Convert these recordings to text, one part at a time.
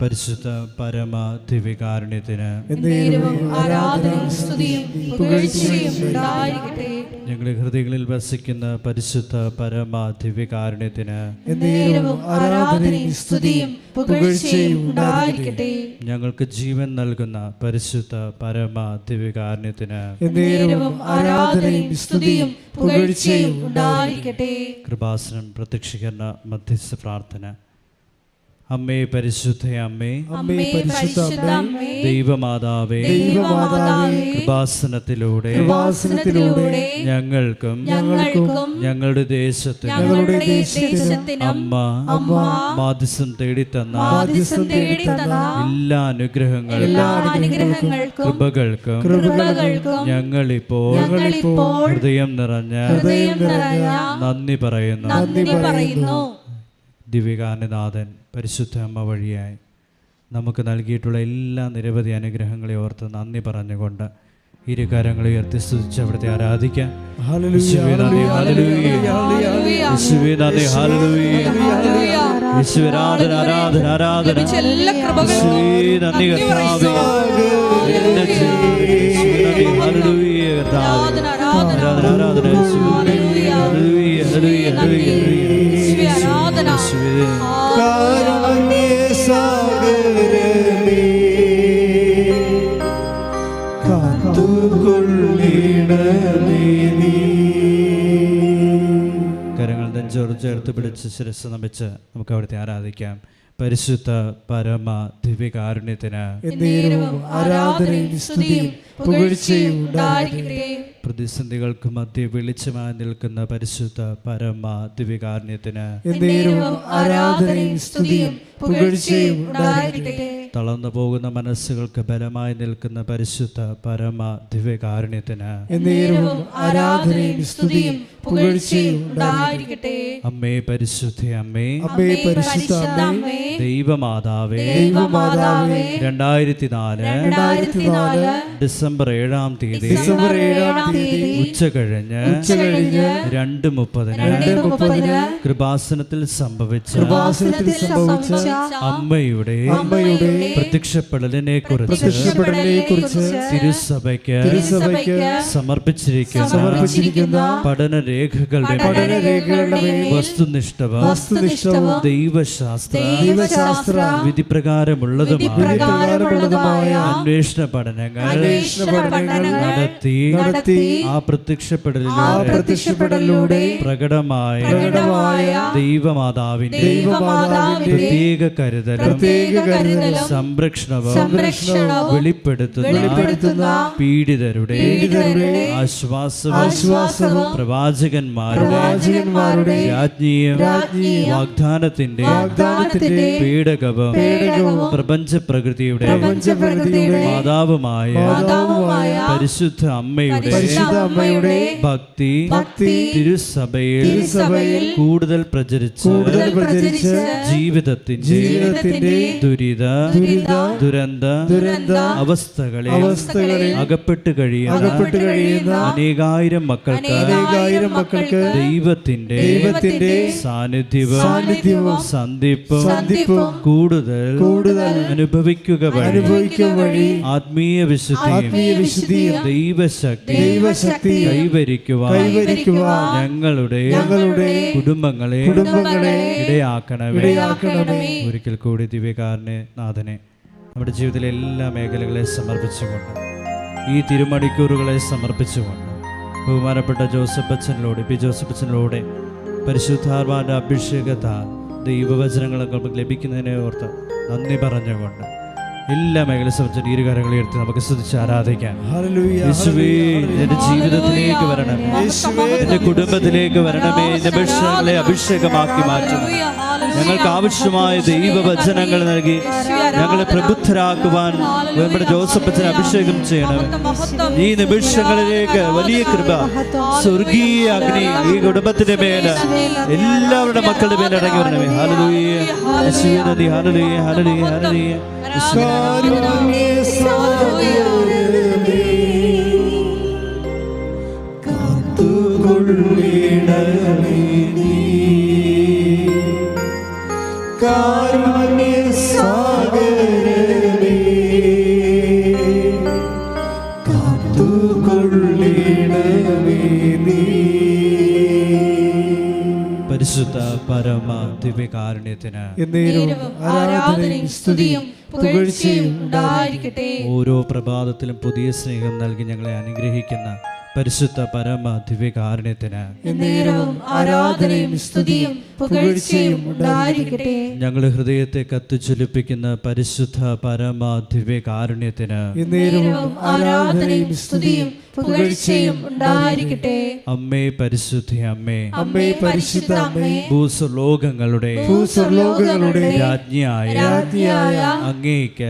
പരിശുദ്ധ പരമ ദിവ്യകാരുണ്യത്തിന് ആരാധനയും സ്തുതിയും പുകഴ്ചയും ഉണ്ടായിരിക്കട്ടെ. ഞങ്ങളുടെ ഹൃദയങ്ങളിൽ വസിക്കുന്ന പരിശുദ്ധ പരമ ദിവ്യകാരുണ്യത്തിന് ആരാധനയും സ്തുതിയും പുകഴ്ചയും ഉണ്ടായിരിക്കട്ടെ. ഞങ്ങൾക്ക് ജീവൻ നൽകുന്ന പരിശുദ്ധ പരമ ദിവ്യകാരുണ്യത്തിന് ആരാധനയും സ്തുതിയും പുകഴ്ചയും ഉണ്ടായിരിക്കട്ടെ. കൃപാസനം പ്രത്യക്ഷീകരണ മധ്യസ്ഥ പ്രാർത്ഥന. അമ്മേ പരിശുദ്ധ അമ്മേ, ദൈവമാതാവേ, കൃപാസനത്തിലൂടെ ഞങ്ങൾക്കും ഞങ്ങളുടെ ദേശത്തിനും അമ്മ മാധ്യസ്ഥം തേടിത്തന്ന എല്ലാ അനുഗ്രഹങ്ങൾക്കും കൃപകൾക്കും ഞങ്ങളിപ്പോൾ ഹൃദയം നിറഞ്ഞ നന്ദി പറയുന്നു. ദിവ്യകാരുണ്യനാഥൻ പരിശുദ്ധ അമ്മ വഴിയായി നമുക്ക് നൽകിയിട്ടുള്ള എല്ലാ നിരവധി അനുഗ്രഹങ്ങളെ ഓർത്ത് നന്ദി പറഞ്ഞുകൊണ്ട് ഇരുകരങ്ങൾ ഉയർത്തി സ്തുതിച്ച് അവിടുത്തെ ആരാധിക്കാം. കരങ്ങൾ നെഞ്ചോട് ചേർത്ത് പിടിച്ച് ശിരസ് നമിച്ച് നമുക്ക് അവിടുത്തെ ആരാധിക്കാം. പരിശുദ്ധ പരമ ദിവ്യകാരുണ്യത്തിന് ആരാധനയും സ്തുതിയും പുകഴ്ചയും ഉണ്ടായിരിക്കട്ടെ. പ്രതിസന്ധികൾക്ക് മധ്യ വെളിച്ചമായി നിൽക്കുന്ന പരിശുദ്ധ പരമ ദിവ്യകാരുണ്യത്തിന് ആരാധനയും സ്തുതിയും പുകഴ്ചയും ഉണ്ടായിരിക്കട്ടെ. തളർന്നു പോകുന്ന മനസ്സുകൾക്ക് ബലമായി നിൽക്കുന്ന പരിശുദ്ധ പരമ ദിവ്യകാരുണ്യത്തിന് ആരാധനയും സ്തുതിയും പുകഴ്ചയും ഉണ്ടായിരിക്കട്ടെ. അമ്മേ പരിശുദ്ധ അമ്മേ, അമ്മേ ദൈവമാതാവേ, 2004 ഡിസംബർ 7-ാം തീയതി ഉച്ചകഴിഞ്ഞ് 2:30 കൃപാസനത്തിൽ സംഭവിച്ച അമ്മയുടെ പ്രത്യക്ഷപ്പെടലിനെ കുറിച്ച് തിരുസഭയ്ക്ക് സമർപ്പിച്ചിരിക്കുന്ന പഠനരേഖകളുടെ വസ്തുനിഷ്ഠവും ദൈവശാസ്ത്ര വിധിപ്രകാരമുള്ളതുമായ അന്വേഷണ പഠനങ്ങൾ നടത്തി ആ പ്രത്യക്ഷപ്പെടലിലൂടെ പ്രകടമായ ദൈവമാതാവിന്റെ പ്രത്യേക കരുതലും സംരക്ഷണവും വെളിപ്പെടുത്തുന്ന പീഡിതരുടെ ആശ്വാസവും പ്രവാചകന്മാരുടെ രാജ്ഞിയും വാഗ്ദാനത്തിന്റെ പേടകവും പ്രപഞ്ച പ്രകൃതിയുടെ മാതാവുമായ പരിശുദ്ധ അമ്മയുടെ ഭക്തി തിരുസഭയിൽ കൂടുതൽ പ്രചരിച്ച് ജീവിതത്തിന്റെ ദുരന്ത അവസ്ഥകളെ അകപ്പെട്ട് കഴിയുന്ന അനേകായിരം മക്കൾക്ക് ദൈവത്തിന്റെ സാന്നിധ്യവും സന്ധിപ്പും കൂടുതൽ അനുഭവിക്കുക വഴി ആത്മീയ വിശുദ്ധിയും ദൈവശക്തി കൈവരിക്കുവാൻ ഞങ്ങളുടെ കുടുംബങ്ങളെ ഇടയാക്കണമേ. ഒരിക്കൽ കൂടി ദിവ്യകാരുണ്യ നാഥനെ നമ്മുടെ ജീവിതത്തിലെ എല്ലാ മേഖലകളെ സമർപ്പിച്ചുകൊണ്ട് ഈ തിരുമണിക്കൂറുകളെ സമർപ്പിച്ചുകൊണ്ട് ബഹുമാനപ്പെട്ട ജോസഫ് അച്ഛനിലൂടെ പരിശുദ്ധാത്മാവിന്റെ അഭിഷേകത്താൽ ദൈവവചനങ്ങൾ നമുക്ക് ലഭിക്കുന്നതിനെ ഓർത്ത് നന്ദി പറഞ്ഞുകൊണ്ട് എല്ലാ മേഖലയെ സംബന്ധിച്ച് ഇരുകരങ്ങളെ എടുത്ത് നമുക്ക് സ്തുതിച്ച് ആരാധിക്കാം. യേശുവേ, എന്റെ ജീവിതത്തിലേക്ക് വരണമേ, എന്റെ കുടുംബത്തിലേക്ക് വരണമേ, നിമിഷങ്ങളെ അഭിഷേകമാക്കി മാറ്റണം. ഞങ്ങൾക്ക് ആവശ്യമായ ദൈവവചനങ്ങൾ നൽകി ഞങ്ങളെ പ്രബുദ്ധരാക്കുവാൻ നമ്മുടെ ജോസഫ് അച്ഛനെ അഭിഷേകം ചെയ്യണം. ഈ നിമിഷങ്ങളിലേക്ക് വലിയ കൃപ, സ്വർഗീയ അഗ്നി ഈ കുടുംബത്തിന്റെ മേലെ എല്ലാവരുടെ മക്കളുടെ മേലെ ഇറങ്ങി വരണമേ. ഹല്ലേലൂയ, യേശുവേ നന്ദി, ഹല്ലേലൂയ, ഹല്ലേലൂയ, ഹല്ലേലൂയ. കാരുണ്യ സാഗര ദിവ്യകാരുണ്യത്തിന് എന്നേരവും ആരാധനയും സ്തുതിയും പുകഴ്ചയും ഉണ്ടായിരിക്കട്ടെ. ഓരോ പ്രഭാതത്തിലും പുതിയ സ്നേഹം നൽകി ഞങ്ങളെ അനുഗ്രഹിക്കുന്ന പരിശുദ്ധ പരമ ദിവ്യകാരുണ്യത്തിന് എന്നേരവും ആരാധനയും സ്തുതിയും പുകഴ്ചയും ഉണ്ടായിരിക്കട്ടെ. ഞങ്ങളുടെ ഹൃദയത്തെ കത്തിച്ചൊലിപ്പിക്കുന്ന പരിശുദ്ധ പരമ ദിവ്യകാരുണ്യത്തിന് എന്നേരവും ആരാധനയും സ്തുതിയും പുകഴ്ചയും ഉണ്ടായിരിക്കട്ടെ. അമ്മേ പരിശുദ്ധ അമ്മേ, അമ്മേ പരിശുദ്ധ അമ്മേ, ഭൂസ്വർലോകങ്ങളുടെ രാജ്ഞിയായ അങ്ങേക്ക്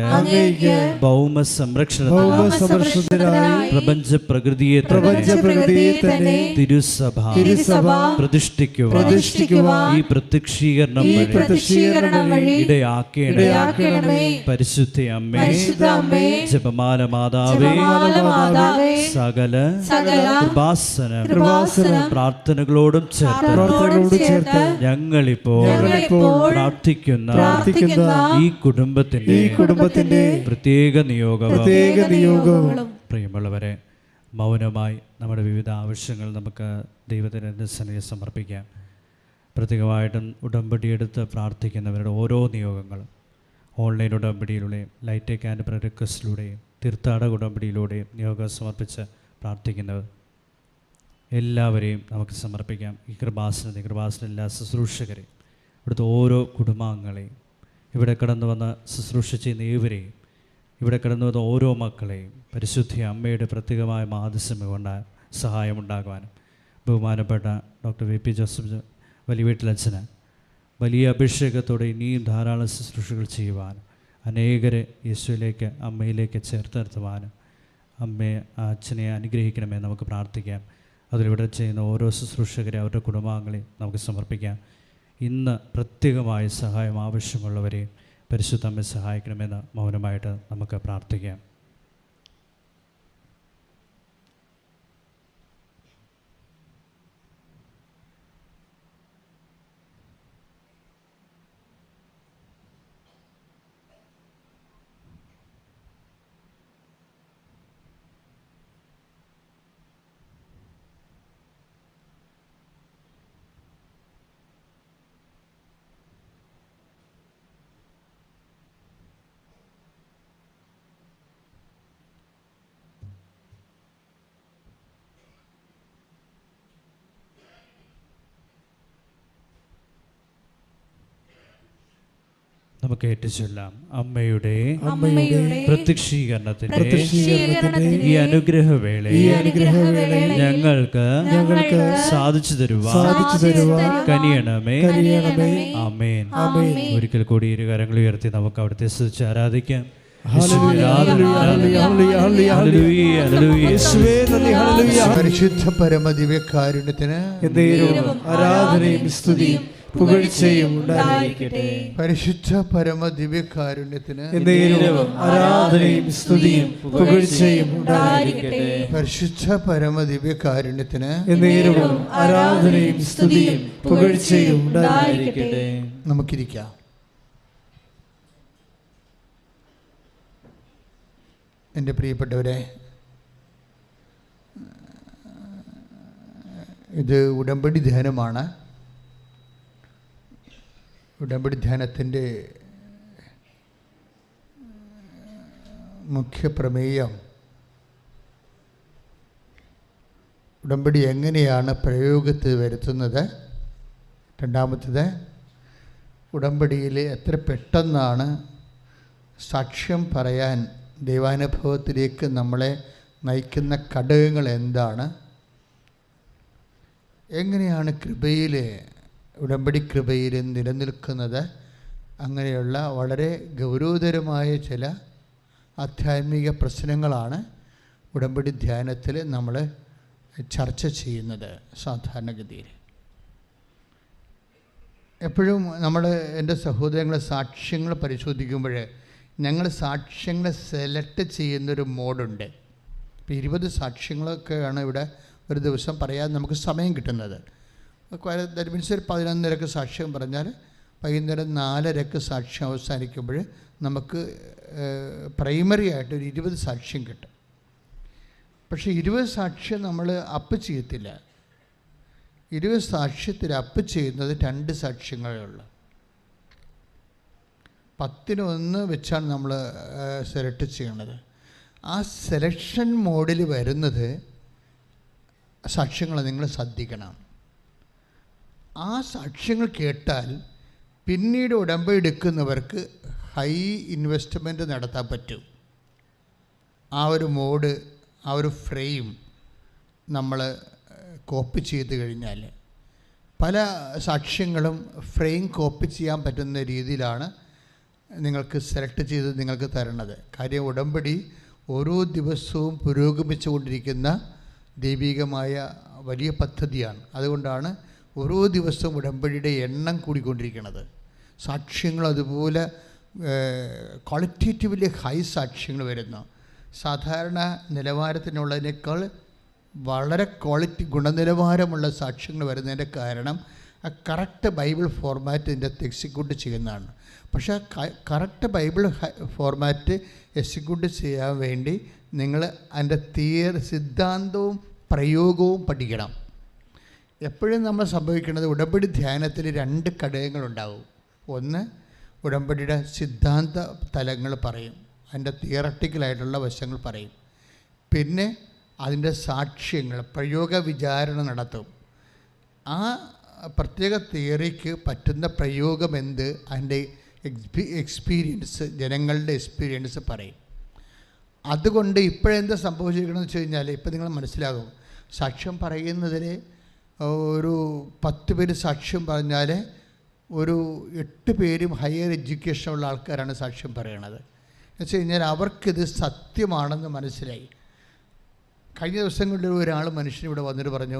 ഭൗമ സംരക്ഷണത്തിനായി പ്രപഞ്ച പ്രകൃതിയെ തന്നെ തിരുസഭ പ്രതിഷ്ഠിക്കുവാൻ ഈ പ്രത്യക്ഷീകരണം വഴി ഇടയാക്കണമേ. പരിശുദ്ധ അമ്മേ, ജപമാല മാതാവേ, സകല കൃപാസന പ്രാർത്ഥനകളോടും ചേർത്ത് ഞങ്ങളിപ്പോൾ പ്രാർത്ഥിക്കുന്ന ഈ കുടുംബത്തിന്റെ പ്രത്യേക നിയോഗവും. പ്രിയമുള്ളവരെ, മൗനമായി നമ്മുടെ വിവിധ ആവശ്യങ്ങൾ നമുക്ക് ദൈവത്തിൻ്റെ സന്നിധിയിൽ സമർപ്പിക്കാം. പ്രത്യേകമായിട്ടും ഉടമ്പടിയെടുത്ത് പ്രാർത്ഥിക്കുന്നവരുടെ ഓരോ നിയോഗങ്ങളും ഓൺലൈൻ ഉടമ്പടിയിലൂടെയും ലൈറ്റ് ആൻഡ് പ്രയർ റിക്വസ്റ്റിലൂടെയും തീർത്ഥാടക ഉടമ്പടിയിലൂടെയും നിയോഗം സമർപ്പിച്ച് പ്രാർത്ഥിക്കുന്നവർ എല്ലാവരെയും നമുക്ക് സമർപ്പിക്കാം. ഈ കൃപാസന എല്ലാ ശുശ്രൂഷകരെയും ഇവിടുത്തെ ഓരോ കുടുംബാംഗങ്ങളെയും ഇവിടെ കടന്നു വന്ന് ശുശ്രൂഷ ചെയ്യുന്ന ഏവരെയും ഇവിടെ കടന്നു വന്ന ഓരോ മക്കളെയും പരിശുദ്ധ അമ്മയുടെ പ്രത്യേകമായ മാധ്യസ്ഥം സഹായമുണ്ടാകുവാനും ബഹുമാനപ്പെട്ട ഡോക്ടർ വി.പി. ജോസഫ് വലിയ വീട്ടിലച്ഛന് വലിയ അഭിഷേകത്തോടെ ഇനിയും ധാരാളം ശുശ്രൂഷകൾ ചെയ്യുവാനും അനേകരെ യേശുവിലേക്ക് അമ്മയിലേക്ക് ചേർത്ത് നിർത്തുവാനും അമ്മയെ അച്ഛനെ അനുഗ്രഹിക്കണമെന്ന് നമുക്ക് പ്രാർത്ഥിക്കാം. അതിലിവിടെ ചെയ്യുന്ന ഓരോ ശുശ്രൂഷകരെ അവരുടെ കുടുംബാംഗങ്ങളെ നമുക്ക് സമർപ്പിക്കാം. ഇന്ന് പ്രത്യേകമായ സഹായം ആവശ്യമുള്ളവരെ പരിശുദ്ധ അമ്മയെ സഹായിക്കണമെന്ന് മൗനമായിട്ട് നമുക്ക് പ്രാർത്ഥിക്കാം. നമുക്ക് ഏറ്റുചൊല്ലാം. അമ്മയുടെ പ്രത്യക്ഷീകരണത്തിന്റെ ഈ അനുഗ്രഹവേളയിൽ ഞങ്ങൾക്ക് സാധിച്ചു തരുവാൻ കനിയണമേ. ആമേൻ. ഒരിക്കൽ കൂടി ഇരു കരങ്ങൾ ഉയർത്തി നമുക്ക് അവിടുത്തെ സ്തുതിച്ച് ആരാധിക്കാം. പരിശുദ്ധ പരമദിവ്യകാരുണ്യത്തിന് ആരാധനയും സ്തുതിയും പുകഴ്ചയും ഉണ്ടായിരിക്കട്ടെ. പരിശുദ്ധ പരമദിവ്യകാരുണ്യത്തിന് ആരാധനയും സ്തുതിയും പുകഴ്ചയും ഉണ്ടായിരിക്കട്ടെ. പരിശുദ്ധ പരമദിവ്യകാരുണ്യത്തിന് ആരാധനയും സ്തുതിയും പുകഴ്ചയും ഉണ്ടായിരിക്കട്ടെ. നമുക്കിരിക്കാം. എൻ്റെ പ്രിയപ്പെട്ടവരെ, ഇത് ഉടമ്പടി ധ്യാനമാണ്. ഉടമ്പടി ധ്യാനത്തിൻ്റെ മുഖ്യ പ്രമേയം ഉടമ്പടി എങ്ങനെയാണ് പ്രയോഗത്തിൽ വരുത്തുന്നത്. രണ്ടാമത്തേത്, ഉടമ്പടിയിൽ എത്ര പെട്ടെന്നാണ് സാക്ഷ്യം പറയാൻ ദൈവാനുഭവത്തിലേക്ക് നമ്മളെ നയിക്കുന്ന ഘടകങ്ങൾ എന്താണ്, എങ്ങനെയാണ് കൃപയിൽ ഉടമ്പടി കൃപയിൽ നിലനിൽക്കുന്നത്. അങ്ങനെയുള്ള വളരെ ഗൗരവതരമായ ചില ആധ്യാത്മിക പ്രശ്നങ്ങളാണ് ഉടമ്പടി ധ്യാനത്തിൽ നമ്മൾ ചർച്ച ചെയ്യുന്നത്. സാധാരണഗതിയിൽ എപ്പോഴും നമ്മൾ എൻ്റെ സഹോദരങ്ങളെ സാക്ഷ്യങ്ങൾ പരിശോധിക്കുമ്പോൾ ഞങ്ങൾ സാക്ഷ്യങ്ങളെ സെലക്ട് ചെയ്യുന്നൊരു മോഡുണ്ട്. ഇപ്പോൾ 20 സാക്ഷ്യങ്ങളൊക്കെയാണ് ഇവിടെ ഒരു ദിവസം പറയാൻ നമുക്ക് സമയം കിട്ടുന്നത്. ദാറ്റ് മീൻസ് ഒരു 11:30 സാക്ഷ്യം പറഞ്ഞാൽ വൈകുന്നേരം 4:30 സാക്ഷ്യം അവസാനിക്കുമ്പോൾ നമുക്ക് പ്രൈമറി ആയിട്ട് ഒരു 20 സാക്ഷ്യം കിട്ടും. പക്ഷേ 20 സാക്ഷ്യം നമ്മൾ അപ്പ് ചെയ്യത്തില്ല. 20 സാക്ഷ്യത്തിൽ അപ്പ് ചെയ്യുന്നത് 2 സാക്ഷ്യങ്ങളേ ഉള്ളൂ. 10-1 വെച്ചാണ് നമ്മൾ സെലക്ട് ചെയ്യണത്. ആ സെലക്ഷൻ മോഡിൽ വരുന്നത് സാക്ഷ്യങ്ങൾ നിങ്ങൾ ശ്രദ്ധിക്കണം. ആ സാക്ഷ്യങ്ങൾ കേട്ടാൽ പിന്നീട് ഉടമ്പടി എടുക്കുന്നവർക്ക് ഹൈ ഇൻവെസ്റ്റ്മെൻറ്റ് നടത്താൻ പറ്റും. ആ ഒരു മോഡ്, ആ ഒരു ഫ്രെയിം നമ്മൾ കോപ്പി ചെയ്ത് കഴിഞ്ഞാൽ പല സാക്ഷ്യങ്ങളും ഫ്രെയിം കോപ്പി ചെയ്യാൻ പറ്റുന്ന രീതിയിലാണ് നിങ്ങൾക്ക് സെലക്ട് ചെയ്ത് നിങ്ങൾക്ക് തരണത്. കാര്യം ഉടമ്പടി ഓരോ ദിവസവും പുരോഗമിച്ചുകൊണ്ടിരിക്കുന്ന ദൈവികമായ വലിയ പദ്ധതിയാണ്. അതുകൊണ്ടാണ് ഓരോ ദിവസവും ഉടമ്പടിയുടെ എണ്ണം കൂടിക്കൊണ്ടിരിക്കുന്നത്. സാക്ഷ്യങ്ങൾ അതുപോലെ ക്വാളിറ്റേറ്റീവ്ലി ഹൈ സാക്ഷ്യങ്ങൾ വരുന്നു. സാധാരണ നിലവാരത്തിനുള്ളതിനേക്കാൾ വളരെ ഗുണനിലവാരമുള്ള സാക്ഷ്യങ്ങൾ വരുന്നതിൻ്റെ കാരണം ആ കറക്റ്റ് ബൈബിൾ ഫോർമാറ്റ് ഇതിൻ്റെ അകത്ത് എക്സിക്യൂട്ട് ചെയ്യുന്നതാണ്. പക്ഷേ കറക്റ്റ് ബൈബിൾ ഫോർമാറ്റ് എക്സിക്യൂട്ട് ചെയ്യാൻ വേണ്ടി നിങ്ങൾ അതിൻ്റെ സിദ്ധാന്തവും പ്രയോഗവും പഠിക്കണം. എപ്പോഴും നമ്മൾ സംഭവിക്കുന്നത് ഉടമ്പടി ധ്യാനത്തിൽ 2 ഘടകങ്ങളുണ്ടാവും. ഒന്ന്, ഉടമ്പടിയുടെ സിദ്ധാന്ത തലങ്ങൾ പറയും, അതിൻ്റെ തിയറട്ടിക്കലായിട്ടുള്ള വശങ്ങൾ പറയും. പിന്നെ അതിൻ്റെ സാക്ഷ്യങ്ങൾ, പ്രയോഗ വിചാരണ നടത്തും. ആ പ്രത്യേക തിയറിക്ക് പറ്റുന്ന പ്രയോഗം എന്ത്, അതിൻ്റെ എക്സ്പീരിയൻസ്, ജനങ്ങളുടെ എക്സ്പീരിയൻസ് പറയും. അതുകൊണ്ട് ഇപ്പോഴെന്താ സംഭവിച്ചിരിക്കണമെന്ന് വെച്ച് കഴിഞ്ഞാൽ, ഇപ്പം നിങ്ങൾ മനസ്സിലാകും, സാക്ഷ്യം പറയുന്നതിൽ ഒരു 10 പേര് സാക്ഷ്യം പറഞ്ഞാൽ ഒരു 8 പേരും ഹയർ എഡ്യൂക്കേഷനുള്ള ആൾക്കാരാണ് സാക്ഷ്യം പറയണത്. എന്ന് വെച്ച് കഴിഞ്ഞാൽ അവർക്കിത് സത്യമാണെന്ന് മനസ്സിലായി. കഴിഞ്ഞ ദിവസങ്ങളിൽ ഒരാൾ മനുഷ്യനിവിടെ വന്നിട്ട് പറഞ്ഞു,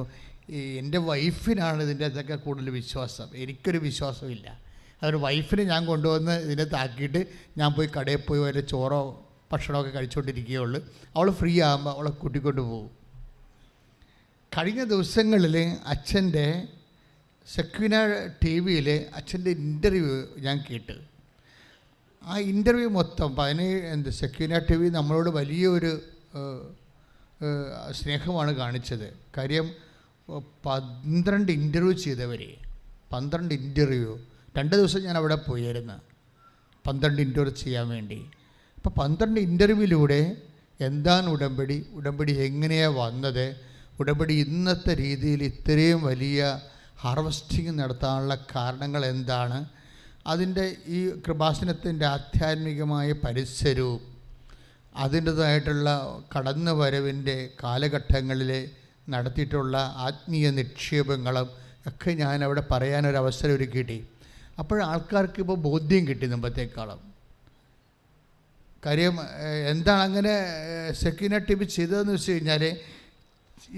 എൻ്റെ വൈഫിനാണ് ഇതിൻ്റെ അകത്തൊക്കെ കൂടുതൽ വിശ്വാസം, എനിക്കൊരു വിശ്വാസമില്ല. അതൊരു വൈഫിനെ ഞാൻ കൊണ്ടുവന്ന് ഇതിനകത്ത് ആക്കിയിട്ട് ഞാൻ പോയി കടയിൽ പോയി വല്ല ചോറോ ഭക്ഷണമൊക്കെ കഴിച്ചുകൊണ്ടിരിക്കുകയുള്ളൂ, അവൾ ഫ്രീ ആകുമ്പോൾ അവളെ കൂട്ടിക്കൊണ്ട് പോകും. കഴിഞ്ഞ ദിവസങ്ങളിൽ അച്ഛൻ്റെ സെക്വിന TV-യിൽ അച്ഛൻ്റെ ഇൻ്റർവ്യൂ ഞാൻ കേട്ട്. ആ ഇൻ്റർവ്യൂ മൊത്തം സെക്വിന TV നമ്മളോട് വലിയൊരു സ്നേഹമാണ് കാണിച്ചത്. കാര്യം 12 ഇൻ്റർവ്യൂ ചെയ്തവർ, 12 ഇൻ്റർവ്യൂ. 2 ദിവസം ഞാൻ അവിടെ പോയിരുന്നു 12 ഇൻ്റർവ്യൂ ചെയ്യാൻ വേണ്ടി. അപ്പോൾ 12 ഇൻ്റർവ്യൂവിലൂടെ എന്താണ് ഉടമ്പടി, ഉടമ്പടി എങ്ങനെയാണ് വന്നത്, ഉടമ്പടി ഇന്നത്തെ രീതിയിൽ ഇത്രയും വലിയ ഹാർവസ്റ്റിംഗ് നടത്താനുള്ള കാരണങ്ങൾ എന്താണ്, അതിൻ്റെ ഈ കൃപാസനത്തിൻ്റെ ആധ്യാത്മികമായ പരിസരവും അതിൻ്റേതായിട്ടുള്ള കടന്നുവരവിൻ്റെ കാലഘട്ടങ്ങളിൽ നടത്തിയിട്ടുള്ള ആത്മീയ നിക്ഷേപങ്ങളും ഒക്കെ ഞാൻ അവിടെ പറയാനൊരവസരം ഒരുക്കിയിട്ട്, അപ്പോഴാൾക്കാർക്ക് ഇപ്പോൾ ബോധ്യം കിട്ടി മുമ്പത്തേക്കാളും. കാര്യം എന്താണ് അങ്ങനെ സെക്വിന TV ചെയ്തതെന്ന് വെച്ച് കഴിഞ്ഞാൽ,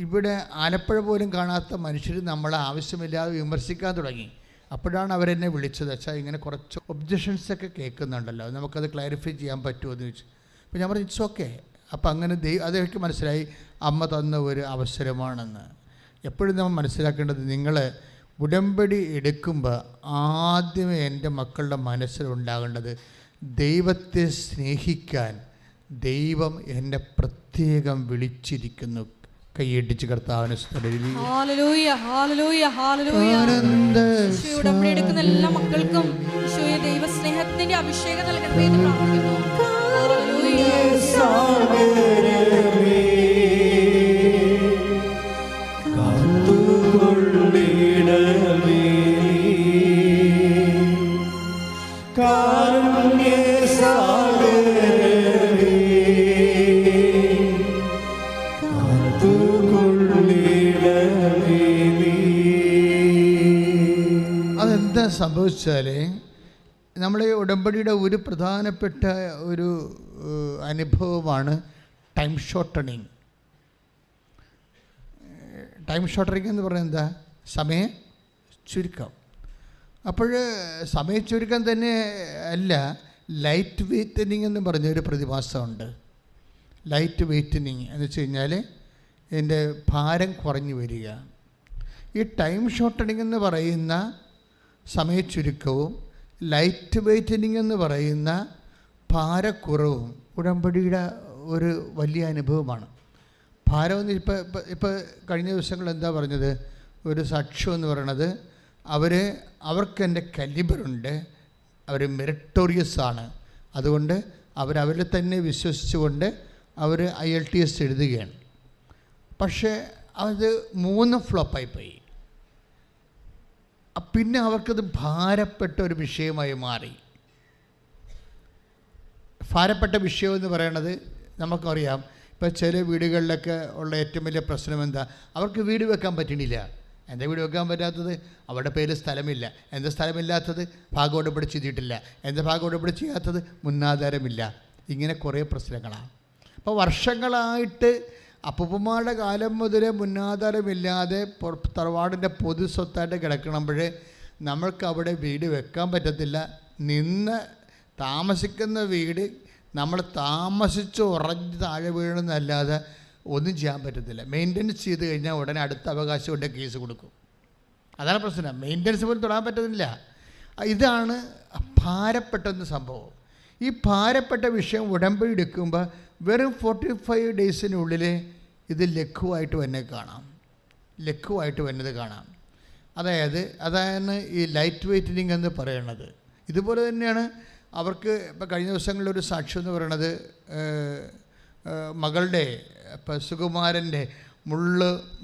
ഇവിടെ ആലപ്പുഴ പോലും കാണാത്ത മനുഷ്യർ നമ്മളെ ആവശ്യമില്ലാതെ വിമർശിക്കാൻ തുടങ്ങി. അപ്പോഴാണ് അവരെന്നെ വിളിച്ചത്, അച്ഛാ ഇങ്ങനെ കുറച്ച് ഒബ്ജക്ഷൻസൊക്കെ കേൾക്കുന്നുണ്ടല്ലോ, നമുക്കത് ക്ലാരിഫൈ ചെയ്യാൻ പറ്റുമോ എന്ന് ചോദിച്ചു. അപ്പോൾ ഞാൻ പറഞ്ഞു ഇറ്റ്സ് ഓക്കെ. അപ്പോൾ അങ്ങനെ അതെനിക്ക് മനസ്സിലായി അമ്മ തന്ന ഒരു അവസരമാണെന്ന്. എപ്പോഴും നമ്മൾ മനസ്സിലാക്കേണ്ടത്, നിങ്ങൾ ഉടമ്പടി എടുക്കുമ്പോൾ ആദ്യമേ എൻ്റെ മക്കളുടെ മനസ്സിലുണ്ടാകേണ്ടത്, ദൈവത്തെ സ്നേഹിക്കാൻ ദൈവം എന്നെ പ്രത്യേകം വിളിച്ചിരിക്കുന്നു. കൈയടിച്ച് കർത്താവിനെ എടുക്കുന്ന എല്ലാ മക്കൾക്കും ഈശോയെ ദൈവസ്നേഹത്തിന്റെ അഭിഷേകം നൽകണമേ എന്ന് പ്രാർത്ഥിക്കുന്നു. അതെന്താ സംഭവിച്ചാൽ, നമ്മൾ ഈ ഉടമ്പടിയുടെ ഒരു പ്രധാനപ്പെട്ട ഒരു അനുഭവമാണ് ടൈം ഷോർട്ടണിങ്. ടൈം ഷോർട്ടണിങ് എന്ന് പറയുന്നത് എന്താ? സമയ ചുരുക്കം. അപ്പോൾ സമയ ചുരുക്കം തന്നെ അല്ല, ലൈറ്റ് വെയ്റ്റനിങ് എന്ന് പറഞ്ഞൊരു പ്രതിഭാസമുണ്ട്. ലൈറ്റ് വെയ്റ്റനിങ് എന്ന് വെച്ച് കഴിഞ്ഞാൽ ഇതിൻ്റെ ഭാരം കുറഞ്ഞു വരിക. ഈ ടൈം ഷോർട്ടണിങ് എന്ന് പറയുന്ന സമയച്ചുരുക്കവും ലൈറ്റ് വെയ്റ്റനിങ് എന്ന് പറയുന്ന ഭാരക്കുറവും ഉടമ്പടിയുടെ ഒരു വലിയ അനുഭവമാണ്. ഭാരമെന്ന് ഇപ്പോൾ കഴിഞ്ഞ ദിവസങ്ങൾ എന്താ പറഞ്ഞത്, ഒരു സാക്ഷ്യം എന്ന് പറയണത്, അവർക്ക് എൻ്റെ കലിബറുണ്ട്, അവർ മെറിറ്റോറിയസ് ആണ്. അതുകൊണ്ട് അവരവരിൽ തന്നെ വിശ്വസിച്ചുകൊണ്ട് അവർ IELTS എഴുതുകയാണ്. പക്ഷേ അത് 3 ഫ്ലോപ്പായിപ്പോയി. പിന്നെ അവർക്കത് ഭാരപ്പെട്ട ഒരു വിഷയമായി മാറി. ഭാരപ്പെട്ട വിഷയം എന്ന് പറയണത് നമുക്കറിയാം. ഇപ്പോൾ ചില വീടുകളിലൊക്കെ ഉള്ള ഏറ്റവും വലിയ പ്രശ്നം എന്താ? അവർക്ക് വീട് വെക്കാൻ പറ്റണില്ല. എന്താ വീട് വെക്കാൻ പറ്റാത്തത്? അവരുടെ പേരിൽ സ്ഥലമില്ല. എന്താ സ്ഥലമില്ലാത്തത്? ഭാഗോടമ്പടി ചെയ്തിട്ടില്ല. എന്താ ഭാഗോടമ്പടി ചെയ്യാത്തത്? മുന്നാധാരമില്ല. ഇങ്ങനെ കുറേ പ്രശ്നങ്ങളാണ്. അപ്പോൾ വർഷങ്ങളായിട്ട് അപ്പൂപ്പന്മാരുടെ കാലം മുതൽ മുന്നാധാരമില്ലാതെ തറവാടിൻ്റെ പൊതു സ്വത്തായിട്ട് കിടക്കണമ്പോൾ നമ്മൾക്ക് അവിടെ വീട് വെക്കാൻ പറ്റത്തില്ല. നിന്ന് താമസിക്കുന്ന വീട് നമ്മൾ താമസിച്ച് ഉറഞ്ഞ് താഴെ വീഴുന്നതല്ലാതെ ഒന്നും ചെയ്യാൻ പറ്റത്തില്ല. മെയിൻ്റനൻസ് ചെയ്ത് കഴിഞ്ഞാൽ ഉടനെ അടുത്ത അവകാശം കൊണ്ട് കേസ് കൊടുക്കും. അതാണ് പ്രശ്നം. മെയിൻ്റനൻസ് പോലും തൊടാൻ പറ്റുന്നില്ല. ഇതാണ് ഭാരപ്പെട്ടെന്ന സംഭവം. ഈ ഭാരപ്പെട്ട വിഷയം ഉടമ്പടി എടുക്കുമ്പോൾ വെറും 45 ഡേയ്സിനുള്ളിൽ ഇത് ലഘുവായിട്ട് തന്നെ കാണാം. ലഘുവായിട്ട് വന്നത് കാണാം. അതാണ് ഈ ലൈറ്റ് വെയ്റ്റനിങ് എന്ന് പറയുന്നത്. ഇതുപോലെ തന്നെയാണ് അവർക്ക് ഇപ്പോൾ കഴിഞ്ഞ ദിവസങ്ങളിലൊരു സാക്ഷ്യം എന്ന് പറയുന്നത് മകളുടെ ഇപ്പം സുകുമാരൻ്റെ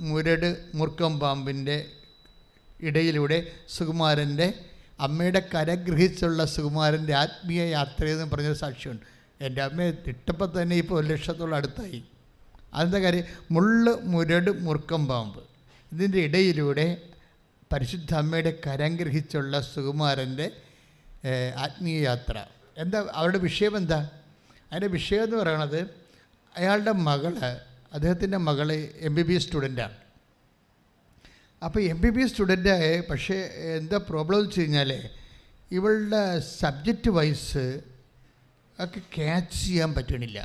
മുരട് മൂർക്കം പാമ്പിൻ്റെ ഇടയിലൂടെ സുകുമാരൻ്റെ അമ്മയുടെ കരഗ്രഹിച്ചുള്ള സുകുമാരൻ്റെ ആത്മീയ യാത്രയെന്ന് പറഞ്ഞൊരു സാക്ഷ്യമുണ്ട്. എൻ്റെ അമ്മയെ ഇട്ടപ്പോൾ തന്നെ ഇപ്പോൾ 1 ലക്ഷത്തോളം അടുത്തായി. അതെന്താ കാര്യം? മുരട് മൂർക്കം പാമ്പ് ഇതിൻ്റെ ഇടയിലൂടെ പരിശുദ്ധ അമ്മയുടെ കരം ഗ്രഹിച്ചുള്ള സുകുമാരൻ്റെ ആത്മീയ യാത്ര. എന്താ അവരുടെ വിഷയം? എന്താ അതിൻ്റെ വിഷയം എന്ന് പറയണത്, അയാളുടെ അദ്ദേഹത്തിൻ്റെ മകള് MBBS സ്റ്റുഡൻ്റാണ്. അപ്പോൾ MBBS സ്റ്റുഡൻ്റായ പക്ഷേ എന്താ പ്രോബ്ലം എന്ന് വെച്ച് കഴിഞ്ഞാൽ ഇവളുടെ സബ്ജക്റ്റ് വൈസ് ഒക്കെ ക്യാച്ച് ചെയ്യാൻ പറ്റണില്ല.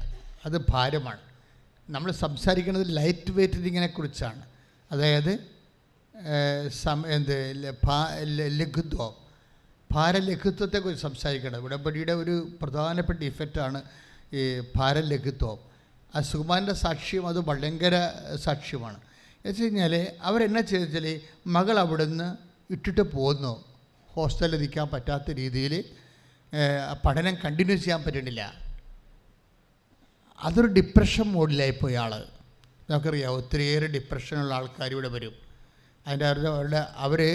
അത് ഭാരമാണ്. നമ്മൾ സംസാരിക്കുന്നത് ലൈറ്റ് വെയ്റ്റിങ്ങിനെ കുറിച്ചാണ്. അതായത് ലഘുത്വം, ഭാരലഘുത്വത്തെക്കുറിച്ച് സംസാരിക്കണം. ഉടമ്പടിയുടെ ഒരു പ്രധാനപ്പെട്ട ഇഫക്റ്റാണ് ഈ ഭാരലഘുത്വം. ആ സുകുമാരൻ്റെ സാക്ഷ്യം അത് ഭയങ്കര സാക്ഷ്യമാണ്. എന്ന് വെച്ച് കഴിഞ്ഞാൽ അവരെന്നാ ചെയ്തെന്ന് വെച്ചാൽ മകൾ അവിടുന്ന് ഇട്ടിട്ട് പോന്നു. ഹോസ്റ്റലിൽ നിൽക്കാൻ പറ്റാത്ത രീതിയിൽ പഠനം കണ്ടിന്യൂ ചെയ്യാൻ പറ്റണില്ല. അതൊരു ഡിപ്രഷൻ മോഡിലായിപ്പോയി ആൾ. നമുക്കറിയാം ഒത്തിരിയേറെ ഡിപ്രഷനുള്ള ആൾക്കാർ ഇവിടെ വരും. അതിൻ്റെ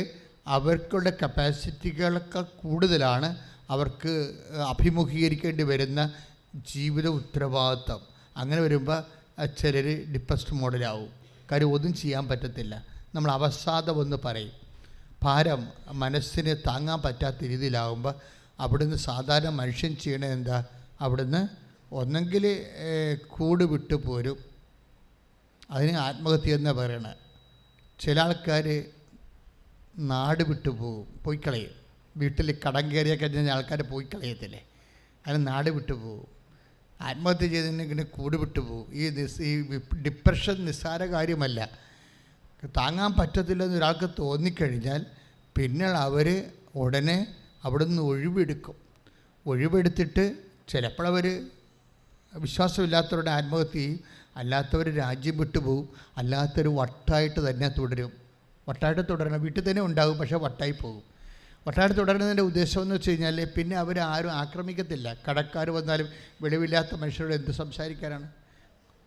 അവർക്കുള്ള കപ്പാസിറ്റികളൊക്കെ കൂടുതലാണ് അവർക്ക് അഭിമുഖീകരിക്കേണ്ടി വരുന്ന ജീവിത ഉത്തരവാദിത്വം. അങ്ങനെ വരുമ്പോൾ ചിലർ ഡിപ്രസ്ഡ് മോഡലാവും. കാര്യം ഒന്നും ചെയ്യാൻ പറ്റത്തില്ല. നമ്മൾ അവസാദമെന്ന് പറയും. ഭാരം മനസ്സിന് താങ്ങാൻ പറ്റാത്ത രീതിയിലാകുമ്പോൾ അവിടുന്ന് സാധാരണ മനുഷ്യൻ ചെയ്യണത് എന്താ? അവിടുന്ന് ഒന്നെങ്കിൽ കൂട് വിട്ടു പോരും. അതിന് ആത്മഹത്യ എന്നാണ് പറയണത്. ചില ആൾക്കാർ നാട് വിട്ടു പോകും, പോയി കളയും. വീട്ടിൽ കടം കയറിയൊക്കെ കഴിഞ്ഞാൽ ആൾക്കാർ പോയി കളയത്തില്ലേ, അതിന് നാട് വിട്ടു പോകും. ആത്മഹത്യ ചെയ്തതിനെ കൂട് വിട്ടു പോകും. ഈ ഡിപ്രഷൻ നിസ്സാര കാര്യമല്ല. താങ്ങാൻ പറ്റത്തില്ലെന്ന് ഒരാൾക്ക് തോന്നിക്കഴിഞ്ഞാൽ പിന്നെ അവർ ഉടനെ അവിടെ നിന്ന് ഒഴിവെടുത്തിട്ട് ചിലപ്പോഴവർ വിശ്വാസമില്ലാത്തവരുടെ ആത്മഹത്യ ചെയ്യും. അല്ലാത്തവർ രാജ്യം വിട്ടുപോകും. അല്ലാത്തൊരു വട്ടായിട്ട് തന്നെ തുടരും. വട്ടായിട്ട് തുടരണം. വീട്ടിൽ തന്നെ ഉണ്ടാകും, പക്ഷേ വട്ടായി പോകും. വട്ടായിട്ട് തുടരുന്നതിൻ്റെ ഉദ്ദേശം എന്ന് വെച്ച് കഴിഞ്ഞാൽ പിന്നെ അവർ ആരും ആക്രമിക്കത്തില്ല. കടക്കാർ വന്നാലും വെളിവില്ലാത്ത മനുഷ്യരോട് എന്ത് സംസാരിക്കാനാണ്?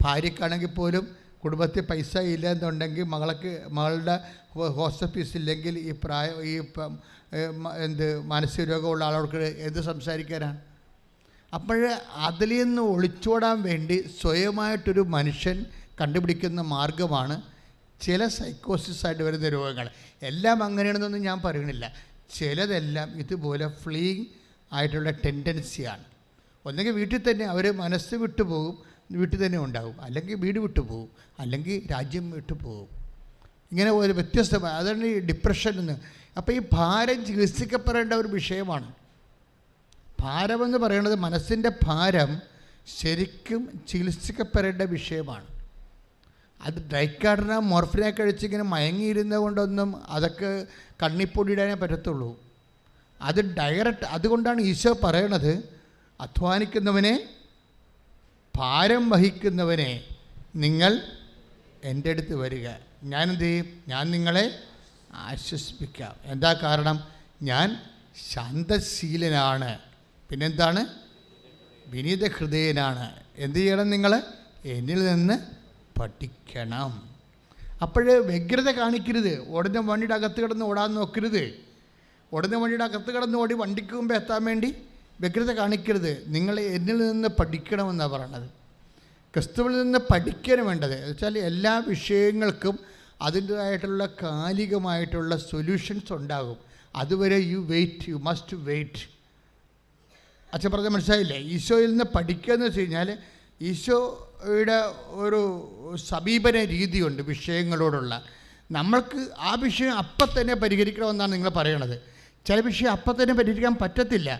ഭാര്യയ്ക്കാണെങ്കിൽ പോലും കുടുംബത്തിൽ പൈസ ഇല്ല എന്നുണ്ടെങ്കിൽ മകളുടെ ഹോസ്റ്റൽ ഫീസ് ഇല്ലെങ്കിൽ മാനസിക രോഗമുള്ള ആളോട് എന്ത് സംസാരിക്കാനാണ്? അപ്പോൾ അതിൽ നിന്ന് ഒളിച്ചോടാൻ വേണ്ടി സ്വയമായിട്ടൊരു മനുഷ്യൻ കണ്ടുപിടിക്കുന്ന മാർഗമാണ് ചില സൈക്കോസിസായിട്ട് വരുന്ന രോഗങ്ങൾ. എല്ലാം അങ്ങനെയാണെന്നൊന്നും ഞാൻ പറയണില്ല. ചിലതെല്ലാം ഇതുപോലെ ഫ്ലീയിങ് ആയിട്ടുള്ള ടെൻഡൻസിയാണ്. ഒന്നെങ്കിൽ വീട്ടിൽ തന്നെ അവർ മനസ്സ് വിട്ടുപോകും, വീട്ടിൽ തന്നെ ഉണ്ടാകും. അല്ലെങ്കിൽ വീട് വിട്ടുപോകും, അല്ലെങ്കിൽ രാജ്യം വിട്ടുപോകും. ഇങ്ങനെ ഒരു വ്യത്യസ്തമായ, അതാണ് ഈ ഡിപ്രഷൻ എന്ന്. അപ്പോൾ ഈ ഭാരം ചികിത്സിക്കപ്പെടേണ്ട ഒരു വിഷയമാണ്. ഭാരമെന്ന് പറയുന്നത്, മനസ്സിൻ്റെ ഭാരം ശരിക്കും ചികിത്സിക്കപ്പെടേണ്ട വിഷയമാണ്. അത് ഡൈക്കാർഡിന മോർഫിനെ കഴിച്ചിങ്ങനെ മയങ്ങിയിരുന്നത് കൊണ്ടൊന്നും അതൊക്കെ കണ്ണിപ്പൊടിയിടാനേ പറ്റത്തുള്ളൂ. അത് ഡയറക്റ്റ്. അതുകൊണ്ടാണ് ഈശോ പറയണത്, അധ്വാനിക്കുന്നവനെ, ഭാരം വഹിക്കുന്നവനെ, നിങ്ങൾ എൻ്റെ അടുത്ത് വരിക, ഞാൻ എന്ത് ചെയ്യും? ഞാൻ നിങ്ങളെ ആശ്വസിപ്പിക്കാം. എന്താ കാരണം? ഞാൻ ശാന്തശീലനാണ്, പിന്നെന്താണ്, വിനീത ഹൃദയനാണ്. എന്ത് ചെയ്യണം നിങ്ങൾ? എന്നിൽ നിന്ന് പഠിക്കണം. അപ്പോൾ വ്യഗ്രത കാണിക്കരുത്. ഉടനെ വണ്ടിയുടെ അകത്ത് കിടന്ന് ഓടാൻ നോക്കരുത്. ഉടനെ വണ്ടിയുടെ അകത്ത് കിടന്ന് ഓടി വണ്ടിക്ക് മുമ്പ് എത്താൻ വേണ്ടി വ്യഗ്രത കാണിക്കരുത്. നിങ്ങൾ എന്നിൽ നിന്ന് പഠിക്കണമെന്നാണ് പറയണത്. ക്രിസ്തുവിൽ നിന്ന് പഠിക്കാൻ വേണ്ടത് വെച്ചാൽ എല്ലാ വിഷയങ്ങൾക്കും അതിൻ്റേതായിട്ടുള്ള കാലികമായിട്ടുള്ള സൊല്യൂഷൻസ് ഉണ്ടാകും. അതുവരെ യു മസ്റ്റ് വെയിറ്റ്. അച്ഛൻ പറഞ്ഞാൽ മനസ്സിലായില്ലേ? ഈശോയിൽ നിന്ന് പഠിക്കുക എന്ന് വെച്ച് കഴിഞ്ഞാൽ ഈശോയുടെ ഒരു സമീപന രീതിയുണ്ട് വിഷയങ്ങളോടുള്ള. നമ്മൾക്ക് ആ വിഷയം അപ്പം തന്നെ പരിഹരിക്കണമെന്നാണ് നിങ്ങൾ പറയണത്. ചില വിഷയം അപ്പം തന്നെ പരിഹരിക്കാൻ പറ്റത്തില്ല.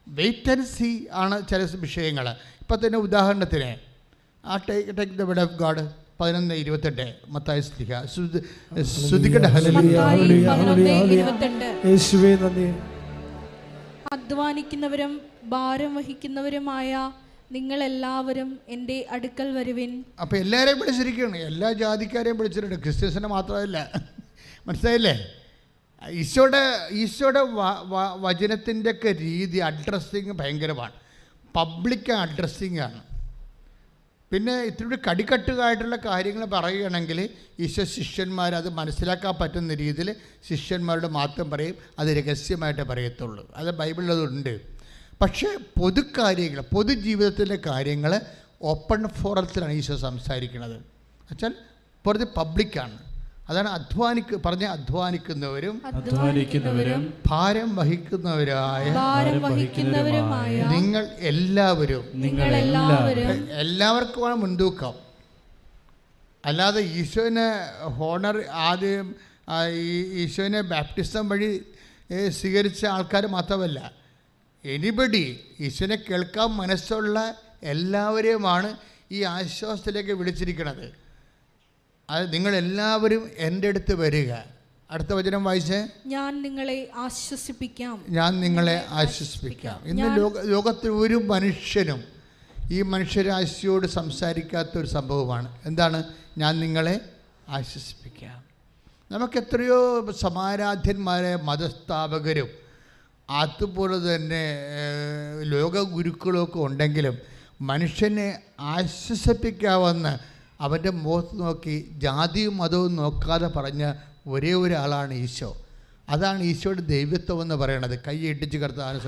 വെയിറ്റ് ആൻഡ് സീ ആണ് ചില വിഷയങ്ങൾ. ഇപ്പം തന്നെ ഉദാഹരണത്തിന് take the word of God 11:28 മത്തായി സ്ലിഹ ശ്രുതിക്കട്ടെ. യേശുവേ നന്ദി. അധ്വാനിക്കുന്നവരും ഭാരം വഹിക്കുന്നവരുമായ നിങ്ങളെല്ലാവരും എൻ്റെ അടുക്കൽ വരുവിൻ. അപ്പോൾ എല്ലാവരെയും വിളിച്ചിരിക്കുകയാണ്, എല്ലാ ജാതിക്കാരെയും വിളിച്ചിട്ടുണ്ട്, ക്രിസ്ത്യൻസിനെ മാത്രമല്ല. മനസ്സിലായില്ലേ? ഈശോയുടെ വചനത്തിൻ്റെ ഒക്കെ രീതി അഡ്രസ്സിങ് ഭയങ്കരമാണ്. പബ്ലിക് അഡ്രസ്സിങ് ആണ്. പിന്നെ ഇത്തിരി കടിക്കട്ടുകായിട്ടുള്ള കാര്യങ്ങൾ പറയുകയാണെങ്കിൽ ഈശോ ശിഷ്യന്മാർ അത് മനസ്സിലാക്കാൻ പറ്റുന്ന രീതിയിൽ ശിഷ്യന്മാരോട് മാത്രം പറയും. അത് രഹസ്യമായിട്ടേ പറയത്തുള്ളൂ. അത് ബൈബിളിൽ അതുണ്ട്. പക്ഷേ പൊതുകാര്യങ്ങൾ, പൊതുജീവിതത്തിലെ കാര്യങ്ങൾ ഓപ്പൺ ഫോറത്തിലാണ് ഈശോ സംസാരിക്കുന്നത്. വെച്ചാൽ പുറത്ത് പബ്ലിക്കാണ്. അതാണ് അധ്വാനിക്കുന്നവരും ഭാരം വഹിക്കുന്നവരായ നിങ്ങൾ എല്ലാവരും. എല്ലാവർക്കുമാണ് മുൻതൂക്കം. അല്ലാതെ ഈശോനെ ഹോണർ ആദ്യം ഈശോനെ ബാപ്റ്റിസം വഴി സ്വീകരിച്ച ആൾക്കാർ മാത്രമല്ല, എനിബഡി ഈശോനെ കേൾക്കാൻ മനസ്സുള്ള എല്ലാവരെയുമാണ് ഈ ആശ്വാസത്തിലേക്ക് വിളിച്ചിരിക്കുന്നത്. അത് നിങ്ങളെല്ലാവരും എൻ്റെ അടുത്ത് വരിക. അടുത്ത വചനം വായിച്ചേ. ഞാൻ നിങ്ങളെ ആശ്വസിപ്പിക്കാം. ഇന്ന് ലോകത്തിൽ ഒരു മനുഷ്യനും ഈ മനുഷ്യരാശിയോട് സംസാരിക്കാത്തൊരു സംഭവമാണ്. എന്താണ്? ഞാൻ നിങ്ങളെ ആശ്വസിപ്പിക്കാം. നമുക്കെത്രയോ സമാരാധ്യന്മാരെ മതസ്ഥാപകരും അതുപോലെ തന്നെ ലോകഗുരുക്കളൊക്കെ ഉണ്ടെങ്കിലും മനുഷ്യനെ ആശ്വസിപ്പിക്കാമെന്ന് അവൻ്റെ മുഖത്ത് നോക്കി ജാതിയും മതവും നോക്കാതെ പറഞ്ഞ ഒരേ ഒരാളാണ് ഈശോ. അതാണ് ഈശോയുടെ ദൈവത്വം എന്ന് പറയണത്. കൈ ഇട്ടിച്ച് കർത്താവിനെ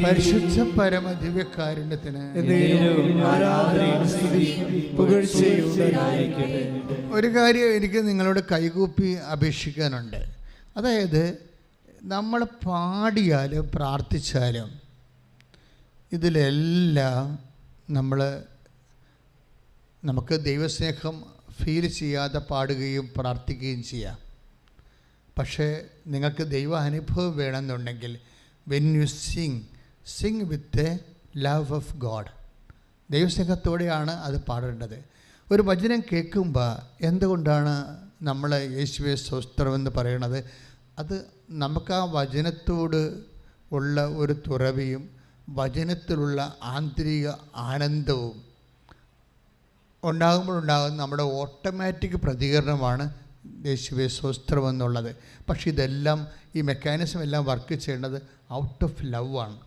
പരിശുദ്ധ പരമദിവ്യകാരുണ്യത്തിന് ഒരു കാര്യം എനിക്ക് നിങ്ങളോട് കൈകൂപ്പി അപേക്ഷിക്കാനുണ്ട്. അതായത് നമ്മൾ പാടിയാലും പ്രാർത്ഥിച്ചാലും ഇതിലെല്ലാം നമുക്ക് ദൈവസ്നേഹം ഫീൽ ചെയ്യാതെ പാടുകയും പ്രാർത്ഥിക്കുകയും ചെയ്യാം. പക്ഷേ നിങ്ങൾക്ക് ദൈവ അനുഭവം വേണമെന്നുണ്ടെങ്കിൽ when you sing with love of God, ദൈവസ്നേഹത്തോടെയാണ് അത് പാടേണ്ടത്. ഒരു വചനം കേൾക്കുമ്പോൾ എന്തുകൊണ്ടാണ് നമ്മൾ യേശുവേ സ്തോത്രമെന്ന് പറയണത്? അത് നമുക്ക് ആ വചനത്തോട് ഉള്ള ഒരു തുറവിയും വചനത്തിലുള്ള ആന്തരിക ആനന്ദവും ഉണ്ടാകുമ്പോഴുണ്ടാകുന്ന നമ്മുടെ ഓട്ടോമാറ്റിക് പ്രതികരണമാണ് യേശുവേ സ്തോത്രം എന്നുള്ളത്. പക്ഷെ ഇതെല്ലാം ഈ മെക്കാനിസം എല്ലാം വർക്ക് ചെയ്യേണ്ടത് ഔട്ട് ഓഫ് ലവ് ആണ്.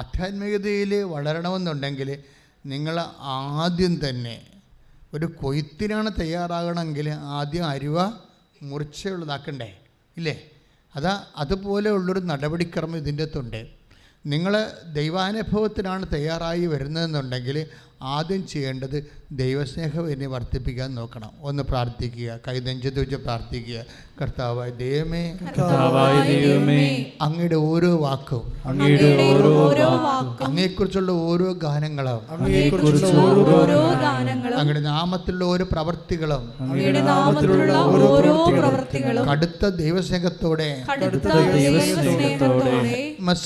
ആധ്യാത്മികതയിൽ വളരണമെന്നുണ്ടെങ്കിൽ നിങ്ങൾ ആദ്യം തന്നെ ഒരു കൊയ്ത്തിനാണ് തയ്യാറാകണമെങ്കിൽ ആദ്യം അരുവ മുറിച്ചുള്ളതാക്കണ്ടേ, ഇല്ലേ? അതുപോലെയുള്ളൊരു നടപടിക്രമം ഇതിൻ്റെ അകത്തുണ്ട്. നിങ്ങൾ ദൈവാനുഭവത്തിനാണ് തയ്യാറായി വരുന്നതെന്നുണ്ടെങ്കിൽ ആദ്യം ചെയ്യേണ്ടത് ദൈവസ്നേഹം എന്നെ വർദ്ധിപ്പിക്കാൻ നോക്കണം. ഒന്ന് പ്രാർത്ഥിക്കുക, കൈനെഞ്ചത്ത് വെച്ച് പ്രാർത്ഥിക്കുക. കർത്താവായ ദൈവമേ, അങ്ങയുടെ ഓരോ വാക്കും, അങ്ങയെക്കുറിച്ചുള്ള ഓരോ ഗാനങ്ങളും, അങ്ങയുടെ നാമത്തിലുള്ള ഓരോ പ്രവൃത്തികളും കടുത്ത ദൈവസ്നേഹത്തോടെ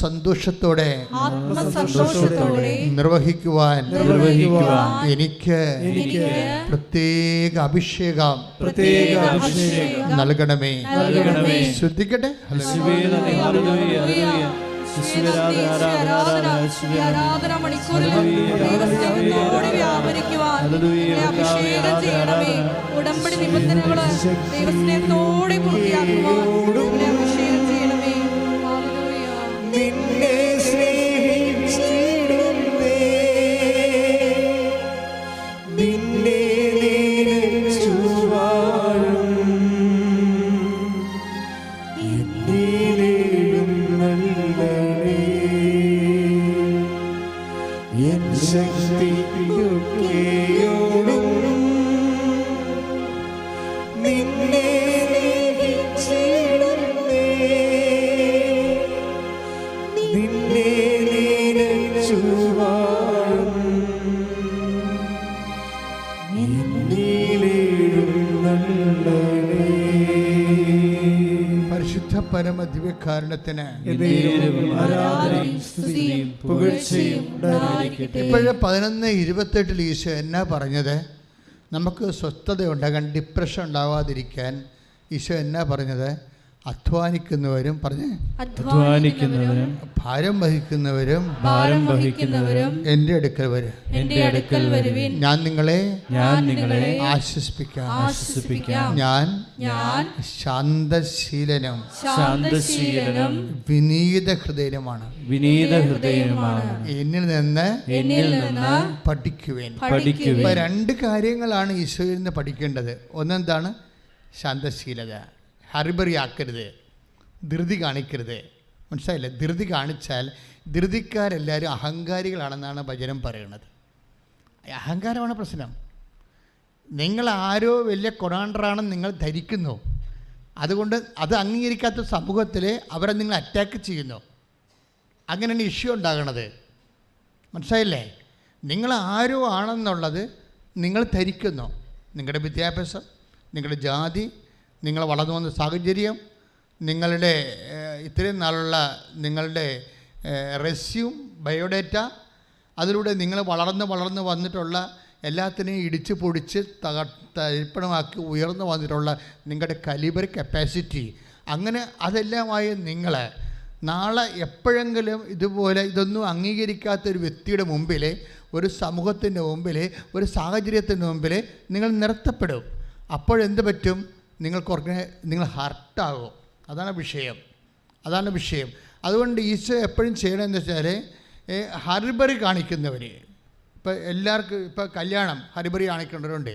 സന്തോഷത്തോടെ നിർവഹിക്കുവാൻ എനിക്ക് പ്രത്യേക അഭിഷേകം നൽകണമേ. ശ്രദ്ധിക്കട്ടെ. ആരാധന മണിക്കൂറിലും വ്യാപരിക്കുവാൻ അഭിഷേകം ചെയ്യണമേ. ഉടമ്പടി നിബന്ധനകള് ദൈവസ്നേഹത്തോടെ പൂർത്തിയാക്കുവാൻ അഭിഷേകം ചെയ്യണമേ. നിന്നെ സ്നേഹിച്ചിടുന്നേ, നിന്നെ നിനച്ചു വാഴും, എന്നിലെഴുന്നള്ളണേ, എൻ ശക്തിയൊക്കെയോടും നിന്നെ സ്നേഹിച്ചിടുന്നേ, നിന്നെ നിനച്ചു വാഴും, എന്നിലെഴുന്നള്ളണേ. പരിശുദ്ധ പരമ ദിവ്യകാരുണ്യത്തിന് ആരാധനയും സ്തുതിയും പുകഴ്ചയും ഉണ്ടായിരിക്കട്ടെ. ഇപ്പോഴേ 11:28 ഈശോ എന്നാ പറഞ്ഞത്? നമുക്ക് സ്വസ്ഥത ഉണ്ടാകാൻ, ഡിപ്രഷൻ ഉണ്ടാവാതിരിക്കാൻ ഈശോ എന്നാ പറഞ്ഞത്? അധ്വാനിക്കുന്നവരും അധ്വാനിക്കുന്നവരും ഭാരം വഹിക്കുന്നവരും എൻ്റെ അടുക്കൽ വരും, ഞാൻ നിങ്ങളെ ആശ്വസിപ്പിക്കാം. ഞാൻ ശാന്തശീലനും വിനീത ഹൃദയനുമാണ്. എന്നിൽ നിന്ന് പഠിക്കുവേൻ. ഇപ്പൊ 2 കാര്യങ്ങളാണ് ഈശോയിൽ നിന്ന് പഠിക്കേണ്ടത്. ഒന്നെന്താണ്? ശാന്തശീലത. ഹറിബറി ആക്കരുത്, ധൃതി കാണിക്കരുത്. മനസ്സിലായില്ലേ? ധൃതി കാണിച്ചാൽ ധൃതിക്കാരെല്ലാവരും അഹങ്കാരികളാണെന്നാണ് വചനം പറയുന്നത്. അഹങ്കാരമാണ് പ്രശ്നം. നിങ്ങൾ ആരോ വലിയ കൊണാണ്ടറാണെന്ന് നിങ്ങൾ ധരിക്കുന്നു. അതുകൊണ്ട് അത് അംഗീകരിക്കാത്ത സമൂഹത്തിൽ അവരെ നിങ്ങൾ അറ്റാക്ക് ചെയ്യുന്നു. അങ്ങനെയാണ് ഇഷ്യൂ ഉണ്ടാകണത്. മനസ്സിലായില്ലേ? നിങ്ങൾ ആരോ ആണെന്നുള്ളത് നിങ്ങൾ ധരിക്കുന്നു. നിങ്ങളുടെ വിദ്യാഭ്യാസം, നിങ്ങളുടെ ജാതി, നിങ്ങൾ വളർന്നു വന്ന സാഹചര്യം, നിങ്ങളുടെ ഇത്രയും നാളുള്ള നിങ്ങളുടെ റെസ്യൂം, ബയോഡേറ്റ, അതിലൂടെ നിങ്ങൾ വളർന്ന് വന്നിട്ടുള്ള എല്ലാത്തിനെയും ഇടിച്ച് പൊടിച്ച് തരിപ്പണമാക്കി ഉയർന്നു വന്നിട്ടുള്ള നിങ്ങളുടെ കലിബർ കപ്പാസിറ്റി, അങ്ങനെ അതെല്ലാമായി നിങ്ങൾ നാളെ എപ്പോഴെങ്കിലും ഇതുപോലെ ഇതൊന്നും അംഗീകരിക്കാത്തൊരു വ്യക്തിയുടെ മുമ്പിൽ, ഒരു സമൂഹത്തിൻ്റെ മുമ്പിൽ, ഒരു സാഹചര്യത്തിൻ്റെ മുമ്പിൽ നിങ്ങൾ നിർത്തപ്പെടും. അപ്പോഴെന്ത് പറ്റും? നിങ്ങൾ ഹർട്ടാകും. അതാണ് വിഷയം. അതുകൊണ്ട് ഈശോ എപ്പോഴും ചെയ്യണമെന്ന് വെച്ചാൽ ഹറിബറി കാണിക്കുന്നവർ, ഇപ്പോൾ എല്ലാവർക്കും ഇപ്പോൾ കല്യാണം ഹറിബറി കാണിക്കേണ്ടവരുണ്ട്,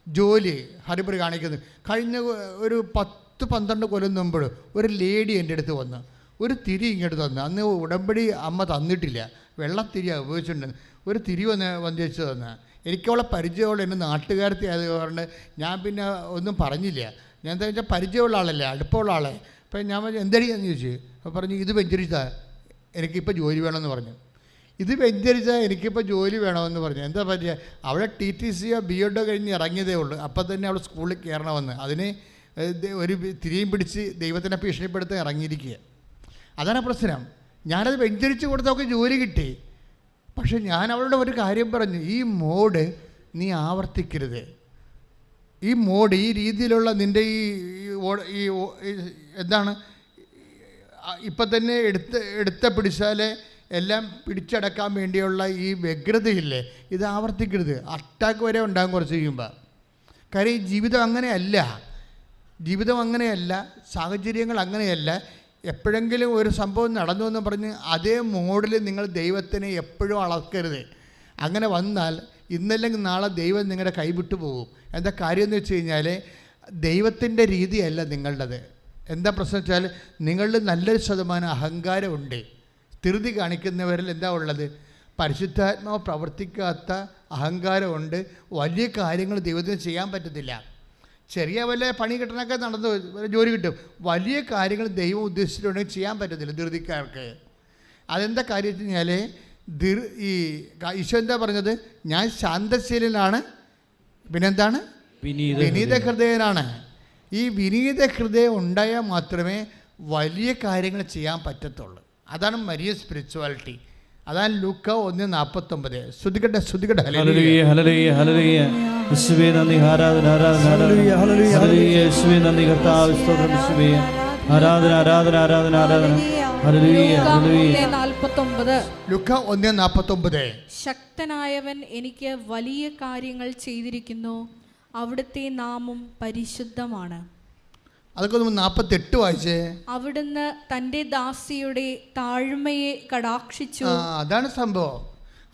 ജോലി ഹറിബറി കാണിക്കുന്നത്. കഴിഞ്ഞ ഒരു 10-12 കൊല്ലം മുമ്പ് ഒരു ലേഡി എൻ്റെ അടുത്ത് വന്നു, ഒരു തിരി ഇങ്ങോട്ട് തന്നു. അന്ന് ഉടമ്പടി അമ്മ തന്നിട്ടില്ല, വെള്ളത്തിരിയാണ് ഉപയോഗിച്ചിട്ടുണ്ട്. ഒരു തിരി വന്നിച്ച് തന്നു. എനിക്കവളെ പരിചയമുള്ള എൻ്റെ നാട്ടുകാരത്തെ ആയതുകൊണ്ട് ഞാൻ പിന്നെ ഒന്നും പറഞ്ഞില്ല. ഞാൻ എന്താ വെച്ചാൽ പരിചയമുള്ള ആളല്ലേ, അടുപ്പമുള്ള ആളെ. അപ്പം ഞാൻ എന്തടിയാന്ന് ചോദിച്ചു. അപ്പോൾ പറഞ്ഞു, ഇത് വെഞ്ചരിച്ചാൽ എനിക്കിപ്പോൾ ജോലി വേണമെന്ന് പറഞ്ഞു. ഇത് വെഞ്ചരിച്ചാൽ എനിക്കിപ്പോൾ ജോലി വേണമെന്ന് പറഞ്ഞു. എന്താ പറ്റുക? അവിടെ TTCയോ BEdോ കഴിഞ്ഞ് ഇറങ്ങിയതേ ഉള്ളൂ. അപ്പം തന്നെ അവൾ സ്കൂളിൽ കയറണമെന്ന്. അതിന് ഒരു തിരിയും പിടിച്ച് ദൈവത്തിനെ ഭീഷണിപ്പെടുത്താൻ ഇറങ്ങിയിരിക്കുക. അതാണ് പ്രശ്നം. ഞാനത് വെഞ്ചരിച്ച് കൊടുത്തൊക്കെ ജോലി കിട്ടി. പക്ഷെ ഞാൻ അവളുടെ ഒരു കാര്യം പറഞ്ഞു, ഈ മോഡ് നീ ആവർത്തിക്കരുത്. ഈ മോഡ്, ഈ രീതിയിലുള്ള നിൻ്റെ ഈ എന്താണ് ഇപ്പം തന്നെ എടുത്ത പിടിച്ചാലേ എല്ലാം പിടിച്ചടക്കാൻ വേണ്ടിയുള്ള ഈ വ്യഗ്രതയില്ലേ, ഇത് ആവർത്തിക്കരുത്. അറ്റാക്ക് വരെ ഉണ്ടാകും കുറച്ച് കഴിയുമ്പോൾ. കാര്യം ജീവിതം അങ്ങനെയല്ല, സാഹചര്യങ്ങൾ അങ്ങനെയല്ല. എപ്പോഴെങ്കിലും ഒരു സംഭവം നടന്നു എന്ന് പറഞ്ഞ് അതേ മോഡിൽ നിങ്ങൾ ദൈവത്തിനെ എപ്പോഴും അളക്കരുത്. അങ്ങനെ വന്നാൽ ഇന്നല്ലെങ്കിൽ നാളെ ദൈവം നിങ്ങളുടെ കൈവിട്ടു പോകും. എന്താ കാര്യം എന്ന് വെച്ച് കഴിഞ്ഞാൽ ദൈവത്തിൻ്റെ രീതിയല്ല നിങ്ങളുടേത്. എന്താ പ്രശ്നം വെച്ചാൽ നിങ്ങളിൽ നല്ലൊരു ശതമാനം അഹങ്കാരമുണ്ട്. ധൃതി കാണിക്കുന്നവരിൽ എന്താ ഉള്ളത്? പരിശുദ്ധാത്മാവ് പ്രവർത്തിക്കാത്ത അഹങ്കാരമുണ്ട്. വലിയ കാര്യങ്ങൾ ദൈവത്തിന് ചെയ്യാൻ പറ്റത്തില്ല. ചെറിയ വല്ല പണി കിട്ടണമൊക്കെ നടന്നു ജോലി കിട്ടും. വലിയ കാര്യങ്ങൾ ദൈവം ഉദ്ദേശിച്ചിട്ടുണ്ടെങ്കിൽ ചെയ്യാൻ പറ്റത്തില്ല ധൃതിക്കാർക്ക്. അതെന്താ കാര്യം വെച്ച് കഴിഞ്ഞാൽ ഈ ഈശോ എന്താ പറഞ്ഞത്? ഞാൻ ശാന്തശീലനാണ്, പിന്നെന്താണ്? വിനീത ഹൃദയനാണ്. ഈ വിനീത ഹൃദയം ഉണ്ടായാൽ മാത്രമേ വലിയ കാര്യങ്ങൾ ചെയ്യാൻ പറ്റത്തുള്ളൂ. അതാണ് മരിയ സ്പിരിച്വാലിറ്റി. അതാണ് ലൂക്ക 1:49. ശ്രുതികട്ടെ ശ്രുതികട്ടെ. ഹല്ലേലൂയ ഹല്ലേലൂയ ഹല്ലേലൂയ. യേശുവേ നന്ദി, ആരാധന ആരാധന ഹല്ലേലൂയ ഹല്ലേലൂയ ഹല്ലേലൂയ. യേശുവേ നന്ദി കർത്താവേ, സ്തോത്രം യേശുവേ. ആരാധന ആരാധന ആരാധന ആരാധന. ഹല്ലേലൂയ ഹല്ലേലൂയ. 49. ലൂക്ക 1:49. ശക്തനായവൻ എനിക്ക് വലിയ കാര്യങ്ങൾ ചെയ്തിരിക്കുന്നു, അവിടുത്തെ നാമം പരിശുദ്ധമാണ്. അതൊക്കെ ഒന്ന് 48 വായിച്ചേ. അവിടുന്ന് തൻ്റെ ദാസിയുടെ താഴ്മയെ കടാക്ഷിച്ചു. അതാണ് സംഭവം.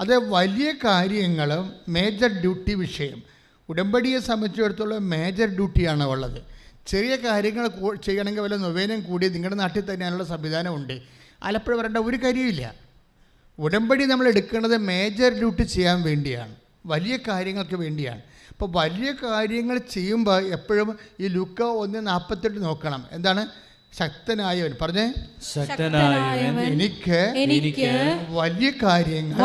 അത് വലിയ കാര്യങ്ങളും മേജർ ഡ്യൂട്ടി വിഷയം. ഉടമ്പടിയെ സംബന്ധിച്ചിടത്തോളം മേജർ ഡ്യൂട്ടിയാണ് ഉള്ളത്. ചെറിയ കാര്യങ്ങൾ ചെയ്യണമെങ്കിൽ വല്ല നൊവേനം കൂടി നിങ്ങളുടെ നാട്ടിൽ തന്നെയാണുള്ള സംവിധാനമുണ്ട്. ആലപ്പുഴ വരേണ്ട ഒരു കാര്യമില്ല. ഉടമ്പടി നമ്മൾ എടുക്കുന്നത് മേജർ ഡ്യൂട്ടി ചെയ്യാൻ വേണ്ടിയാണ്, വലിയ കാര്യങ്ങൾക്ക് വേണ്ടിയാണ്. അപ്പോൾ വലിയ കാര്യങ്ങൾ ചെയ്യുമ്പോൾ എപ്പോഴും ഈ ലൂക്ക 1:48 നോക്കണം. എന്താണ്? ശക്തനായവൻ പറഞ്ഞേ, ശക്തനായവൻ എനിക്ക് വലിയ കാര്യങ്ങൾ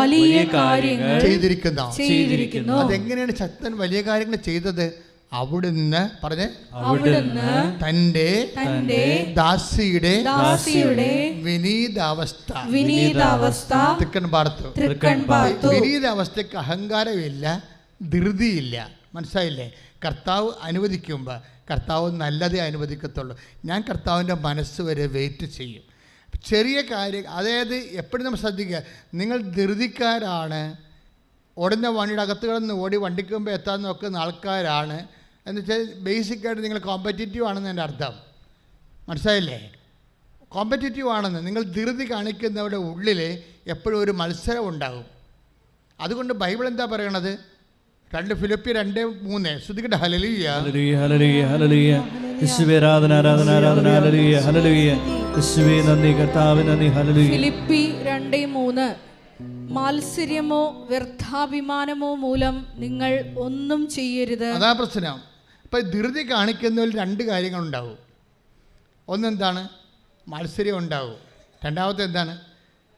ചെയ്തിരിക്കുന്നു. അതെങ്ങനെയാണ് ശക്തൻ വലിയ കാര്യങ്ങൾ ചെയ്തത്? അവിടുന്ന് പറഞ്ഞേ, തന്റെ ദാസിയുടെ വിനീതാവസ്ഥ. വിനീതാവസ്ഥയ്ക്ക് അഹങ്കാരമില്ല, ധൃതിയില്ല. മനസ്സിലായില്ലേ? കർത്താവ് അനുവദിക്കുമ്പോൾ കർത്താവ് നല്ലതേ അനുവദിക്കത്തുള്ളൂ. ഞാൻ കർത്താവിൻ്റെ മനസ്സ് വരെ വെയിറ്റ് ചെയ്യും. ചെറിയ കാര്യം, അതായത് എപ്പോഴും നമ്മൾ ശ്രദ്ധിക്കുക. നിങ്ങൾ ധൃതിക്കാരാണ്, ഓടുന്ന വണ്ടിയുടെ അകത്ത് കിടന്ന് ഓടി വണ്ടിക്ക് മുമ്പ് എത്താൻ നോക്കുന്ന ആൾക്കാരാണ് എന്ന് വെച്ചാൽ ബേസിക്കായിട്ട് നിങ്ങൾ കോമ്പറ്റീറ്റീവ് ആണെന്ന് എൻ്റെ അർത്ഥം. മനസ്സിലായില്ലേ? കോമ്പറ്റീറ്റീവ് ആണെന്ന്. നിങ്ങൾ ധൃതി കാണിക്കുന്നവരുടെ ഉള്ളിൽ എപ്പോഴും ഒരു മത്സരം ഉണ്ടാകും. അതുകൊണ്ട് ബൈബിൾ എന്താ പറയണത്? 2 ഫിലിപ്പി 2:3. ശ്രുതികട്ടെ. ഹല്ലേലൂയ ഹല്ലേലൂയ ഹല്ലേലൂയ ഹല്ലേലൂയ. യേശുവേ ആരാധന ആരാധന ആരാധന. ഹല്ലേലൂയ ഹല്ലേലൂയ. യേശുവേ നന്ദി കർത്താവേ നന്ദി. ഹല്ലേലൂയ. ഫിലിപ്പി 2:3. മാത്സര്യമോ വ്യർത്ഥാഭിമാനമോ മൂലം നിങ്ങൾ ഒന്നും ചെയ്യരുത്. അതാ പ്രശ്നം. ഇപ്പം ധൃതി കാണിക്കുന്നതിൽ 2 കാര്യങ്ങളുണ്ടാവും. ഒന്നെന്താണ്? മത്സര്യം ഉണ്ടാവും. രണ്ടാമത്തെ എന്താണ്?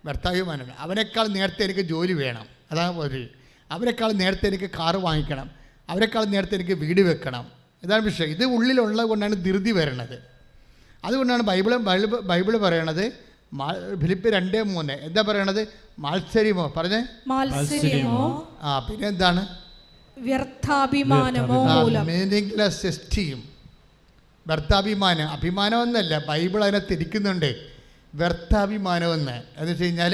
വ്യർത്ഥാഭിമാനം. അവനേക്കാൾ നേരത്തെ എനിക്ക് ജോലി വേണം, അതാണ് ഒരു. അവരെക്കാൾ നേരത്തെ എനിക്ക് കാറ് വാങ്ങിക്കണം, അവരെക്കാൾ നേരത്തെ എനിക്ക് വീട് വെക്കണം. ഇതാണ് വിഷയം. ഇത് ഉള്ളിലുള്ളത് കൊണ്ടാണ് ധൃതി വരണത്. അതുകൊണ്ടാണ് ബൈബിള് പറയണത് ഫിലിപ്പി 2:3. എന്താ പറയണത്? മാത്സര്യമോ പറഞ്ഞേ, മാത്സര്യമോ പിന്നെ എന്താണ്? വ്യർത്ഥാഭിമാനമോ മൂലം. Meaningless esteem. വ്യർത്ഥാഭിമാനം. അഭിമാനം എന്നല്ല, ബൈബിൾ അതിനെ തിരിക്കുന്നുണ്ട് വ്യർത്ഥാഭിമാനമെന്ന്. എന്ന് വെച്ച് കഴിഞ്ഞാൽ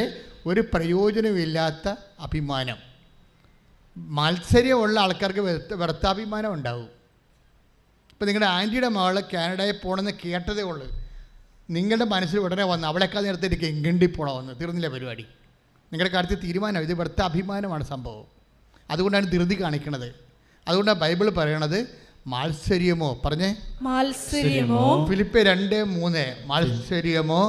ഒരു പ്രയോജനമില്ലാത്ത അഭിമാനം. മത്സര്യമുള്ള ആൾക്കാർക്ക് വ്യർത്ഥാഭിമാനം ഉണ്ടാവും. ഇപ്പോൾ നിങ്ങളുടെ ആൻറ്റിയുടെ മകൾ കാനഡയിൽ പോകണമെന്ന് കേട്ടതേ ഉള്ളൂ. നിങ്ങളുടെ മനസ്സിൽ ഉടനെ വന്ന് അവളെക്കാൾ നേരത്തെ എനിക്ക് ഇംഗ്ലണ്ടിൽ പോകണമെന്ന്. തീർന്നില്ല പരിപാടി. നിങ്ങളുടെ കാര്യത്തിൽ തീരുമാനം. ഇത് വ്യർത്ഥാഭിമാനമാണ് സംഭവം. അതുകൊണ്ടാണ് ധൃതി കാണിക്കുന്നത്. അതുകൊണ്ടാണ് ബൈബിൾ പറയണത് മാത്സര്യമോ പറഞ്ഞേ, മാത്സര്യമോ. ഫിലിപ്പി 2:3. മാത്സര്യമോ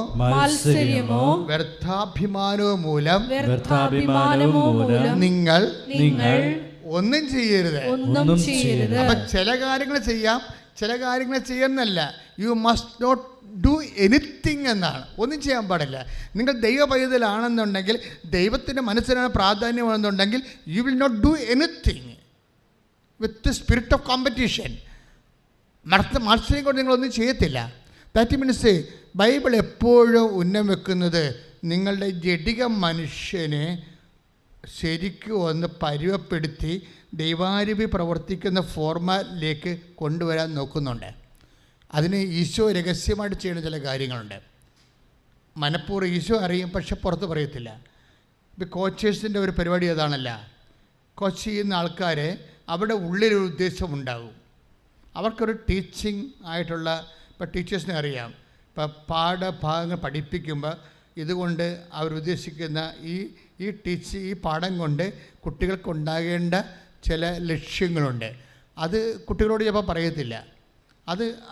വ്യർത്ഥാഭിമാനോ മൂലം നിങ്ങൾ ഒന്നും ചെയ്യരുത്. അപ്പൊ ചില കാര്യങ്ങൾ ചെയ്യാം, ചില കാര്യങ്ങൾ ചെയ്യുന്നല്ല. You must not do anything എന്നാണ്. ഒന്നും ചെയ്യാൻ പാടില്ല. നിങ്ങൾ ദൈവ പൈതലാണെന്നുണ്ടെങ്കിൽ, ദൈവത്തിൻ്റെ മനസ്സിനാണ് പ്രാധാന്യമാണെന്നുണ്ടെങ്കിൽ, you will not do anything with spirit of competition. മത്സരം കൊണ്ട് നിങ്ങളൊന്നും ചെയ്യത്തില്ല. ദാറ്റ് മീൻസ് ബൈബിൾ എപ്പോഴും ഉന്നം വെക്കുന്നത് നിങ്ങളുടെ ജഡിക മനുഷ്യനെ ശരിക്കും ഒന്ന് പരുവപ്പെടുത്തി ദൈവാരൂപി പ്രവർത്തിക്കുന്ന ഫോർമാറ്റിലേക്ക് കൊണ്ടുവരാൻ നോക്കുന്നുണ്ട്. അതിന് ഈശോ രഹസ്യമായിട്ട് ചെയ്യുന്ന ചില കാര്യങ്ങളുണ്ട്. മനഃപൂർവ്വം ഈശോ അറിയും, പക്ഷെ പുറത്ത് പറയത്തില്ല. ഇപ്പോൾ കോച്ചേഴ്സിൻ്റെ ഒരു പരിപാടി അതാണല്ല. കോച്ച് ചെയ്യുന്ന ആൾക്കാർ അവരുടെ ഉള്ളിലൊരു ഉദ്ദേശമുണ്ടാകും. അവർക്കൊരു ടീച്ചിങ് ആയിട്ടുള്ള, ഇപ്പോൾ ടീച്ചേഴ്സിനെ അറിയാം, ഇപ്പോൾ പാഠഭാഗങ്ങൾ പഠിപ്പിക്കുമ്പോൾ ഇതുകൊണ്ട് അവരുദ്ദേശിക്കുന്ന ഈ പാഠം കൊണ്ട് കുട്ടികൾക്കുണ്ടാകേണ്ട ചില ലക്ഷ്യങ്ങളുണ്ട്. അത് കുട്ടികളോട് ചിലപ്പോൾ പറയത്തില്ല.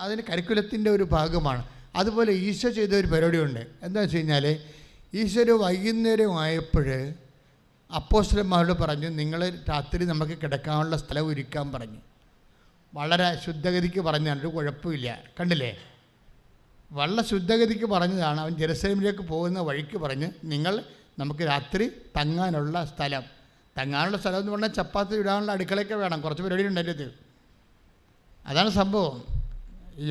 അതിന് കരിക്കുലത്തിൻ്റെ ഒരു ഭാഗമാണ്. അതുപോലെ ഈശോ ചെയ്ത ഒരു പരിപാടിയുണ്ട്. എന്താണെന്ന് വെച്ച് കഴിഞ്ഞാൽ, ഈശോ ഒരു വൈകുന്നേരം ആയപ്പോൾ അപ്പോസ്തലന്മാരോട് പറഞ്ഞു, നിങ്ങൾ രാത്രി നമുക്ക് കിടക്കാനുള്ള സ്ഥലം ഒരുക്കാൻ പറഞ്ഞു. വളരെ ശുദ്ധഗതിക്ക് പറഞ്ഞാണ്, ഒരു കുഴപ്പമില്ല. കണ്ടില്ലേ, വളരെ ശുദ്ധഗതിക്ക് പറഞ്ഞതാണ്. അവൻ ജെറുസലേമിലേക്ക് പോകുന്ന വഴിക്ക് പറഞ്ഞ്, നിങ്ങൾ നമുക്ക് രാത്രി തങ്ങാനുള്ള സ്ഥലം എന്ന് പറഞ്ഞാൽ ചപ്പാത്തി ഇടാനുള്ള അടുക്കളയൊക്കെ വേണം, കുറച്ച് പരിപാടി ഉണ്ട് എൻ്റെ. അതാണ് സംഭവം.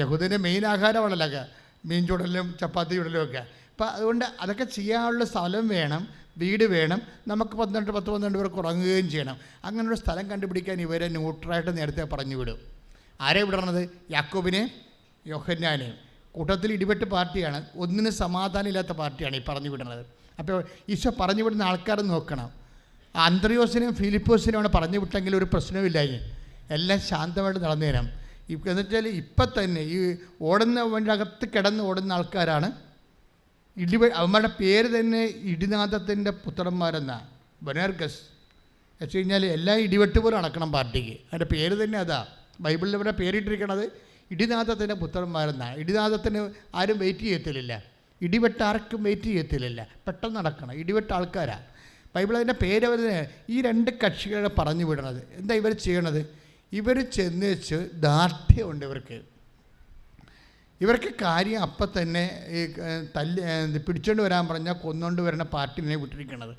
യഹൂദൻ്റെ മെയിൻ ആഹാരമാണല്ലോ മീൻ ചുടലും ചപ്പാത്തി ചുടലും ഒക്കെ. അപ്പം അതുകൊണ്ട് അതൊക്കെ ചെയ്യാനുള്ള സ്ഥലം വേണം, വീട് വേണം. നമുക്ക് 10-12 പേർക്ക് ഉറങ്ങുകയും ചെയ്യണം. അങ്ങനൊരു സ്ഥലം കണ്ടുപിടിക്കാൻ ഇവരെ ന്യൂട്രലായിട്ട് നേരത്തെ പറഞ്ഞു വിടും. ആരെ വിടണത്? യാക്കോബിനെയും യോഹന്നാനെയും. കൂട്ടത്തിൽ ഇടിവെട്ട് പാർട്ടിയാണ്, ഒന്നിനും സമാധാനം ഇല്ലാത്ത പാർട്ടിയാണ് ഈ പറഞ്ഞു വിടുന്നത്. അപ്പോൾ ഈശോ പറഞ്ഞു വിടുന്ന ആൾക്കാർ നോക്കണം. അന്ത്രയോസിനെയും ഫിലിപ്പോസിനെയാണ് പറഞ്ഞു വിട്ടെങ്കിൽ ഒരു പ്രശ്നമില്ലായി, എല്ലാം ശാന്തമായിട്ട് നടന്നു തരാം. എന്ന് വെച്ചാൽ ഇപ്പം തന്നെ ഈ അകത്ത് കിടന്ന് ഓടുന്ന ആൾക്കാരാണ് അവന്മാരുടെ പേര് തന്നെ ഇടിനാഥത്തിൻ്റെ പുത്രന്മാരെന്നാണ്. ബൊനേർഗസ് വെച്ച് കഴിഞ്ഞാൽ എല്ലാം ഇടിവെട്ട് പോലെ നടക്കണം പാർട്ടിക്ക്. അതിൻ്റെ പേര് തന്നെ അതാ. ബൈബിളിൽ അവരുടെ പേരിട്ടിരിക്കണത് ഇടിനാഥത്തിൻ്റെ പുത്രന്മാരെന്നാണ്. ഇടിനാഥത്തിന് ആരും വെയിറ്റ് ചെയ്യത്തില്ല, ഇടിവെട്ട് ആർക്കും വെയിറ്റ് ചെയ്യത്തില്ല, പെട്ടെന്ന് നടക്കണം. ഇടിവെട്ട് ആൾക്കാരാണ്. ബൈബിൾ അതിൻ്റെ പേര് അവർ ഈ 2 കക്ഷികളെ പറഞ്ഞു വിടണത്. എന്താ ഇവർ ചെയ്യണത്? ഇവർ ചെന്ന് വെച്ച് ദാർഢ്യമുണ്ട് ഇവർക്ക് കാര്യം അപ്പം തന്നെ ഈ പിടിച്ചുകൊണ്ട് വരാൻ പറഞ്ഞാൽ കൊന്നുകൊണ്ട് വരുന്ന പാർട്ടിനെ വിട്ടിരിക്കണത്.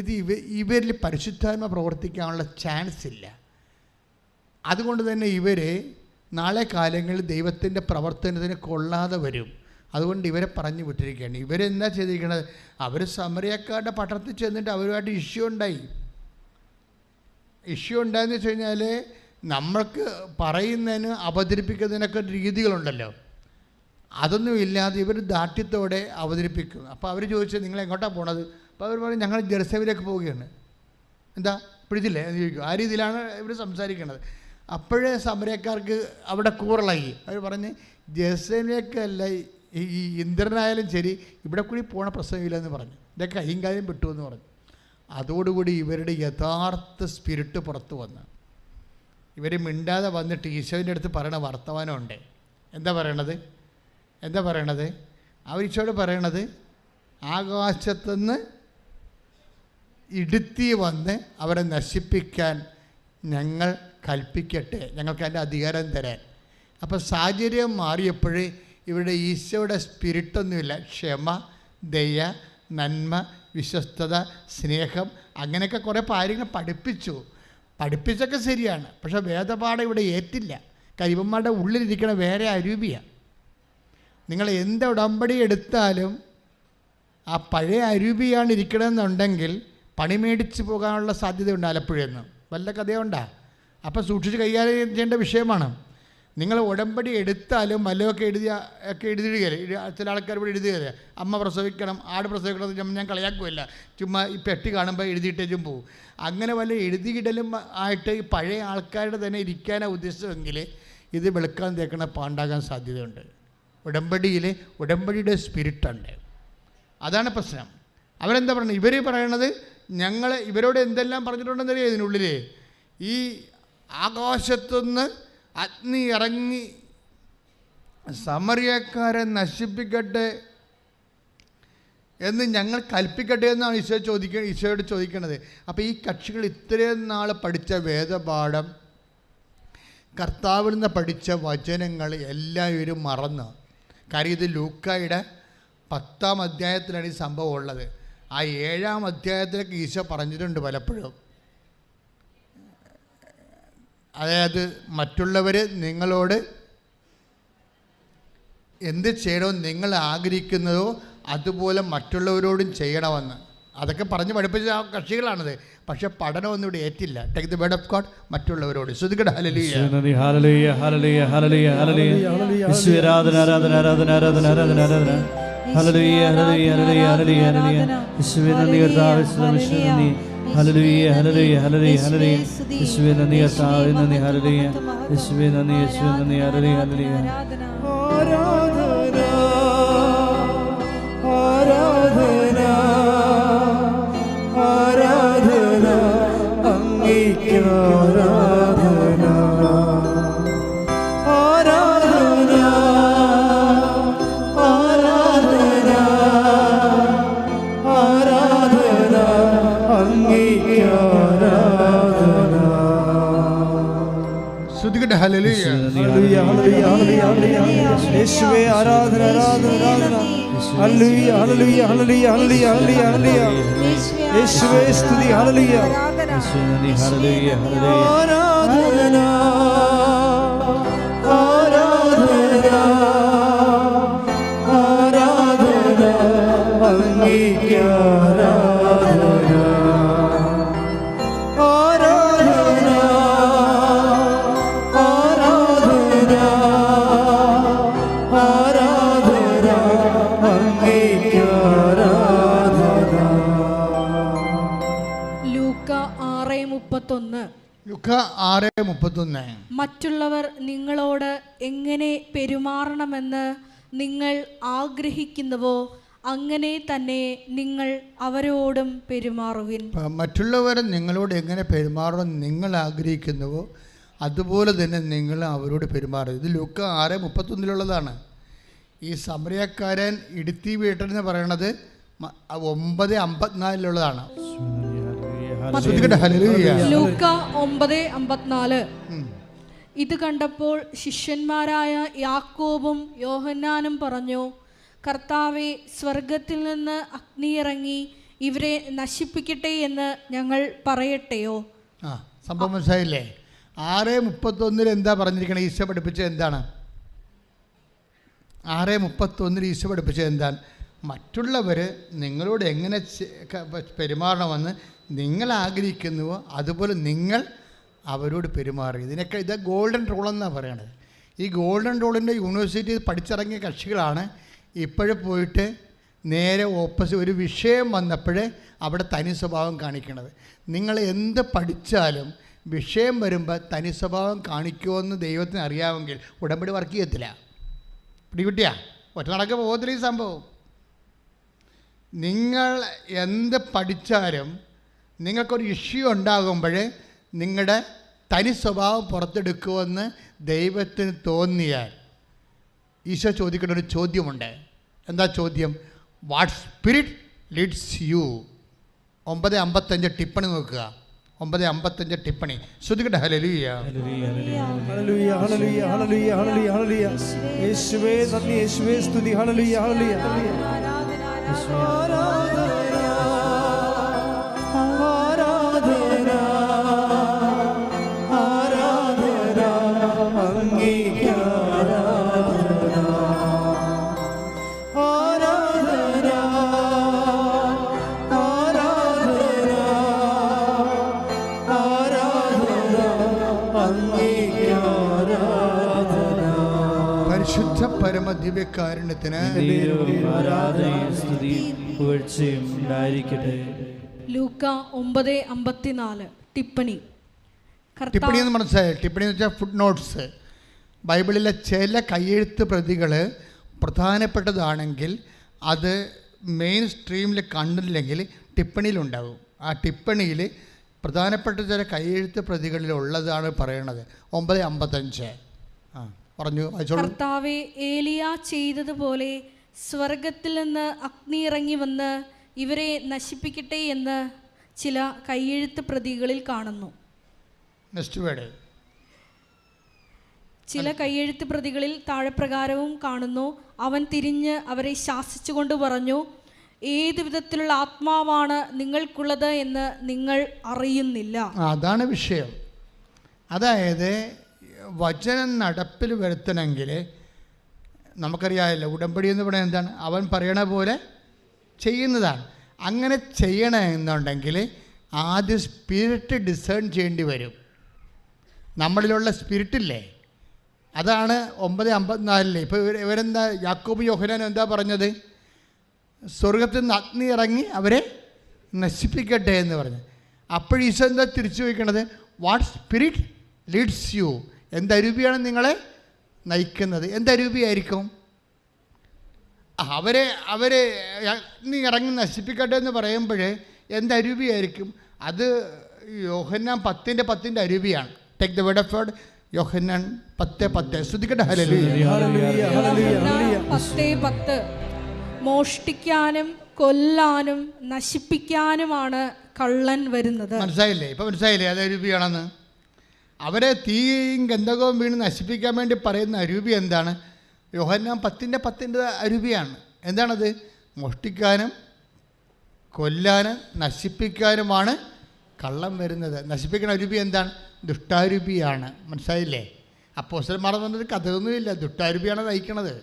ഇത് ഇവരിൽ പരിശുദ്ധാത്മ പ്രവർത്തിക്കാനുള്ള ചാൻസ് ഇല്ല. അതുകൊണ്ട് തന്നെ ഇവർ നാളെ കാലങ്ങളിൽ ദൈവത്തിൻ്റെ പ്രവർത്തനത്തിന് കൊള്ളാതെ വരും. അതുകൊണ്ട് ഇവരെ പറഞ്ഞു വിട്ടിരിക്കുകയാണ്. ഇവരെന്താ ചെയ്തിരിക്കണത്? അവർ സമറിയക്കാരുടെ പട്ടണത്തിൽ ചെന്നിട്ട് അവരുമായിട്ട് ഇഷ്യൂ ഉണ്ടായെന്ന് വെച്ച് കഴിഞ്ഞാൽ, നമ്മൾക്ക് പറയുന്നതിന് അവതരിപ്പിക്കുന്നതിനൊക്കെ രീതികളുണ്ടല്ലോ, അതൊന്നും ഇല്ലാതെ ഇവർ ദാർഢ്യത്തോടെ അവതരിപ്പിക്കും. അപ്പോൾ അവർ ചോദിച്ചത്, നിങ്ങൾ എങ്ങോട്ടാണ് പോണത്? അപ്പോൾ അവർ പറയും, ഞങ്ങൾ ജെറുസലേമിലേക്ക് പോവുകയാണ്. എന്താ പിടിച്ചില്ലേ എന്ന് ചോദിക്കും. ആ രീതിയിലാണ് ഇവർ സംസാരിക്കുന്നത്. അപ്പോഴേ സമരക്കാർക്ക് അവിടെ കൂറലായി. അവർ പറഞ്ഞ്, ജെറുസലേമിലേക്കല്ല, ഈ ഇന്ദ്രനായാലും ശരി ഇവിടെ കൂടി പോണ പ്രശ്നമില്ലെന്ന് പറഞ്ഞു. ഇതൊക്കെ കൈയും കാര്യം വിട്ടുവെന്ന് പറഞ്ഞു. അതോടുകൂടി ഇവരുടെ യഥാർത്ഥ സ്പിരിറ്റ് പുറത്തു വന്ന് ഇവർ മിണ്ടാതെ വന്നിട്ട് ഈശോൻ്റെ അടുത്ത് പറയണ വർത്തമാനമുണ്ട്. എന്താ പറയണത്? അവർ ഈശോയോട് പറയണത്, ആകാശത്തുനിന്ന് ഇടുത്തി വന്ന് അവരെ നശിപ്പിക്കാൻ ഞങ്ങൾ കൽപ്പിക്കട്ടെ, ഞങ്ങൾക്ക് അതിൻ്റെ അധികാരം തരാൻ. അപ്പോൾ സാഹചര്യം മാറിയപ്പോഴേ ഇവിടെ ഈശോയുടെ സ്പിരിറ്റൊന്നുമില്ല. ക്ഷമ, ദയ, നന്മ, വിശ്വസ്തത, സ്നേഹം, അങ്ങനെയൊക്കെ കുറേ കാര്യങ്ങൾ പഠിപ്പിച്ചൊക്കെ ശരിയാണ്. പക്ഷേ വേദപാഠം ഇവിടെ ഏറ്റില്ല. കരിവന്മാരുടെ ഉള്ളിലിരിക്കണ വേറെ അരൂപിയാണ്. നിങ്ങൾ എന്ത് ഉടമ്പടി എടുത്താലും ആ പഴയ അരൂപിയാണ് ഇരിക്കണമെന്നുണ്ടെങ്കിൽ പണി മേടിച്ച് പോകാനുള്ള സാധ്യതയുണ്ട് ആലപ്പുഴയെന്ന്. വല്ല കഥയുണ്ടാ? അപ്പോൾ സൂക്ഷിച്ച് കൈകാര്യം ചെയ്യേണ്ട വിഷയമാണ്. നിങ്ങൾ ഉടമ്പടി എടുത്താലും വല്ലതൊക്കെ എഴുതിയിടുകയില്ല. ചില ആൾക്കാർ ഇവിടെ എഴുതുകയില്ല, അമ്മ പ്രസവിക്കണം, ആട് പ്രസവിക്കണം, ഞാൻ കളിയാക്കുമല്ല, ചുമ്മാ ഈ പെട്ടി കാണുമ്പോൾ എഴുതിയിട്ടേച്ചും പോവും. അങ്ങനെ വല്ല എഴുതിയിടലും ആയിട്ട് ഈ പഴയ ആൾക്കാരുടെ തന്നെ ഇരിക്കാനാണ് ഉദ്ദേശിച്ചതെങ്കിൽ ഇത് വെളുക്കാൻ തേക്കണ പാണ്ടാകാൻ സാധ്യതയുണ്ട്. ഉടമ്പടിയുടെ സ്പിരിറ്റുണ്ട്. അതാണ് പ്രശ്നം. അവരെന്താ പറയുന്നത്? ഇവർ പറയണത്, ഞങ്ങൾ ഇവരോട് എന്തെല്ലാം പറഞ്ഞിട്ടുണ്ടെന്നറിയാം. ഇതിനുള്ളിൽ ഈ ആകാശത്തുനിന്ന് അഗ്നി ഇറങ്ങി സമറിയക്കാരെ നശിപ്പിക്കട്ടെ എന്ന് ഞങ്ങൾ കൽപ്പിക്കട്ടെ എന്നാണ് ഈശോയോട് ചോദിക്കുന്നത്. അപ്പോൾ ഈ കക്ഷികൾ ഇത്രയും നാൾ പഠിച്ച വേദപാഠം, കർത്താവിൽ നിന്ന് പഠിച്ച വചനങ്ങൾ എല്ലാം ഇവർ മറന്നു. കാര്യം ഇത് ലൂക്കായുടെ 10-ാം അധ്യായത്തിലാണ് ഈ സംഭവം ഉള്ളത്. ആ 7-ാം അധ്യായത്തിലേക്ക് ഈശോ പറഞ്ഞിട്ടുണ്ട് പലപ്പോഴും. അതായത് മറ്റുള്ളവർ നിങ്ങളോട് എന്ത് ചെയ്യണമെന്ന് നിങ്ങൾ ആഗ്രഹിക്കുന്നതോ അതുപോലെ മറ്റുള്ളവരോടും ചെയ്യണമെന്ന്. അതൊക്കെ പറഞ്ഞ് പഠിപ്പിച്ച ആ കക്ഷികളാണത്. പക്ഷെ പഠനമൊന്നും ഇവിടെ ഏറ്റില്ല. Take the word of God മറ്റുള്ളവരോട്. ശ്രദ്ധിക്കട്ടെ. ഹല്ലേലൂയ ഹല്ലേലൂയ ഹല്ലേലൂയ ഹല്ലേലൂയ ഹല്ലേലൂയ യേശുവേ ആരാധന ആരാധന ആരാധന ആരാധന ആരാധന ആരാധന ഹല്ലേലൂയ ഹല്ലേലൂയ ഹല്ലേലൂയ ഹല്ലേലൂയ ഹല്ലേലൂയ യേശുവേ നന്ദി കർത്താവേ യേശുവേ നന്ദി ഹല്ലേലൂയ ഹല്ലേലൂയ ഹല്ലേലൂയ ഹല്ലേലൂയ യേശുവേ നന്ദി കർത്താവേ നന്ദി ഹല്ലേലൂയ യേശുവേ നന്ദി ഹല്ലേലൂയ ഹല്ലേലൂയ ആരാധന ആരാധന ആരാധന അങ്ങേക്ക് ആരാധന ആരാധന ആരാധന ആരാധന അങ്ങേക്ക് ഹല്ലേലൂയ ഹല്ലേലൂയ ഹല്ലേലൂയ ഹല്ലേലൂയ യേശുവേ ആരാധന ആരാധന ആരാധന ഹല്ലേലൂയ ഹല്ലേലൂയ ഹല്ലേലൂയ ഹല്ലേലൂയ ഹല്ലേലൂയ ഹല്ലേലൂയ യേശുവേ സ്തുതി ഹല്ലേലൂയ യേശുവേ ഹല്ലേലൂയ ഹല്ലേലൂയ ആരാധന ആരാധന ആരാധന അങ്ങേക്ക് ആരാധന ആരാധന ആരാധന ആരാധന അങ്ങേക്ക് ആരാധന. ലൂക്ക 6:31. ലുക്ക 6:31. മറ്റുള്ളവർ നിങ്ങളോട് എങ്ങനെ പെരുമാറണമെന്ന് നിങ്ങൾ ആഗ്രഹിക്കുന്നുവോ അങ്ങനെ തന്നെ നിങ്ങൾ അവരോടും പെരുമാറുവിൻ. മറ്റുള്ളവർ നിങ്ങളോട് എങ്ങനെ പെരുമാറണം നിങ്ങൾ ആഗ്രഹിക്കുന്നുവോ അതുപോലെ തന്നെ നിങ്ങൾ അവരോട് പെരുമാറും. ഇത് ലുക്ക 6:31 ഈ സമറിയക്കാരൻ ഇടുത്തി വീട്ടെന്ന് പറയണത് 9:54 ലൂക്ക 9:54. ഇത് കണ്ടപ്പോൾ ശിഷ്യന്മാരായ യാക്കോബും യോഹന്നാനും പറഞ്ഞു, കർത്താവെ, സ്വർഗത്തിൽ നിന്ന് അഗ്നി ഇറങ്ങി ഇവരെ നശിപ്പിക്കട്ടെ എന്ന് ഞങ്ങൾ പറയട്ടെയോ? സംഭവം മനസ്സിലായില്ലേ? 6:31 എന്താ പറഞ്ഞിരിക്കണത്? ഈശോ പഠിപ്പിച്ചത് എന്താണ്? 6:31 ഈശോ പഠിപ്പിച്ചത് എന്താണ്? മറ്റുള്ളവർ നിങ്ങളോട് എങ്ങനെ പെരുമാറണമെന്ന് നിങ്ങൾ ആഗ്രഹിക്കുന്നുവോ അതുപോലെ നിങ്ങൾ അവരോട് പെരുമാറി. ഇത് ഗോൾഡൻ റൂൾ എന്നാണ് പറയണത്. ഈ ഗോൾഡൻ റൂളിൻ്റെ യൂണിവേഴ്സിറ്റിയിൽ പഠിച്ചിറങ്ങിയ കക്ഷികളാണ് ഇപ്പോഴും പോയിട്ട് നേരെ ഓപ്പോസിറ്റ് ഒരു വിഷയം വന്നപ്പോഴേ അവിടെ തനി സ്വഭാവം കാണിക്കണത്. നിങ്ങൾ എന്ത് പഠിച്ചാലും വിഷയം വരുമ്പോൾ തനി സ്വഭാവം കാണിക്കുമെന്ന് ദൈവത്തിന് അറിയാമെങ്കിൽ ഉടമ്പടി വർക്ക് ചെയ്യത്തില്ല. പിടികുട്ടിയാ ഒറ്റ നടക്ക് പോകത്തില്ല ഈ സംഭവം. നിങ്ങൾ എന്ത് പഠിച്ചാലും നിങ്ങൾക്കൊരു ഇഷ്യൂ ഉണ്ടാകുമ്പോൾ നിങ്ങളുടെ തനി സ്വഭാവം പുറത്തെടുക്കുമെന്ന് ദൈവത്തിന് തോന്നിയാൽ ഈശോ ചോദിക്കുന്ന ഒരു ചോദ്യമുണ്ട്. എന്താ ചോദ്യം? What spirit leads you? 9:55 ടിപ്പണി നോക്കുക. 9:55 ടിപ്പണി. ശ്രുതിക്കട്ടെ. ഹല്ലേലൂയ ഹല്ലേലൂയ ഹല്ലേലൂയ ഹല്ലേലൂയ ഹല്ലേലൂയ ഹല്ലേലൂയ യേശുവേ നന്ദി, യേശുവേ സ്തുതി. ഹല്ലേലൂയ ഹല്ലേലൂയ ആരാധന ആരാധന അങ്ങേക്ക് ആരാധന ആരാധന ആരാധന ആരാധന അങ്ങേക്ക് ആരാധന. പരിശുദ്ധ പരമദിവ്യകാരുണ്യത്തിന് ആരാധനയും സ്തുതിയും പുകഴ്ചയും ഉണ്ടായിരിക്കട്ടെ. ലൂക്ക 9:54 ടിപ്പണി. ടിപ്പണി എന്ന് മനസ്സിലായി? ടിപ്പണി എന്ന് വെച്ചാൽ ഫുട് നോട്ട്സ്. ബൈബിളിലെ ചില കയ്യെഴുത്ത് പ്രതികൾ പ്രധാനപ്പെട്ടതാണെങ്കിൽ അത് മെയിൻ സ്ട്രീമിൽ കണ്ടില്ലെങ്കിൽ ടിപ്പണിയിലുണ്ടാകും. ആ ടിപ്പണിയിൽ പ്രധാനപ്പെട്ട ചില കയ്യെഴുത്ത് പ്രതികളിലുള്ളതാണ് പറയണത്. 9:55 പറഞ്ഞു. കർത്താവെ, ഏലിയ ചെയ്തതുപോലെ സ്വർഗത്തിൽ നിന്ന് അഗ്നി ഇറങ്ങി വന്ന് ഇവരെ നശിപ്പിക്കട്ടെ എന്ന് ചില കയ്യെഴുത്ത് പ്രതികളിൽ കാണുന്നു. Next word. ചില കയ്യെഴുത്ത് പ്രതികളിൽ താഴെപ്രകാരവും കാണുന്നു. അവൻ തിരിഞ്ഞ് അവരെ ശാസിച്ചുകൊണ്ട് പറഞ്ഞു, ഏതു വിധത്തിലുള്ള ആത്മാവാണ് നിങ്ങൾക്കുള്ളത് എന്ന് നിങ്ങൾ അറിയുന്നില്ല. അതാണ് വിഷയം. അതായത് വചനം നടപ്പിൽ വരുത്തണമെങ്കിൽ നമുക്കറിയാമല്ലോ, ഉടമ്പടി എന്ന് പറയുന്നത് എന്താണ്? അവൻ പറയണ പോലെ ചെയ്യുന്നതാണ്. അങ്ങനെ ചെയ്യണമെന്നുണ്ടെങ്കിൽ ആദ്യം സ്പിരിറ്റ് ഡിസേൺ ചെയ്യേണ്ടി വരും. നമ്മളിലുള്ള സ്പിരിറ്റില്ലേ, അതാണ് 9:54. ഇപ്പോൾ ഇവരെന്താ, യാക്കോബ് യോഹന്നാൻ എന്താ പറഞ്ഞത്? സ്വർഗത്തിൽ നിന്ന് അഗ്നി ഇറങ്ങി അവരെ നശിപ്പിക്കട്ടെ എന്ന് പറഞ്ഞു. അപ്പോൾ ഈശോ എന്താ തിരിച്ചു വയ്ക്കണത്? What spirit leads you? എന്തരൂപിയാണ് നിങ്ങളെ നയിക്കുന്നത്? എന്തരൂപിയായിരിക്കും? അവരെ അഗ്നി ഇറങ്ങി നശിപ്പിക്കട്ടെ എന്ന് പറയുമ്പോൾ എന്തരൂപിയായിരിക്കും? അത് യോഹന്നാൻ 10:10 അരൂപിയാണ്. Take the word of God. Yohannan 10:10. ശ്രദ്ധിക്കട്ടെ. ഹല്ലേലൂയ 10:10. മോഷ്ടിക്കാനും കൊല്ലാനും നശിപ്പിക്കാനുമാണ് കള്ളൻ വരുന്നത്. മനസ്സിലായില്ലേ? ഇപ്പം മനസ്സിലായില്ലേ അത് അരൂപിയാണെന്ന്? അവരെ തീയും ഗന്ധകവും വീണ് നശിപ്പിക്കാൻ വേണ്ടി പറയുന്ന അരൂപി എന്താണ്? യോഹന്നാൻ 10:10 അരൂപിയാണ്. എന്താണത്? മോഷ്ടിക്കാനും കൊല്ലാനും നശിപ്പിക്കാനുമാണ് കള്ളം വരുന്നത്. നശിപ്പിക്കുന്ന അരൂപി എന്താണ്? ദുഷ്ടാരൂപിയാണ്. മനസ്സിലായില്ലേ? അപ്പോസ്തലന്മാർ വന്നത് കഥയൊന്നുമില്ല, ദുഷ്ടാരൂപിയാണ് നയിക്കണത്.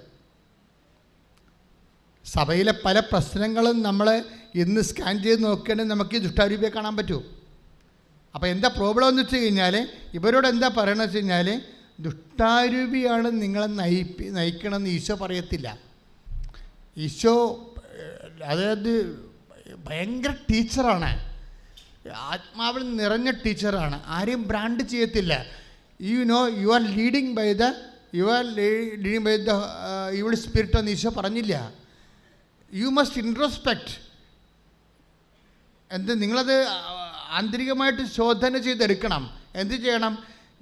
സഭയിലെ പല പ്രശ്നങ്ങളും നമ്മൾ ഇന്ന് സ്കാൻ ചെയ്ത് നോക്കുകയാണെങ്കിൽ നമുക്ക് ഈ ദുഷ്ടാരൂപിയെ കാണാൻ പറ്റൂ. അപ്പോൾ എന്താ പ്രോബ്ലം എന്ന് വെച്ച് കഴിഞ്ഞാൽ, ഇവരോട് എന്താ പറയണമെന്ന് വെച്ച് കഴിഞ്ഞാൽ, ദുഷ്ടാരൂപിയാണ് നിങ്ങളെ നയിക്കണമെന്ന് ഈശോ പറയത്തില്ല. ഈശോ അതായത് ഭയങ്കര ടീച്ചറാണ്, ആത്മാവിൽ നിറഞ്ഞ ടീച്ചറാണ്, ആരെയും ബ്രാൻഡ് ചെയ്യത്തില്ല. You are leading by the evil spirit എന്ന് ഈശോ പറഞ്ഞില്ല. You must introspect. നിങ്ങളത് ആന്തരികമായിട്ട് ശോധന ചെയ്തെടുക്കണം. എന്ത് ചെയ്യണം?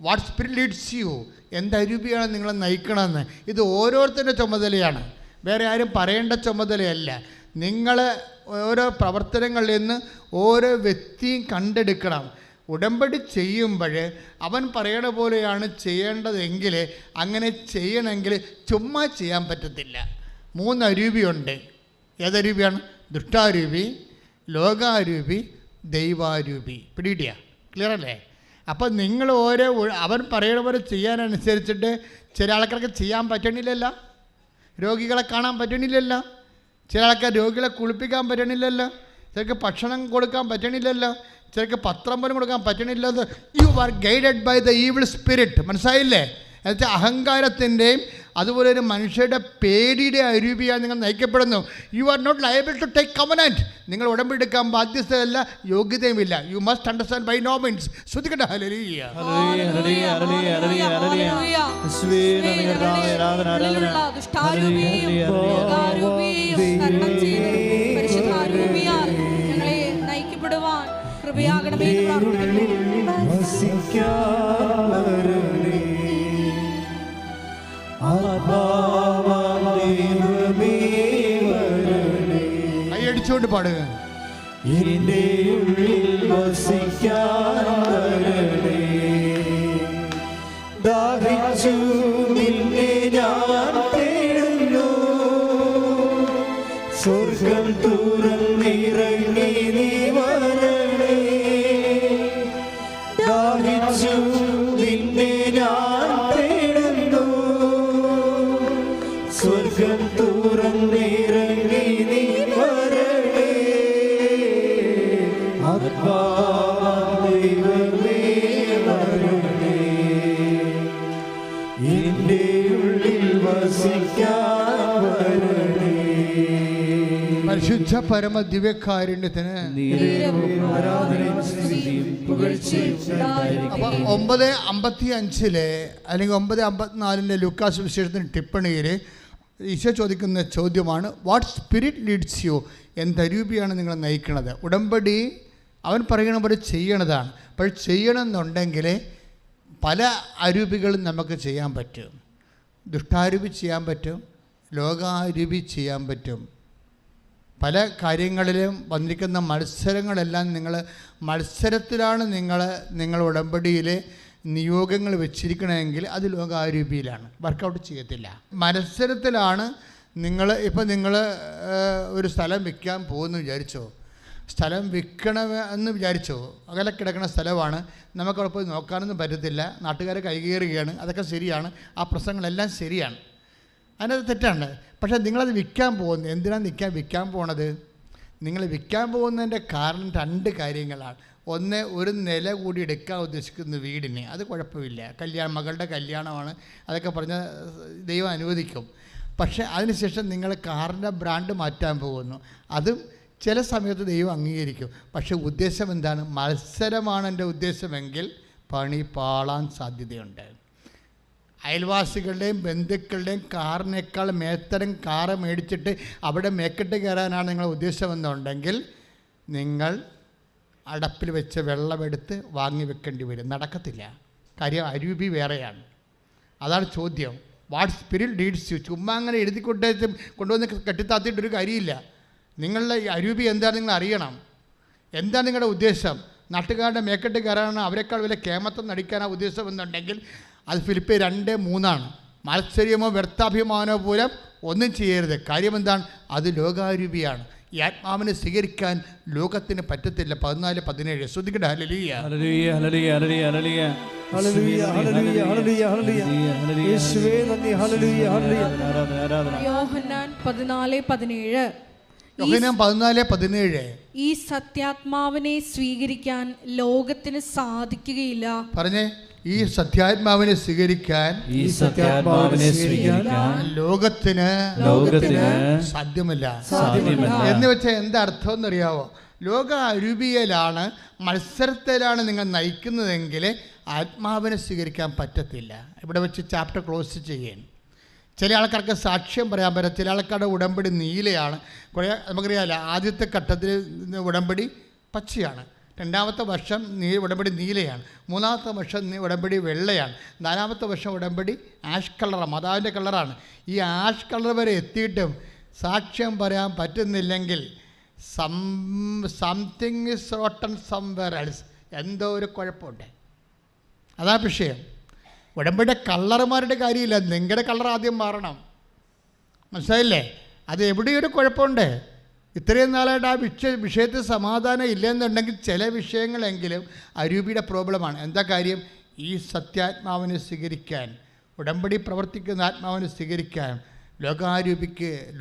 വാട്ട് സ്പിരിറ്റ് ലീഡ്സ് യു, എന്ത് അരൂപിയാണ് നിങ്ങളെ നയിക്കണമെന്ന്. ഇത് ഓരോരുത്തരുടെ ചുമതലയാണ്, വേറെ ആരും പറയേണ്ട ചുമതലയല്ല. നിങ്ങൾ ഓരോ പ്രവർത്തനങ്ങളിൽ നിന്ന് ഓരോ വ്യക്തിയും കണ്ടെടുക്കണം. ഉടമ്പടി ചെയ്യുമ്പോൾ അവൻ പറയണ പോലെയാണ് ചെയ്യേണ്ടതെങ്കിൽ, അങ്ങനെ ചെയ്യണമെങ്കിൽ ചുമ്മാ ചെയ്യാൻ പറ്റത്തില്ല. 3 അരൂപിയുണ്ട്. ഏതരൂപിയാണ്? ദുഷ്ടാരൂപി, ലോകാരൂപി, ദൈവാരൂപി. പിടികിട്ടിയ? ക്ലിയർ അല്ലേ? അപ്പോൾ നിങ്ങൾ അവൻ പറയണ പോലെ ചെയ്യാനനുസരിച്ചിട്ട് ചില ആൾക്കാർക്ക് ചെയ്യാൻ പറ്റണില്ലല്ലോ, രോഗികളെ കാണാൻ പറ്റണില്ലല്ലോ, ചില ആൾക്കാർ രോഗികളെ കുളിപ്പിക്കാൻ പറ്റണില്ലല്ലോ, ചിലർക്ക് ഭക്ഷണം കൊടുക്കാൻ പറ്റണില്ലല്ലോ, ചിലർക്ക് പത്രം പോലും കൊടുക്കാൻ പറ്റണില്ലല്ലോ. You are guided by the evil spirit. മനസ്സിലായില്ലേ? എന്നുവെച്ചാൽ അഹങ്കാരത്തിൻ്റെയും അതുപോലെ ഒരു മനുഷ്യരുടെ പേടിയുടെ അരൂപിയാണ് നിങ്ങൾ നയിക്കപ്പെടുന്നു. You are not liable to take covenant. നിങ്ങൾ ഉടമ്പെടുക്കാൻ ബാധ്യതയല്ല, യോഗ്യതയുമില്ല. You must understand by no means. ശ്രദ്ധിക്കട്ടെ. ഹല്ലേലൂയ, ഹല്ലേലൂയ, ഹല്ലേലൂയ, ഹല്ലേലൂയ, ഹല്ലേലൂയ. യേശുവേ നന്ദി കർത്താവേ, ആരാധന, ആരാധന. ദുഷ്ടാരൂപിയെയും ലോകാരൂപിയെയും തരണം ചെയ്ത് പരിശുദ്ധാരൂപിയാൽ ഞങ്ങളെ നയിക്കപ്പെടുവാൻ കൃപയാകണമേ എന്ന് പ്രാർത്ഥിക്കുന്നു. കൈയടിച്ചുകൊണ്ട് പാടുക. എന്റെ ഉള്ളിൽ വസിക്കാൻ വരണേ, ദാഹിച്ചു നിന്നെ ഞാൻ തേടുന്നു, സ്വർഗം തുറന്നിറങ്ങി നീ വരണേ, ദാഹിച്ചു നിന്നെ ഞാൻ തേടുന്നു, സ്വർഗം തുറന്നിറങ്ങി നീ വരണേ, ദൈവമേ വരണേ, എന്റെ ഉള്ളിൽ വസിക്കാൻ വരണേ. പരിശുദ്ധ പരമ ദിവ്യകാരുണ്യത്തിന് അപ്പോൾ 9:55 അല്ലെങ്കിൽ 9:54 ലൂക്കാസ് വിശേഷത്തിന് ടിപ്പണിയിൽ ഈശോ ചോദിക്കുന്ന ചോദ്യമാണ്, വാട്ട് സ്പിരിറ്റ് ലീഡ്സ് യു? എന്തരൂപിയാണ് നിങ്ങളെ നയിക്കുന്നത്? ഉടമ്പടി അവൻ പറയണ പോലെ ചെയ്യണതാണ്. പക്ഷെ ചെയ്യണമെന്നുണ്ടെങ്കിൽ പല അരൂപികളും നമുക്ക് ചെയ്യാൻ പറ്റും. ദുഷ്ടാരൂപി ചെയ്യാൻ പറ്റും, ലോകാരൂപി ചെയ്യാൻ പറ്റും. പല കാര്യങ്ങളിലും വന്നിരിക്കുന്ന മത്സരങ്ങളെല്ലാം മത്സരത്തിലാണ് നിങ്ങൾ ഉടമ്പടിയിലെ നിയോഗങ്ങൾ വെച്ചിരിക്കണമെങ്കിൽ അത് ലോകാരൂപിയിലാണ്, വർക്കൗട്ട് ചെയ്യത്തില്ല. മത്സരത്തിലാണ് നിങ്ങൾ ഒരു സ്ഥലം വിൽക്കാൻ പോകുമെന്ന് വിചാരിച്ചോ, സ്ഥലം വിൽക്കണമെന്ന് വിചാരിച്ചോ, അകലെ കിടക്കുന്ന സ്ഥലമാണ്, നമുക്കവിടെ പോയി നോക്കാനൊന്നും പറ്റത്തില്ല, നാട്ടുകാരെ കൈകേറുകയാണ്, അതൊക്കെ ശരിയാണ്, ആ പ്രശ്നങ്ങളെല്ലാം ശരിയാണ്, അതിനകത്ത് തെറ്റാണ്. പക്ഷേ നിങ്ങളത് വിൽക്കാൻ പോകുന്നത് എന്തിനാണ് വിൽക്കാൻ പോണത്? നിങ്ങൾ വിൽക്കാൻ പോകുന്നതിൻ്റെ കാരണം 2 കാര്യങ്ങളാണ്. ഒന്ന്, ഒരു നില കൂടി എടുക്കാൻ ഉദ്ദേശിക്കുന്ന വീടിന്, അത് കുഴപ്പമില്ല, മകളുടെ കല്യാണമാണ്, അതൊക്കെ പറഞ്ഞാൽ ദൈവം അനുവദിക്കും. പക്ഷേ അതിനുശേഷം നിങ്ങൾ കാറിൻ്റെ ബ്രാൻഡ് മാറ്റാൻ പോകുന്നു, അതും ചില സമയത്ത് ദൈവം അംഗീകരിക്കും. പക്ഷേ ഉദ്ദേശം എന്താണ്? മത്സരമാണ് എൻ്റെ ഉദ്ദേശമെങ്കിൽ പണി പാളാൻ സാധ്യതയുണ്ട്. അയൽവാസികളുടെയും ബന്ധുക്കളുടെയും കാറിനേക്കാൾ മേത്തരം കാറ് മേടിച്ചിട്ട് അവിടെ മേക്കെട്ട് കയറാനാണ് നിങ്ങളുടെ ഉദ്ദേശമെന്നുണ്ടെങ്കിൽ നിങ്ങൾ അടപ്പിൽ വെച്ച് വെള്ളമെടുത്ത് വാങ്ങി വെക്കേണ്ടി വരും. നടക്കത്തില്ല. കാര്യം അരൂപി വേറെയാണ്. അതാണ് ചോദ്യം. What spirit leads U? ചുമ്മാ അങ്ങനെ കൊണ്ടുവന്ന് കെട്ടിത്താത്തിയിട്ടൊരു കാര്യമില്ല. നിങ്ങളുടെ അരൂപി എന്താണ് നിങ്ങൾ അറിയണം. എന്താണ് നിങ്ങളുടെ ഉദ്ദേശം? നാട്ടുകാരുടെ മേക്കെട്ട് കയറാനാണ്, അവരെക്കാൾ വലിയ കേമത്വം നടിക്കാനാണ് ഉദ്ദേശം എന്നുണ്ടെങ്കിൽ അത് ഫിലിപ്പ് 2:3 മത്സര്യമോ വ്യർത്ഥാഭിമാനമോ മൂലം ഒന്നും ചെയ്യരുത്. കാര്യം എന്താണ്? അത് ലോകാരൂപിയാണ്. ഈ ആത്മാവിനെ സ്വീകരിക്കാൻ ലോകത്തിന് പറ്റത്തില്ല. 14-17 ശ്രദ്ധിക്കട്ടെ. ഹല്ലേലൂയ, ഹല്ലേലൂയ, ഹല്ലേലൂയ, ഹല്ലേലൂയ, ഹല്ലേലൂയ. ഹല്ലേലൂയ, ഹല്ലേലൂയ, ഹല്ലേലൂയ, ഹല്ലേലൂയ. യേശുവേ നന്ദി. ഹല്ലേലൂയ, ഹല്ലേലൂയ. ആരാധന, ആരാധന. യോഹന്നാൻ 14:17. യോഹന്നാൻ 14:17. ഈ സത്യാത്മാവിനെ സ്വീകരിക്കാൻ ലോകത്തിന് സാധിക്കുകയില്ല. പറഞ്ഞേ, ഈ സത്യാത്മാവിനെ സ്വീകരിക്കാൻ, ഈ സത്യാത്മാവിനെ സ്വീകരിക്കാൻ ലോകത്തിന് സാധ്യമല്ല. എന്ന് വെച്ചാൽ എന്താ അർത്ഥം എന്നറിയാവോ? ലോക അരൂപിയിലാണ്, മത്സരത്തിലാണ് നിങ്ങൾ നയിക്കുന്നതെങ്കിൽ ആത്മാവിനെ സ്വീകരിക്കാൻ പറ്റത്തില്ല. ഇവിടെ വെച്ച് ചാപ്റ്റർ ക്ലോസ് ചെയ്യാണ്. ചില ആൾക്കാർക്ക് സാക്ഷ്യം പറയാൻ പറ്റും. ചില ആൾക്കാരുടെ ഉടമ്പടി നീലയാണ്. കുറേ നമുക്കറിയാമല്ലോ, ആദ്യത്തെ ഘട്ടത്തിൽ ഉടമ്പടി പച്ചയാണ്, രണ്ടാമത്തെ വർഷം ഉടമ്പടി നീലയാണ്, മൂന്നാമത്തെ വർഷം ഉടമ്പടി വെള്ളയാണ്, നാലാമത്തെ വർഷം ഉടമ്പടി ആഷ് കളറാണ്, മാതാവിൻ്റെ കളറാണ്. ഈ ആഷ് കളർ വരെ എത്തിയിട്ടും സാക്ഷ്യം പറയാൻ പറ്റുന്നില്ലെങ്കിൽ something is rotten somewhere else, എന്തോ ഒരു കുഴപ്പമുണ്ട്. അതാ വിഷയം. ഉടമ്പടിയുടെ കളർമാരുടെ കാര്യമില്ല, നിങ്ങളുടെ കളർ ആദ്യം മാറണം. മനസ്സിലായില്ലേ? അത് എവിടെയൊരു കുഴപ്പമുണ്ട്. ഇത്രയും നാളായിട്ട് ആ വിഷയത്തിൽ സമാധാനം ഇല്ലെന്നുണ്ടെങ്കിൽ ചില വിഷയങ്ങളെങ്കിലും അരൂപിയുടെ പ്രോബ്ലമാണ്. എന്താ കാര്യം? ഈ സത്യാത്മാവിനെ സ്വീകരിക്കാൻ, ഉടമ്പടി പ്രവർത്തിക്കുന്ന ആത്മാവിനെ സ്വീകരിക്കാൻ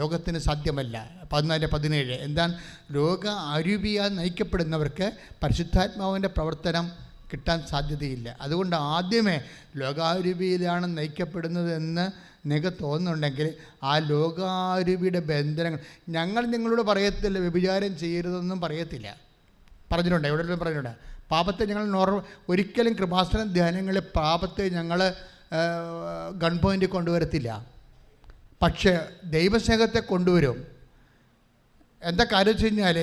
ലോകത്തിന് സാധ്യമല്ല. 14-17 എന്താണ്? ലോക അരൂപിയാൽ നയിക്കപ്പെടുന്നവർക്ക് പരിശുദ്ധാത്മാവിൻ്റെ പ്രവർത്തനം കിട്ടാൻ സാധ്യതയില്ല. അതുകൊണ്ട് ആദ്യമേ ലോകാരൂപിയിലാണ് നയിക്കപ്പെടുന്നത് എന്ന് നിങ്ങൾക്ക് തോന്നുന്നുണ്ടെങ്കിൽ ആ ലോകാരൂപിയുടെ ബന്ധനങ്ങൾ ഞങ്ങൾ നിങ്ങളോട് പറയത്തില്ല. വ്യഭിചാരം ചെയ്യരുതെന്നും പറയത്തില്ല. പറഞ്ഞിട്ടുണ്ട്, എവിടെ പറഞ്ഞിട്ടുണ്ട്. പാപത്തെ ഞങ്ങൾ ഒരിക്കലും കൃപാസന ധ്യാനങ്ങളിൽ പാപത്തെ ഞങ്ങൾ ഗൺ പോയിൻ്റ് കൊണ്ടുവരത്തില്ല. പക്ഷേ ദൈവസ്നേഹത്തെ കൊണ്ടുവരും. എന്താ കാര്യം വെച്ച് കഴിഞ്ഞാൽ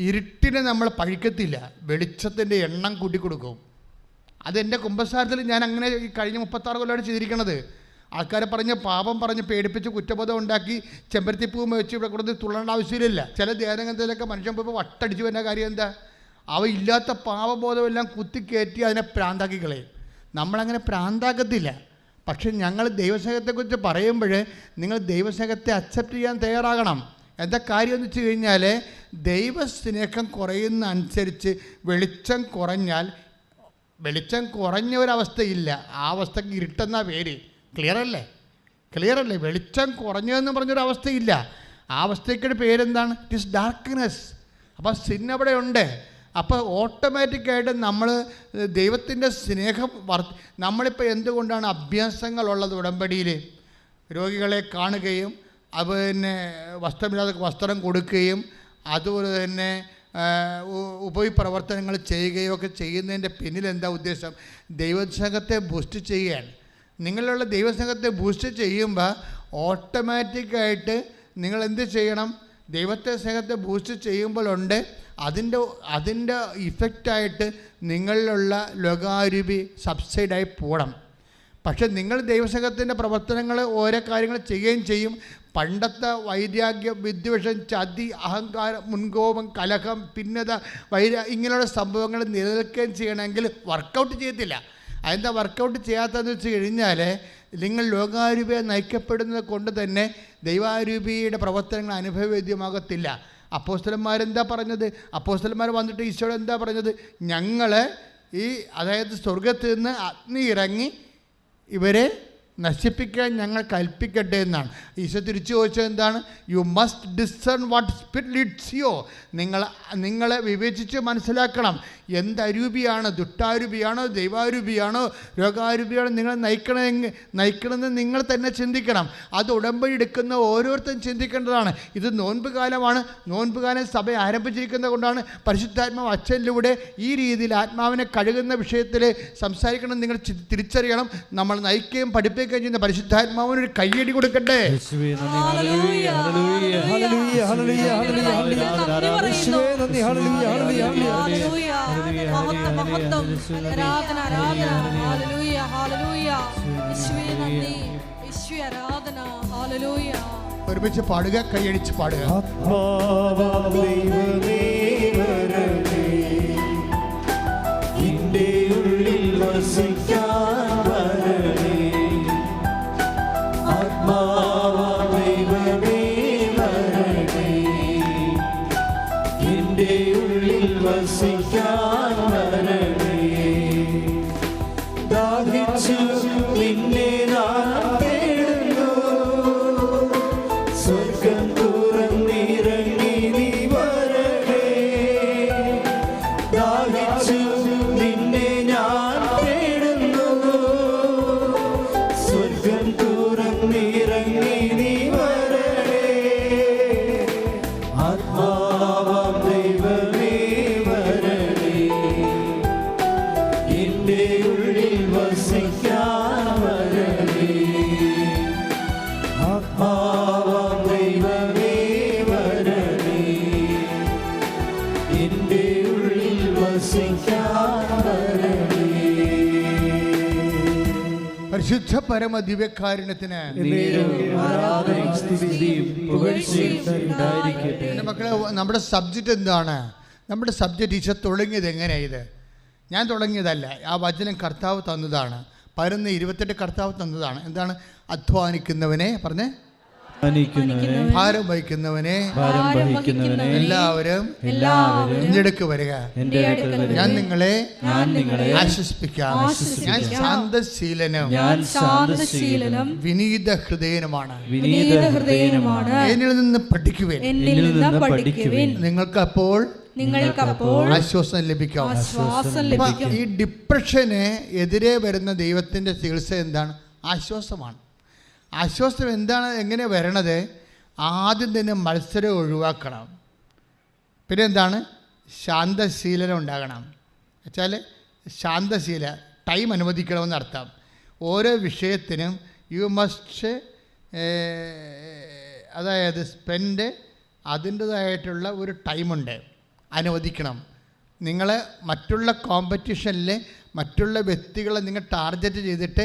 ഇരുട്ടിനെ നമ്മൾ പഴിക്കത്തില്ല, വെളിച്ചത്തിൻ്റെ എണ്ണം കൂട്ടിക്കൊടുക്കും. അതെൻ്റെ കുമ്പസാരത്തിൽ ഞാൻ അങ്ങനെ കഴിഞ്ഞ 36 കൊല്ലമായിട്ട് ചെയ്തിരിക്കണത്. ആൾക്കാരെ പറഞ്ഞ് പാപം പറഞ്ഞ് പേടിപ്പിച്ച് കുറ്റബോധം ഉണ്ടാക്കി ചെമ്പരത്തിപ്പൂ വെച്ച് ഇവിടെ കൊടുത്ത് തുള്ളേണ്ട ആവശ്യമില്ല. ചില ധ്യാനഗ്രന്ഥത്തിലൊക്കെ മനുഷ്യൻ പോയപ്പോൾ വട്ടടിച്ച് വരുന്ന കാര്യം എന്താ? അവ ഇല്ലാത്ത പാപബോധമെല്ലാം കുത്തിക്കയറ്റി അതിനെ പ്രാന്താക്കി കളയും. നമ്മളങ്ങനെ പ്രാന്താക്കത്തില്ല. പക്ഷെ ഞങ്ങൾ ദൈവസ്നേഹത്തെക്കുറിച്ച് പറയുമ്പോൾ നിങ്ങൾ ദൈവസ്നേഹത്തെ അക്സെപ്റ്റ് ചെയ്യാൻ തയ്യാറാകണം. എന്താ കാര്യം എന്ന് വെച്ച് കഴിഞ്ഞാൽ ദൈവസ്നേഹം കുറയുന്ന അനുസരിച്ച് വെളിച്ചം കുറഞ്ഞാൽ, വെളിച്ചം കുറഞ്ഞ ഒരവസ്ഥയില്ല, ആ അവസ്ഥയ്ക്ക് ഇരുട്ടെന്ന പേര്. ക്ലിയർ അല്ലേ? വെളിച്ചം കുറഞ്ഞതെന്ന് പറഞ്ഞൊരവസ്ഥയില്ല. ആ അവസ്ഥയ്ക്കൊരു പേരെന്താണ്? It is darkness. അപ്പോൾ സിൻ അവിടെ ഉണ്ട്. അപ്പോൾ ഓട്ടോമാറ്റിക്കായിട്ട് നമ്മൾ ദൈവത്തിൻ്റെ സ്നേഹം നമ്മളിപ്പോൾ എന്തുകൊണ്ടാണ് അഭ്യാസങ്ങളുള്ളത് ഉടമ്പടിയിൽ? രോഗികളെ കാണുകയും അതുപോലെ വസ്ത്രമില്ലാതെ വസ്ത്രം കൊടുക്കുകയും അതുപോലെ തന്നെ ഉപപ്രവർത്തനങ്ങൾ ചെയ്യുകയോ ഒക്കെ ചെയ്യുന്നതിൻ്റെ പിന്നിൽ എന്താ ഉദ്ദേശം? ദൈവസ്നേഹത്തെ ബൂസ്റ്റ് ചെയ്യുകയാണ്. നിങ്ങളുള്ള ദൈവസ്നേഹത്തെ ബൂസ്റ്റ് ചെയ്യുമ്പോൾ ഓട്ടോമാറ്റിക്കായിട്ട് നിങ്ങൾ എന്ത് ചെയ്യണം? ദൈവത്തെ സ്നേഹത്തെ ബൂസ്റ്റ് ചെയ്യുമ്പോഴുണ്ട് അതിൻ്റെ ഇഫക്റ്റായിട്ട് നിങ്ങളിലുള്ള ലോകാരൂപി സബ്സൈഡായി പോകണം. പക്ഷെ നിങ്ങൾ ദൈവസ്നേഹത്തിൻ്റെ പ്രവർത്തനങ്ങൾ ഓരോ കാര്യങ്ങൾ ചെയ്യുകയും ചെയ്യും. പണ്ടത്തെ വൈരാഗ്യം, വിദ്വേഷം, ചതി, അഹങ്കാരം, മുൻകോപം, കലഹം, ഭിന്നത, ഇങ്ങനെയുള്ള സംഭവങ്ങൾ നിലനിൽക്കുകയും ചെയ്യണമെങ്കിൽ വർക്കൗട്ട് ചെയ്യത്തില്ല. അതെന്താ വർക്കൗട്ട് ചെയ്യാത്തതെന്ന് വെച്ച് കഴിഞ്ഞാൽ നിങ്ങൾ ലോകാരൂപിയെ നയിക്കപ്പെടുന്നത് കൊണ്ട് തന്നെ ദൈവാരൂപിയുടെ പ്രവർത്തനങ്ങൾ അനുഭവവേദ്യമാകത്തില്ല. അപ്പോസ്തലന്മാരെന്താ പറഞ്ഞത്? അപ്പോസ്തലന്മാർ വന്നിട്ട് ഈശോയോട് എന്താ പറഞ്ഞത്? ഞങ്ങൾ അതായത് സ്വർഗത്തിൽ നിന്ന് അഗ്നി ഇറങ്ങി ഇവരെ നശിപ്പിക്കാൻ ഞങ്ങൾ കൽപ്പിക്കട്ടെ എന്നാണ്. ഈശോ തിരിച്ചു ചോദിച്ചത് എന്താണ്? You must discern what spirit leads U. നിങ്ങളെ വിവേചിച്ച് മനസ്സിലാക്കണം. എന്തരൂപിയാണ്? ദുഷ്ടാരൂപിയാണോ, ദൈവാരൂപിയാണോ, രോഗാരൂപിയാണോ നിങ്ങൾ നയിക്കണമെന്ന് നിങ്ങൾ തന്നെ ചിന്തിക്കണം. അത് ഉടമ്പടി എടുക്കുന്ന ഓരോരുത്തരും ചിന്തിക്കേണ്ടതാണ്. ഇത് നോൻപ് കാലമാണ്. നോൻപ് കാലം സഭ ആരംഭിച്ചിരിക്കുന്നത് കൊണ്ടാണ് പരിശുദ്ധാത്മാവ് അച്ഛനിലൂടെ ഈ രീതിയിൽ ആത്മാവിനെ കഴുകുന്ന വിഷയത്തിൽ സംസാരിക്കണം. നിങ്ങൾ തിരിച്ചറിയണം. നമ്മൾ നയിക്കുകയും പഠിപ്പിക്കുകയും ചെയ്യുന്ന പരിശുദ്ധാത്മാവിന് ഒരു കയ്യടി കൊടുക്കട്ടെ. ഒരുമിച്ച് പാടുക, കൈയടിച്ച് പാടുക. ആത്മാവാം ദൈവമേ വരണേ, എൻ്റെ ഉള്ളിൽ വസിക്കാൻ വരണേ. ദാഹിച്ചു നിന്നെ നാം തേടുന്നു, സ്വർഗം തുറന്നിറങ്ങി നീ വരണേ. ദാഹിച്ചു നിന്നെ ഞാൻ തേടുന്നു, സ്വർഗം തുറന്നിറങ്ങി നീ വരണേ. ആത്മാവാം ദൈവമേ വരണേ, എൻ്റെ ഉള്ളിൽ വസിക്കാൻ വരണേ. ആത്മാവാം ദൈവമേ വരണേ, എൻ്റെ ഉള്ളിൽ വസിക്കാൻ വരണേ. പരിശുദ്ധ പരമ ദിവ്യകാരുണ്യത്തിന് എന്നേരും ആരാധനയും സ്തുതിയും പുകഴ്ചയും ഉണ്ടായിരിക്കട്ടെ. എൻ്റെ മക്കളെ, നമ്മുടെ സബ്ജക്റ്റ് എന്താണ്? നമ്മുടെ സബ്ജക്റ്റ് ഈശോ തുടങ്ങിയത് എങ്ങനെയാണ്? ഇത് ഞാൻ തുടങ്ങിയതല്ല, ആ വചനം കർത്താവ് തന്നതാണ്. 11:28 കർത്താവ് തന്നതാണ്. എന്താണ്? അധ്വാനിക്കുന്നവനെ പറഞ്ഞേ, ഭാരം വഹിക്കുന്നവനെ എല്ലാവരും എൻ്റെ അടുക്ക് വരിക, ഞാൻ നിങ്ങളെ ആശ്വസിപ്പിക്കാം. ഞാൻ ശാന്തശീലനും വിനീത ഹൃദയനുമാണ്. എന്നിൽ നിന്ന് പഠിക്കുവേൻ, നിങ്ങൾക്കപ്പോൾ ആശ്വാസം ലഭിക്കാം. ഈ ഡിപ്രഷന് എതിരെ വരുന്ന ദൈവത്തിൻ്റെ ചികിത്സ എന്താണ്? ആശ്വാസമാണ്. ആശ്വാസം എന്താണ്? എങ്ങനെ വരണത്? ആദ്യം തന്നെ മത്സരം ഒഴിവാക്കണം. പിന്നെ എന്താണ്? ശാന്തശീലന ഉണ്ടാകണം. വെച്ചാൽ ശാന്തശീല, ടൈം അനുവദിക്കണമെന്ന് അർത്ഥം. ഓരോ വിഷയത്തിനും യു മസ്റ്റ് അതായത് സ്പെൻഡ് അതിൻ്റേതായിട്ടുള്ള ഒരു ടൈമുണ്ട്, അനുവദിക്കണം. നിങ്ങൾ മറ്റുള്ള കോമ്പറ്റീഷനിൽ മറ്റുള്ള വ്യക്തികളെ നിങ്ങൾ ടാർഗറ്റ് ചെയ്തിട്ട്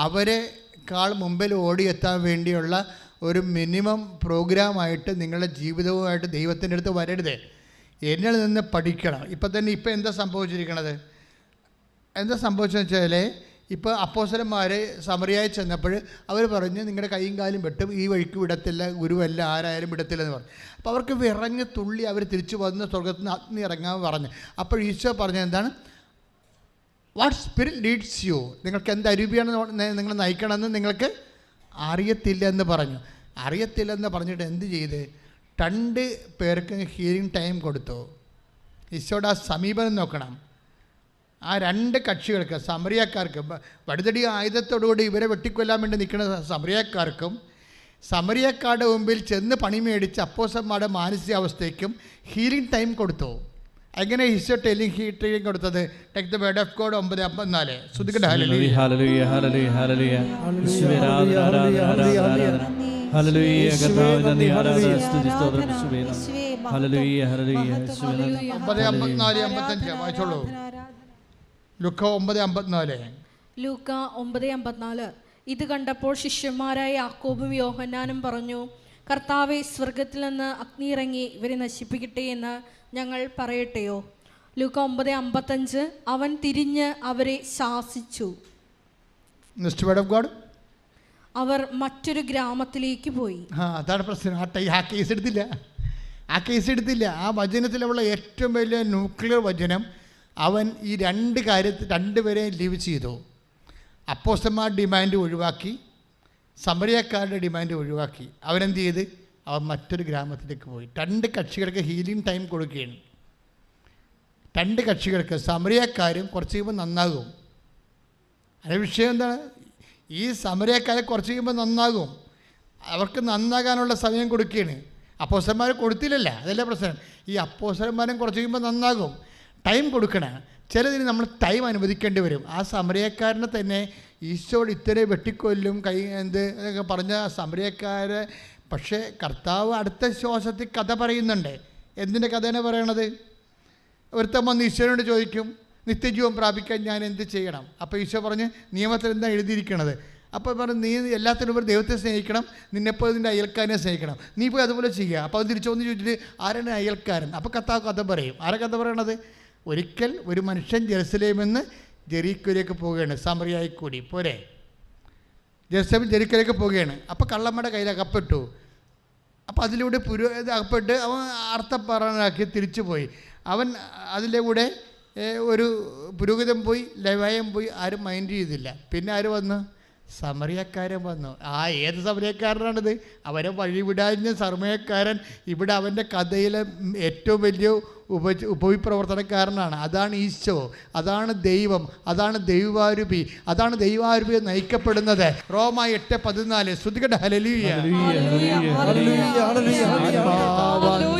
അവരെക്കാൾ മുമ്പിൽ ഓടിയെത്താൻ വേണ്ടിയുള്ള ഒരു മിനിമം പ്രോഗ്രാമായിട്ട് നിങ്ങളുടെ ജീവിതവുമായിട്ട് ദൈവത്തിൻ്റെ അടുത്ത് വരരുത്. എന്നിൽ നിന്ന് പഠിക്കണം. ഇപ്പം എന്താ സംഭവിച്ചിരിക്കണത്? എന്താ സംഭവിച്ചതെന്ന് വെച്ചാൽ, ഇപ്പോൾ അപ്പോസ്തലന്മാർ സമറിയായി ചെന്നപ്പോൾ അവർ പറഞ്ഞ് നിങ്ങളുടെ കൈയും കാലും വെട്ടും, ഈ വഴിക്ക് വിടത്തില്ല, ഗുരുവല്ല, ആരായാലും വിടത്തില്ലെന്ന് പറഞ്ഞു. അപ്പോൾ അവർക്ക് വിറഞ്ഞ് തുള്ളി അവർ തിരിച്ചു വന്ന് സ്വർഗത്തിൽ നിന്ന് അഗ്നി ഇറങ്ങാൻ പറഞ്ഞു. അപ്പോൾ ഈശോ പറഞ്ഞത് എന്താണ്? വാട്ട് സ്പിരിറ്റ് ലീഡ്സ് യു, നിങ്ങൾക്ക് എന്ത് അരൂപിയാണ് നിങ്ങൾ നയിക്കണമെന്ന് നിങ്ങൾക്ക് അറിയത്തില്ല എന്ന് പറഞ്ഞു. അറിയത്തില്ലെന്ന് പറഞ്ഞിട്ട് എന്ത് ചെയ്ത്? 2 പേർക്ക് ഹീലിംഗ് ടൈം കൊടുത്തു. ഈശോയുടെ ആ സമീപനം നോക്കണം. ആ 2 കക്ഷികൾക്ക്, സമറിയക്കാർക്ക്, വടുതടി ആയുധത്തോടുകൂടി ഇവരെ വെട്ടിക്കൊല്ലാൻ വേണ്ടി നിൽക്കുന്ന സമറിയക്കാർക്കും സമറിയക്കാരുടെ മുമ്പിൽ ചെന്ന് പണി മേടിച്ച് അപ്പോസ്തലന്മാരുടെ മാനസികാവസ്ഥയ്ക്കും ഹീലിംഗ് ടൈം കൊടുത്തു. എങ്ങനെ ഈശോ ഹീലിംഗ് കൊടുത്തത്? Take the word of God 9:54. ശ്രുതിക്കട്ടെ. ഹല്ലേലൂയ ഹല്ലേലൂയ ഹല്ലേലൂയ ഹല്ലേലൂയ യേശുവേ ആരാധന ആരാധന ആരാധന. ഹല്ലേലൂയ കർത്താവേ നന്ദി, ആരാധന സ്തുതി സ്തോത്രം യേശുവേ. ഹല്ലേലൂയ ഹല്ലേലൂയ യേശുവേ. 9:54-55 വായിച്ചോളൂ. ലൂക്ക 9:54. ലൂക്ക 9:54. ഇത് കണ്ടപ്പോൾ ശിഷ്യന്മാരായ യാക്കോബും യോഹന്നാനും പറഞ്ഞു, കർത്താവേ, സ്വർഗത്തിൽ നിന്ന് അഗ്നി ഇറങ്ങി ഇവരെ നശിപ്പിക്കട്ടെ എന്ന് ഞങ്ങൾ പറയട്ടെയോ? ലൂക്ക 9:55. അവൻ തിരിഞ്ഞ് അവരെ ശാസിച്ചു. Next word of God. അവർ മറ്റൊരു ഗ്രാമത്തിലേക്ക് പോയി. അതാണ് പ്രശ്നം. ആ കേസ് എടുത്തില്ല. ആ വചനത്തിലുള്ള ഏറ്റവും വലിയ ന്യൂക്ലിയർ വചനം, അവൻ ഈ 2 കാര്യത്തിൽ 2 പേരെ ലീവ് ചെയ്തു. അപ്പോസ്തലന്മാരുടെ ഡിമാൻഡ് ഒഴിവാക്കി, സമറിയക്കാരുടെ ഡിമാൻഡ് ഒഴിവാക്കി. അവരെന്ത് ചെയ്ത്? അവൻ മറ്റൊരു ഗ്രാമത്തിലേക്ക് പോയി. 2 കക്ഷികൾക്ക് ഹീലിംഗ് ടൈം കൊടുക്കുകയാണ്. 2 കക്ഷികൾക്ക്, സമറിയക്കാരും കുറച്ച് കഴിയുമ്പോൾ നന്നാകും. അതിൻ്റെ വിഷയം എന്താണ്? ഈ സമറിയക്കാരെ കുറച്ച് കഴിയുമ്പോൾ നന്നാകും. അവർക്ക് നന്നാകാനുള്ള സമയം കൊടുക്കുകയാണ്. അപ്പോസ്തലന്മാർ കൊടുത്തില്ലല്ലോ, അതല്ലേ പ്രശ്നം. ഈ അപ്പോസ്തലന്മാരും കുറച്ച് കഴിയുമ്പോൾ നന്നാകും. ടൈം കൊടുക്കണം. ചിലതിന് നമ്മൾ ടൈം അനുവദിക്കേണ്ടി വരും. ആ സമറിയക്കാരനെ തന്നെ ഈശോട് ഇത്തരെ വെട്ടിക്കൊല്ലും എന്നൊക്കെ പറഞ്ഞ സമറിയക്കാരെ, പക്ഷേ കർത്താവ് അടുത്ത ശ്വാസത്തിൽ കഥ പറയുന്നുണ്ട്. എന്തിൻ്റെ കഥയാണ് പറയണത്? ഒരുത്തം വന്ന് ഈശോയോട് ചോദിക്കും, നിത്യജീവൻ പ്രാപിക്കാൻ ഞാൻ എന്ത് ചെയ്യണം? അപ്പോൾ ഈശോ പറഞ്ഞ്, നിയമത്തിൽ എന്താ എഴുതിയിരിക്കണത്? അപ്പോൾ പറഞ്ഞു, നീ എല്ലാത്തിനും ഒരു ദൈവത്തെ സ്നേഹിക്കണം, നിന്നെപ്പോൾ നിൻ്റെ അയൽക്കാരനെ സ്നേഹിക്കണം, നീ പോയി അതുപോലെ ചെയ്യുക. അപ്പോൾ അത് തിരിച്ചു വന്ന് ചോദിച്ചിട്ട്, ആരാണ് അയൽക്കാരൻ? അപ്പോൾ കർത്താവ് കഥ പറയും. ആരാ കഥ പറയണത്? ഒരിക്കൽ ഒരു മനുഷ്യൻ ജെറുസലേമിൽ നിന്ന് ജെറീക്കോയിലേക്ക് പോവുകയാണ്, സമറിയായി കൂടി പോരെ. ജെറുസലേം ജെരിക്കോയിലേക്ക് പോവുകയാണ്. അപ്പോൾ കള്ളന്മാരുടെ കയ്യിൽ അകപ്പെട്ടു. അപ്പോൾ അതിലൂടെ അകപ്പെട്ട് അവൻ അർത്ഥപ്പറനാക്കി തിരിച്ചു പോയി. അവൻ അതിലെ കൂടെ ഒരു പുരോഹിതൻ പോയി, ലേവായൻ പോയി, ആരും മൈൻഡ് ചെയ്തില്ല. പിന്നെ ആര് വന്നു? സമറിയക്കാരൻ വന്നു. ഏത് സമറിയക്കാരനാണിത്? അവരെ വഴിവിടാഞ്ഞ സമറിയക്കാരൻ ഇവിടെ അവൻ്റെ കഥയിലെ ഏറ്റവും വലിയ ഉപവിപ്രവർത്തനക്കാരനാണ്. അതാണ് ഈശോ, അതാണ് ദൈവം, അതാണ് ദൈവാരൂപി, അതാണ് ദൈവാരൂപി നയിക്കപ്പെടുന്നത്. റോമ 8:14. ശ്രുതികട്ടെ ഹല്ലേലൂയ.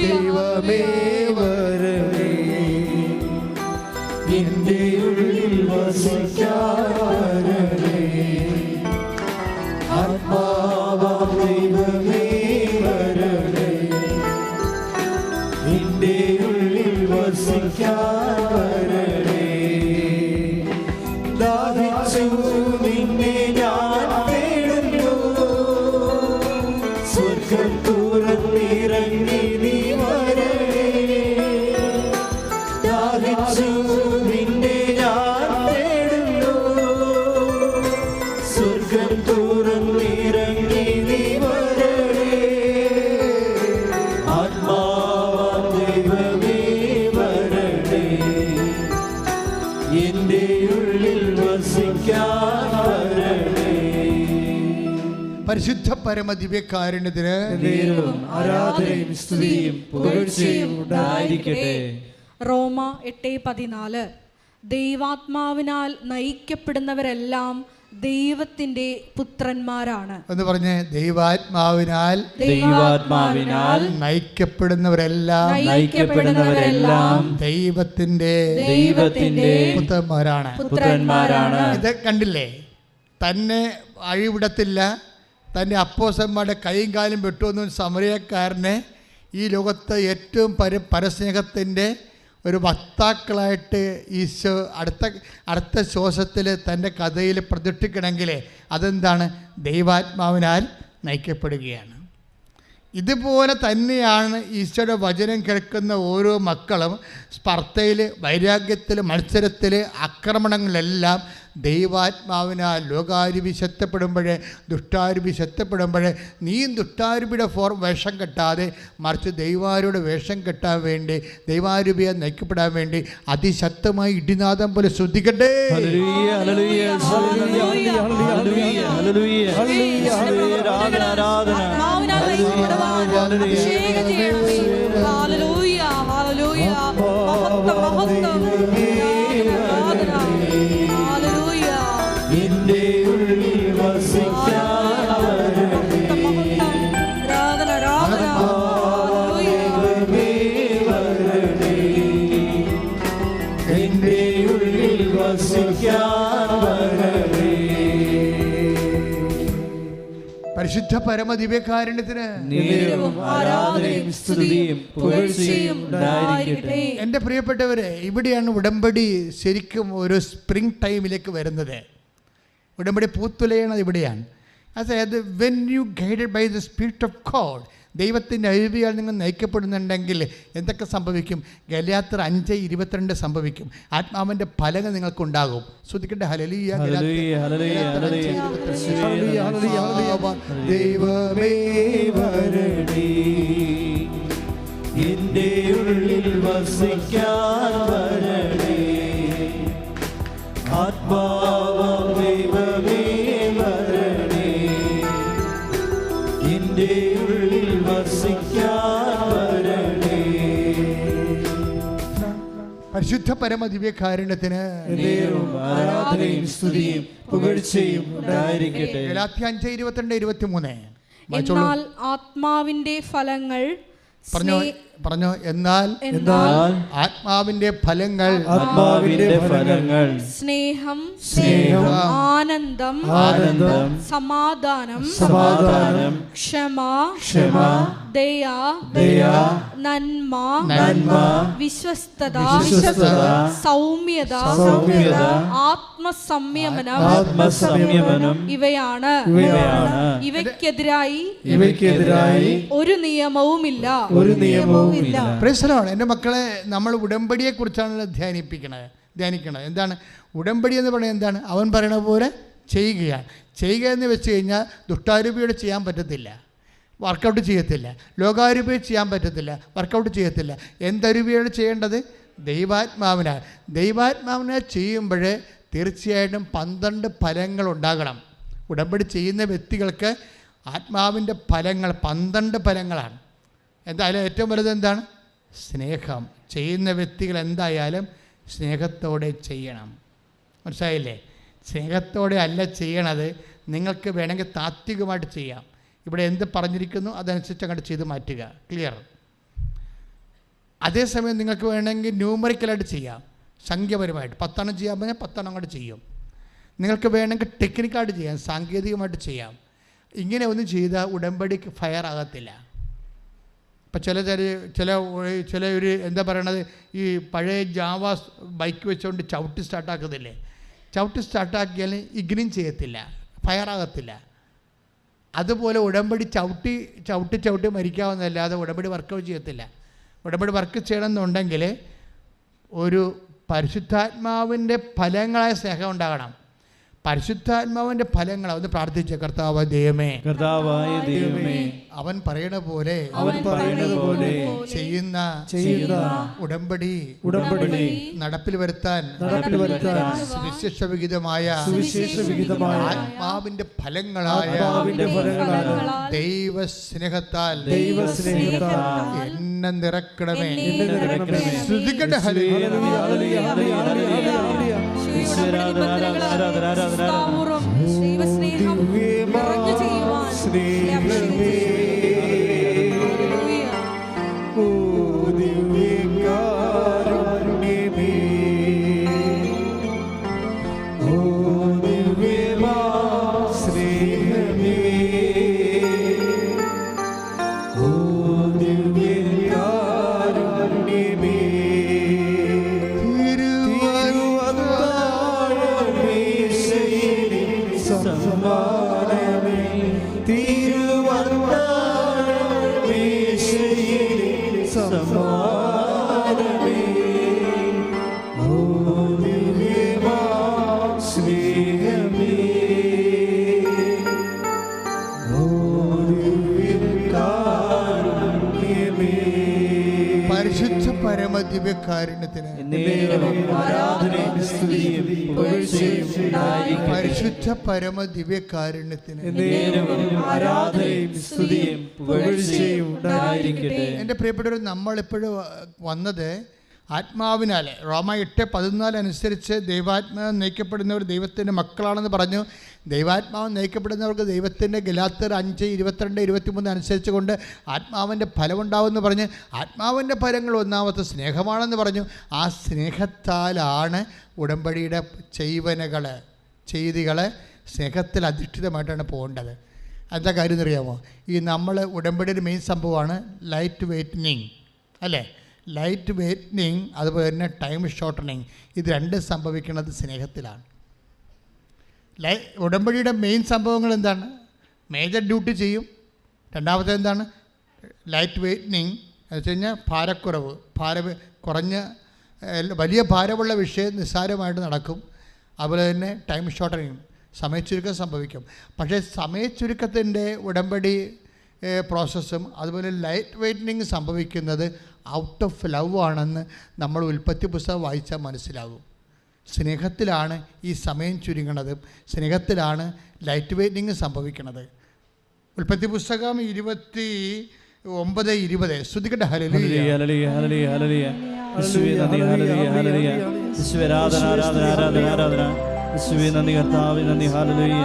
ദൈവമേ വരണേ, നിന്റെ ഉള്ളിൽ വസിക്കാനേ, ആത്മാവാം ദൈവമേ വരണേ, നിന്റെ ഉള്ളിൽ വസിക്കാനേ. ദാഹിച്ചു നിന്നെ ഞാൻ തേടുന്നു, സ്വർഗ്ഗം തുറന്നിറങ്ങി നീ വരണേ. ദാഹിച്ചു നിന്നെ ഞാൻ തേടുന്നു, സ്വർഗ്ഗം തുറന്നിറങ്ങി നീ വരണേ. ആത്മാവാം ദൈവമേ വരണേ, എന്റെ ഉള്ളിൽ വസിക്കാൻ വരണേ. പരിശുദ്ധ പരമദിവ്യകാരുണ്യത്തിന് ആരാധനയും സ്തുതിയും പുകഴ്ചയും ഉണ്ടായിരിക്കട്ടെ. റോമ 8:14. ദൈവാത്മാവിനാൽ നയിക്കപ്പെടുന്നവരെല്ലാം ദൈവത്തിന്റെ പുത്രന്മാരാണ് എന്ന് പറഞ്ഞ്, ദൈവാത്മാവിനാൽ നയിക്കപ്പെടുന്നവരെല്ലാം ദൈവത്തിന്റെ പുത്രന്മാരാണ്. ഇത് കണ്ടില്ലേ? തന്നെ അഴിവിടത്തില്ല, തൻ്റെ അപ്പോസ്തലന്മാരുടെ കൈയും കാലും വെട്ടുവെന്നും സമറിയക്കാരനെ ഈ ലോകത്ത് ഏറ്റവും പരസ്നേഹത്തിൻ്റെ ഒരു വക്താക്കളായിട്ട് ഈശോ അടുത്ത ശ്വാസത്തിൽ തൻ്റെ കഥയിൽ പ്രതിഷ്ഠിക്കണമെങ്കിൽ അതെന്താണ്? ദൈവാത്മാവിനാൽ നയിക്കപ്പെടുകയാണ്. ഇതുപോലെ തന്നെയാണ് ഈശോയുടെ വചനം കേൾക്കുന്ന ഓരോ മക്കളും സ്പർദ്ധയിൽ, വൈരാഗ്യത്തിൽ, മത്സരത്തിൽ, ആക്രമണങ്ങളിലെല്ലാം ദൈവാത്മാവിനാൽ ലോകാരൂപി ശക്തപ്പെടുമ്പോഴേ, ദുഷ്ടാരൂപി ശക്തപ്പെടുമ്പോഴേ നീയും ദുഷ്ടാരൂപിയുടെ വേഷം കെട്ടാതെ മറിച്ച് ദൈവാരൂപിയുടെ വേഷം കെട്ടാൻ വേണ്ടി, ദൈവാരൂപിയെ നയിക്കപ്പെടാൻ വേണ്ടി അതിശക്തമായി ഇടിനാദം പോലെ ശ്രദ്ധിക്കട്ടെ. എന്റെ ഉള്ളിൽ വസിക്കാൻ ദൈവമേ വരണേ, എന്റെ ഉള്ളിൽ വസിക്കാൻ വരണേ. പരിശുദ്ധ പരമദിവ്യകാരുണ്യത്തിന് ആരാധനയും സ്തുതിയും പുകഴ്ചയും ഉണ്ടായിരിക്കട്ടെ. എൻ്റെ പ്രിയപ്പെട്ടവരെ, ഇവിടെയാണ് ഉടമ്പടി ശരിക്കും ഒരു സ്പ്രിംഗ് ടൈമിലേക്ക് വരുന്നത്. ഉടമ്പടി പൂത്തുലയണത് ഇവിടെയാണ്. അതായത് when you guided by the spirit of God, ദൈവത്തിൻ്റെ അരുവിയാൽ നിങ്ങൾ നയിക്കപ്പെടുന്നുണ്ടെങ്കിൽ എന്തൊക്കെ സംഭവിക്കും? ഗലാത്യർ 5:22 സംഭവിക്കും. ആത്മാവിൻ്റെ ഫലങ്ങൾ നിങ്ങൾക്കുണ്ടാകും. ശ്രദ്ധിക്കട്ടെ. ഹല്ലേലൂയ. ദൈവമേ വരണേ, എന്റെ ഉള്ളിൽ വസിക്കാൻ വരണേ. ആത്മാവാം ദൈവമേ വരണേ, എന്റെ ഉള്ളിൽ വസിക്കാൻ വരണേ. പരിശുദ്ധ പരമദിവ്യകാരുണ്യത്തിന് ആരാധനയും സ്തുതിയും പുകഴ്ചയും ഉണ്ടായിരിക്കട്ടെ. ഗലാത്യ 5:22-23. എന്നാൽ ആത്മാവിന്റെ ഫലങ്ങൾ പറഞ്ഞോ. എന്നാൽ ആത്മാവിന്റെ ഫലങ്ങൾ സ്നേഹം, ആനന്ദം, സമാധാനം, ക്ഷമ, ദയ, നന്മ, വിശ്വസ്തത, സൗമ്യത, ആത്മസംയമനം ഇവയാണ്. ഇവയ്ക്കെതിരായി ഒരു നിയമവുമില്ല. എൻ്റെ മക്കളെ, നമ്മൾ ഉടമ്പടിയെ കുറിച്ചാണ് ധ്യാനിക്കണത്. എന്താണ് ഉടമ്പടി എന്ന് പറയുന്നത്? എന്താണ്? അവൻ പറയണ പോലെ ചെയ്യുകയാണ്. ചെയ്യുക എന്ന് വെച്ച് കഴിഞ്ഞാൽ ദുഷ്ടാരൂപിയോട് ചെയ്യാൻ പറ്റത്തില്ല, വർക്കൗട്ട് ചെയ്യത്തില്ല. ലോകാരൂപിയോട് ചെയ്യാൻ പറ്റത്തില്ല, വർക്കൗട്ട് ചെയ്യത്തില്ല. എന്തരൂപിയോട് ചെയ്യേണ്ടത്? ദൈവാത്മാവിനാൽ. ദൈവാത്മാവിനെ ചെയ്യുമ്പോൾ തീർച്ചയായിട്ടും 12 ഫലങ്ങൾ ഉണ്ടാകണം. ഉടമ്പടി ചെയ്യുന്ന വ്യക്തികൾക്ക് ആത്മാവിൻ്റെ ഫലങ്ങൾ 12 ഫലങ്ങളാണ്. എന്തായാലും ഏറ്റവും വലുത് എന്താണ്? സ്നേഹം. ചെയ്യുന്ന വ്യക്തികൾ എന്തായാലും സ്നേഹത്തോടെ ചെയ്യണം. മനസ്സിലായില്ലേ? സ്നേഹത്തോടെ അല്ല ചെയ്യണത്. നിങ്ങൾക്ക് വേണമെങ്കിൽ താത്വികമായിട്ട് ചെയ്യാം. ഇവിടെ എന്ത് പറഞ്ഞിരിക്കുന്നു അതനുസരിച്ച് അങ്ങോട്ട് ചെയ്ത് മാറ്റുക. ക്ലിയർ? അതേസമയം നിങ്ങൾക്ക് വേണമെങ്കിൽ ന്യൂമറിക്കലായിട്ട് ചെയ്യാം, സംഖ്യാപരമായിട്ട് 10 ചെയ്യാൻ പറഞ്ഞാൽ 10 അങ്ങോട്ട് ചെയ്യും. നിങ്ങൾക്ക് വേണമെങ്കിൽ ടെക്നിക്കായിട്ട് ചെയ്യാം, സാങ്കേതികമായിട്ട് ചെയ്യാം. ഇങ്ങനെ ഒന്നും ചെയ്താൽ ഉടമ്പടിക്ക് ഫയർ ആകത്തില്ല. ഇപ്പം ചില ഒരു എന്താ പറയണത്, ഈ പഴയ ജാവ ബൈക്ക് വെച്ചുകൊണ്ട് ചവിട്ടി സ്റ്റാർട്ടാക്കുന്നില്ലേ? ചവിട്ടി സ്റ്റാർട്ടാക്കിയാൽ ഇഗ്നിയും ചെയ്യത്തില്ല, ഫയറാകത്തില്ല. അതുപോലെ ഉടമ്പടി ചവിട്ടി മരിക്കാവുന്നതല്ലാതെ ഉടമ്പടി വർക്കൗട്ട് ചെയ്യത്തില്ല. ഉടമ്പടി വർക്ക് ചെയ്യണമെന്നുണ്ടെങ്കിൽ ഒരു പരിശുദ്ധാത്മാവിൻ്റെ ഫലങ്ങളായ സ്നേഹം ഉണ്ടാകണം. പരിശുദ്ധാത്മാവിൻ്റെ ഫലങ്ങൾ ഒന്ന് പ്രാർത്ഥിച്ച കർത്താവായ ദൈവമേ, അവൻ പറയണ പോലെ ചെയ്യുന്ന ഉടമ്പടി നടപ്പിൽ വരുത്താൻ സുവിശേഷവിഹിതമായ ആത്മാവിന്റെ ഫലങ്ങളായ ദൈവസ്നേഹത്താൽ എന്നെ നിറക്കണമേ. ശ്രദ്ധിക്കട്ടെ. ദൈവസ്നേഹം നിറഞ്ഞു ചെയ്യുവാൻ പരിശുദ്ധ പരമദിവ്യകാരുണ്യത്തിന് പരിശുദ്ധ പരമദിവ്യകാരുണ്യത്തിന് എൻ്റെ പ്രിയപ്പെട്ടവർ, നമ്മളെപ്പോഴും വന്നത് ആത്മാവിനാൽ. റോമ 8:14 അനുസരിച്ച് ദൈവാത്മാവ് നയിക്കപ്പെടുന്നവർ ദൈവത്തിൻ്റെ മക്കളാണെന്ന് പറഞ്ഞു. ദൈവാത്മാവ് നയിക്കപ്പെടുന്നവർക്ക് ദൈവത്തിൻ്റെ ഗലാത്യർ 5:22-23 അനുസരിച്ച് കൊണ്ട് ആത്മാവിൻ്റെ ഫലമുണ്ടാവുമെന്ന് പറഞ്ഞ് ആത്മാവിൻ്റെ ഫലങ്ങൾ ഒന്നാമത്തെ സ്നേഹമാണെന്ന് പറഞ്ഞു. ആ സ്നേഹത്താലാണ് ഉടമ്പടിയുടെ ചെയ്തികൾ സ്നേഹത്തിൽ അധിഷ്ഠിതമായിട്ടാണ് പോകേണ്ടത്. എന്താ കാര്യം എന്നറിയാമോ? ഈ നമ്മൾ ഉടമ്പടിയുടെ മെയിൻ സംഭവമാണ് ലൈറ്റ് വെയ്റ്റനിങ്, അല്ലേ? ലൈറ്റ് വെയ്റ്റനിങ്, അതുപോലെ തന്നെ ടൈം ഷോർട്ടനിങ്. ഇത് രണ്ടും സംഭവിക്കുന്നത് സ്നേഹത്തിലാണ്. ഉടമ്പടിയുടെ മെയിൻ സംഭവങ്ങൾ എന്താണ്? മേജർ ഡ്യൂട്ടി ചെയ്യും. രണ്ടാമത്തെ എന്താണ്? ലൈറ്റ് വെയ്റ്റനിങ് എന്ന് വെച്ച് കഴിഞ്ഞാൽ ഭാരക്കുറവ്, കുറഞ്ഞ വലിയ ഭാരമുള്ള വിഷയം നിസ്സാരമായിട്ട് നടക്കും. അതുപോലെ തന്നെ ടൈം ഷോർട്ടനിങ്, സമയച്ചുരുക്കം സംഭവിക്കും. പക്ഷേ സമയച്ചുരുക്കത്തിൻ്റെ ഉടമ്പടി പ്രോസസ്സും അതുപോലെ ലൈറ്റ് വെയ്റ്റനിങ് സംഭവിക്കുന്നത് ഔട്ട് ഓഫ് ലവ് ആണെന്ന് നമ്മൾ ഉൽപ്പത്തി പുസ്തകം വായിച്ചാൽ മനസ്സിലാകും. സ്നേഹത്തിലാണ് ഈ സമയം ചുരുങ്ങണത്, സ്നേഹത്തിലാണ് ലൈറ്റ് വെയ്റ്റനിങ് സംഭവിക്കുന്നത്. ഉൽപ്പത്തി പുസ്തകം 29:20. ശ്രദ്ധിക്കട്ടെ. ഹല്ലേലൂയ, ഹല്ലേലൂയ, ഹല്ലേലൂയ, ഹല്ലേലൂയ. യേശുവേ നന്ദി, ഹല്ലേലൂയ, ഹല്ലേലൂയ. യേശുവേ ആരാധന, ആരാധന, ആരാധന, ആരാധന. യേശുവേ നന്ദി, കർത്താവേ നന്ദി. ഹല്ലേലൂയ,